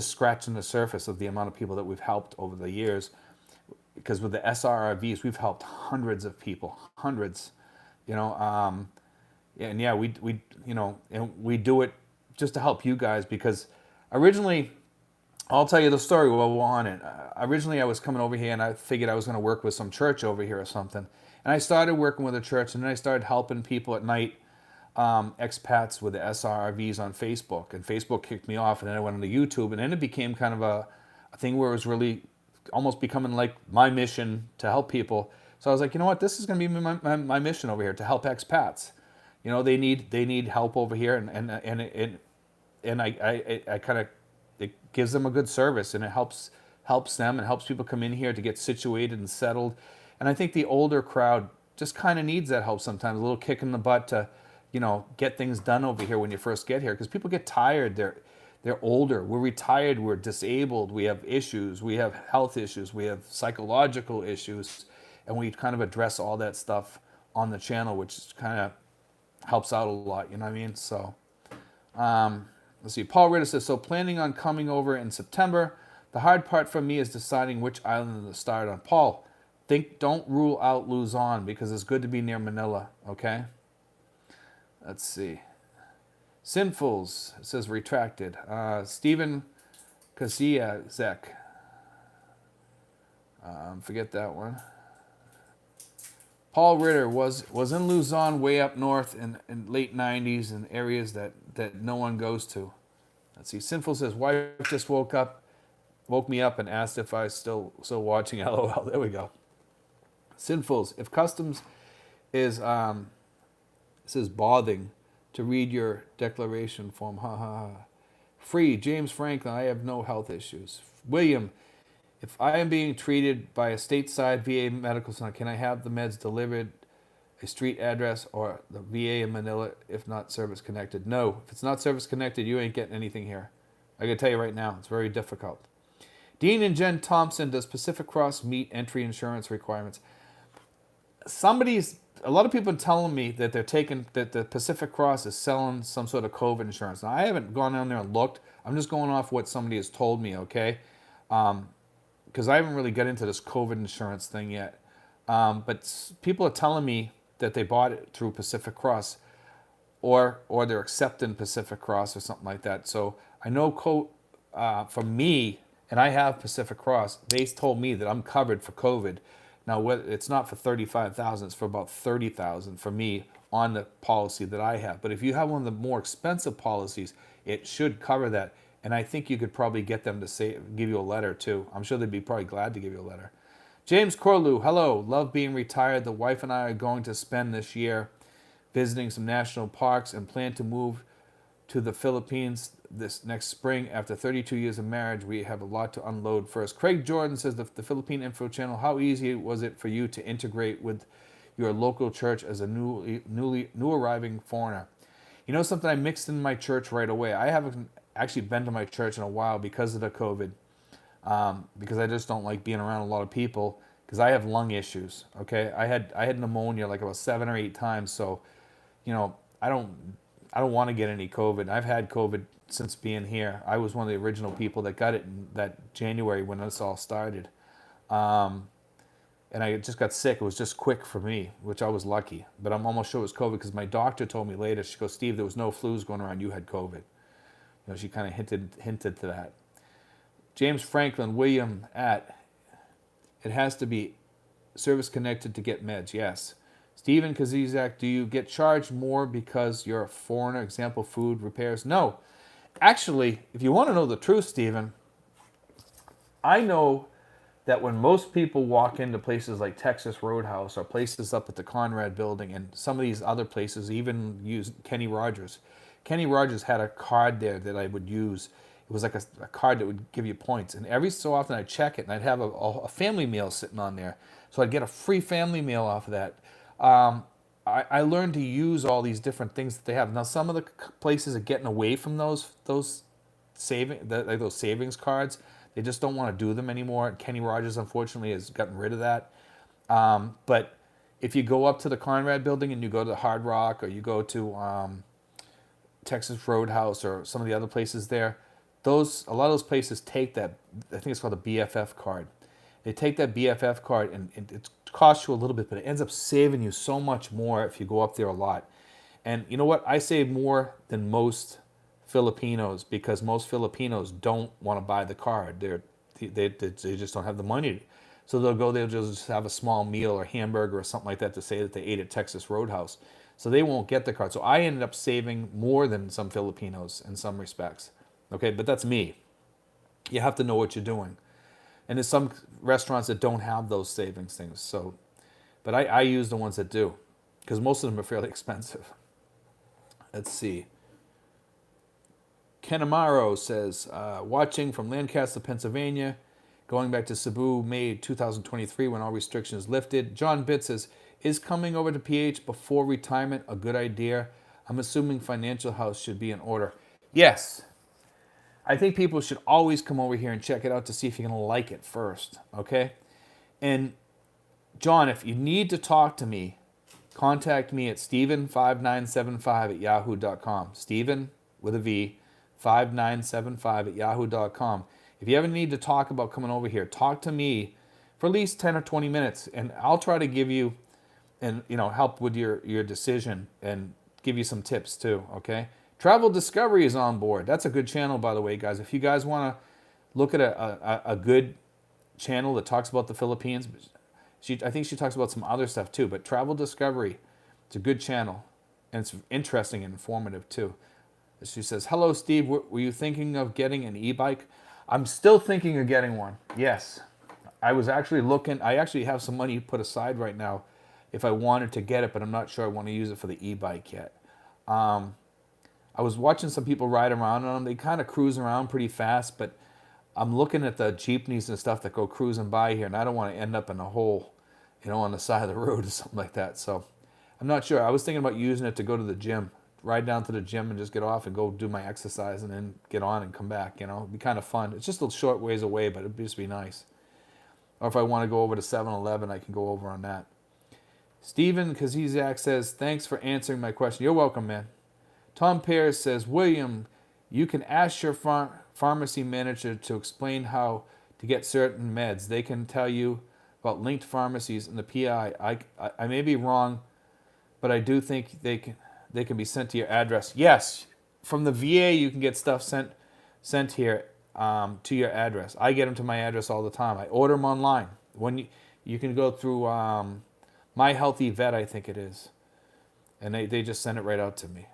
scratching the surface of the amount of people that we've helped over the years. Because with the SRRVs, we've helped hundreds of people, hundreds. You know, and yeah, we you know, and we do it just to help you guys because originally, I'll tell you the story while we're on it. Originally, I was coming over here and I figured I was going to work with some church over here or something. And I started working with a church and then I started helping people at night, expats with the SRRVs on Facebook. And Facebook kicked me off and then I went on to YouTube. And then it became kind of a thing where it was really almost becoming like my mission to help people. So I was like, you know what, this is going to be my mission over here to help expats. You know, they need help over here, and I kind of, it gives them a good service and it helps them and helps people come in here to get situated and settled. And I think the older crowd just kind of needs that help sometimes, a little kick in the butt to, you know, get things done over here when you first get here because people get tired. They're older. We're retired. We're disabled. We have issues. We have health issues. We have psychological issues, and we kind of address all that stuff on the channel, which kind of helps out a lot. You know what I mean? So, let's see. Paul Ritter says, so planning on coming over in September. The hard part for me is deciding which island to start on. Paul, don't rule out Luzon because it's good to be near Manila. Okay. Let's see. Sinfuls says retracted. Stephen Kaziazek. Forget that one. Paul Ritter was in Luzon way up north in late 90s in areas that no one goes to. Let's see. Sinful says, wife just woke me up and asked if I was still watching. LOL. There we go. Sinfuls, if customs is says bothing to read your declaration form. Ha ha ha. Free, James Franklin, I have no health issues. William, if I am being treated by a stateside VA medical center, can I have the meds delivered a street address or the VA in Manila if not service connected? No, if it's not service connected, you ain't getting anything here. I can tell you right now, it's very difficult. Dean and Jen Thompson, does Pacific Cross meet entry insurance requirements? A lot of people are telling me that that the Pacific Cross is selling some sort of COVID insurance. Now, I haven't gone down there and looked. I'm just going off what somebody has told me, okay? Because I haven't really got into this COVID insurance thing yet. But people are telling me that they bought it through Pacific Cross or they're accepting Pacific Cross or something like that. So I know for me, and I have Pacific Cross, they told me that I'm covered for COVID. Now, it's not for $35,000, it's for about $30,000 for me on the policy that I have. But if you have one of the more expensive policies, it should cover that. And I think you could probably get them to give you a letter too. I'm sure they'd be probably glad to give you a letter. James Corlew, hello. Love being retired. The wife and I are going to spend this year visiting some national parks and plan to move to the Philippines this next spring. After 32 years of marriage, we have a lot to unload first. Craig Jordan says, the Philippine Info Channel, how easy was it for you to integrate with your local church as a new arriving foreigner? You know something, I mixed in my church right away. I haven't actually been to my church in a while because of the COVID, because I just don't like being around a lot of people because I have lung issues, okay? I had pneumonia like about 7 or 8 times, so, you know, I don't want to get any COVID. I've had COVID since being here. I was one of the original people that got it in that January when this all started. And I just got sick. It was just quick for me, which I was lucky. But I'm almost sure it was COVID because my doctor told me later, she goes, Steve, there was no flus going around. You had COVID. You know, she kind of hinted to that. James Franklin, William it has to be service connected to get meds. Yes. Stephen Kazizak, do you get charged more because you're a foreigner? Example, food, repairs? No. Actually, if you want to know the truth, Stephen, I know that when most people walk into places like Texas Roadhouse or places up at the Conrad building and some of these other places even use Kenny Rogers. Kenny Rogers had a card there that I would use. It was like a card that would give you points. And every so often I'd check it and I'd have a family meal sitting on there. So I'd get a free family meal off of that. I learned to use all these different things that they have. Now, some of the places are getting away from those savings cards. They just don't want to do them anymore. Kenny Rogers, unfortunately, has gotten rid of that. But if you go up to the Conrad building and you go to the Hard Rock or you go to Texas Roadhouse or some of the other places there, a lot of those places take that, I think it's called a BFF card. They take that BFF card and it costs you a little bit, but it ends up saving you so much more if you go up there a lot. And you know what? I save more than most Filipinos because most Filipinos don't want to buy the card. They just don't have the money. So they'll go there, they'll just have a small meal or hamburger or something like that to say that they ate at Texas Roadhouse. So they won't get the card. So I ended up saving more than some Filipinos in some respects. Okay, but that's me. You have to know what you're doing. And there's some restaurants that don't have those savings things. So, but I use the ones that do because most of them are fairly expensive. Let's see. Ken Amaro says, watching from Lancaster, Pennsylvania, going back to Cebu, May 2023 when all restrictions lifted. John Bitt says, is coming over to PH before retirement a good idea? I'm assuming financial house should be in order. Yes. I think people should always come over here and check it out to see if you're going to like it first, okay? And John, if you need to talk to me, contact me at steven5975@yahoo.com. Steven with a V, 5975@yahoo.com. If you ever need to talk about coming over here, talk to me for at least 10 or 20 minutes, and I'll try to give you and help with your decision and give you some tips too, okay? Travel Discovery is on board. That's a good channel, by the way, guys. If you guys want to look at a good channel that talks about the Philippines, I think she talks about some other stuff too, but Travel Discovery, it's a good channel, and it's interesting and informative too. She says, hello, Steve. Were you thinking of getting an e-bike? I'm still thinking of getting one, yes. I was actually looking. I actually have some money put aside right now if I wanted to get it, but I'm not sure I want to use it for the e-bike yet. I was watching some people ride around on them. They kind of cruise around pretty fast, but I'm looking at the jeepneys and stuff that go cruising by here, and I don't want to end up in a hole, on the side of the road or something like that. So I'm not sure. I was thinking about using it to go to the gym, ride down to the gym and just get off and go do my exercise and then get on and come back. It'd be kind of fun. It's just a short ways away, but it'd just be nice. Or if I want to go over to 7-Eleven, I can go over on that. Stephen Kazizak says, thanks for answering my question. You're welcome, man. Tom Pears says, William, you can ask your pharmacy manager to explain how to get certain meds. They can tell you about linked pharmacies in the PI. I may be wrong, but I do think they can be sent to your address. Yes, from the VA you can get stuff sent here to your address. I get them to my address all the time. I order them online. When you can go through My Healthy Vet, I think it is, and they just send it right out to me.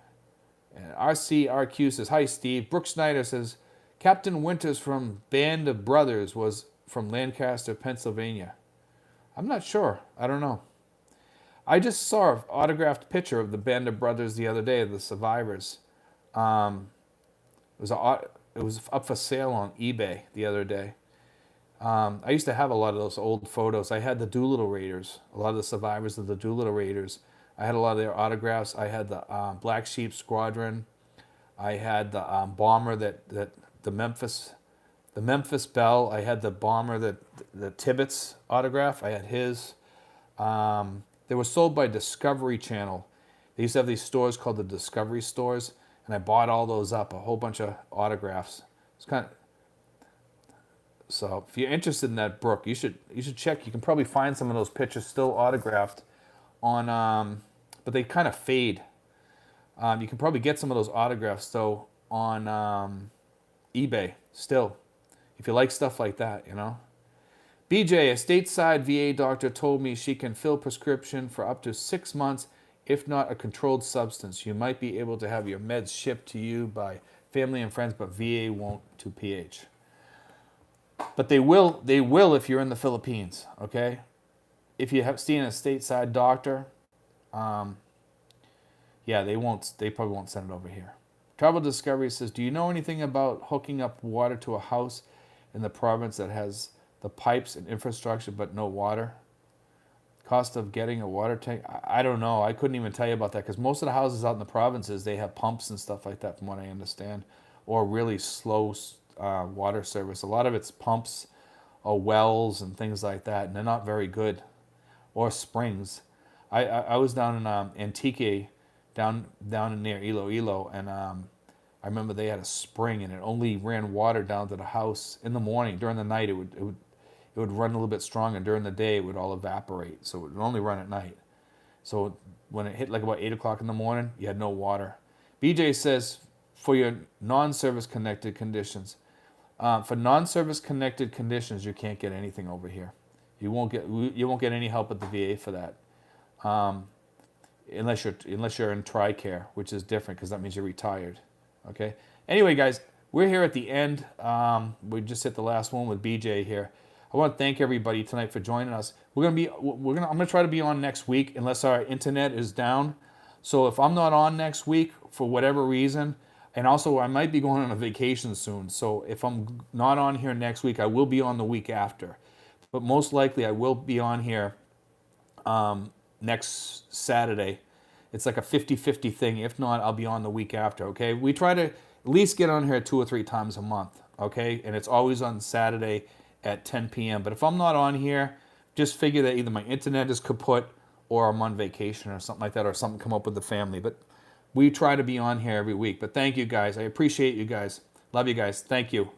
And RCRQ says, hi, Steve. Brooke Snyder says, Captain Winters from Band of Brothers was from Lancaster, Pennsylvania. I'm not sure. I don't know. I just saw an autographed picture of the Band of Brothers the other day, of the survivors. It was up for sale on eBay the other day. I used to have a lot of those old photos. I had the Doolittle Raiders, a lot of the survivors of the Doolittle Raiders. I had a lot of their autographs. I had the Black Sheep Squadron. I had the bomber the Memphis Belle. I had the bomber the Tibbetts autograph. I had his. They were sold by Discovery Channel. They used to have these stores called the Discovery Stores, and I bought all those up, a whole bunch of autographs. It's kind of. So if you're interested in that, Brooke, you should check. You can probably find some of those pictures still autographed on, but they kind of fade. You can probably get some of those autographs though on eBay still, if you like stuff like that, BJ, a stateside VA doctor, told me she can fill prescription for up to 6 months, if not a controlled substance. You might be able to have your meds shipped to you by family and friends, but VA won't to PH. But they will if you're in the Philippines, okay? If you have seen a stateside doctor, they probably won't send it over here. Travel Discovery says, do you know anything about hooking up water to a house in the province that has the pipes and infrastructure but no water? Cost of getting a water tank? I don't know. I couldn't even tell you about that because most of the houses out in the provinces, they have pumps and stuff like that from what I understand, or really slow water service. A lot of it's pumps or wells and things like that, and they're not very good. Or springs. I was down in Antique, down in near Iloilo, and I remember they had a spring, and it only ran water down to the house in the morning. During the night, it it would run a little bit stronger. During the day, it would all evaporate. So it would only run at night. So when it hit like about 8 o'clock in the morning, you had no water. BJ says for your non-service connected conditions, for non-service connected conditions, you can't get anything over here. You won't get any help at the VA for that, unless you're in TRICARE, which is different because that means you're retired. Okay. Anyway, guys, we're here at the end. We just hit the last one with BJ here. I want to thank everybody tonight for joining us. I'm gonna try to be on next week unless our internet is down. So if I'm not on next week for whatever reason, and also I might be going on a vacation soon. So if I'm not on here next week, I will be on the week after. But most likely I will be on here next Saturday. It's like a 50-50 thing. If not, I'll be on the week after, okay? We try to at least get on here 2 or 3 times a month, okay? And it's always on Saturday at 10 p.m. But if I'm not on here, just figure that either my internet is kaput or I'm on vacation or something like that, or something come up with the family. But we try to be on here every week. But thank you guys. I appreciate you guys. Love you guys. Thank you.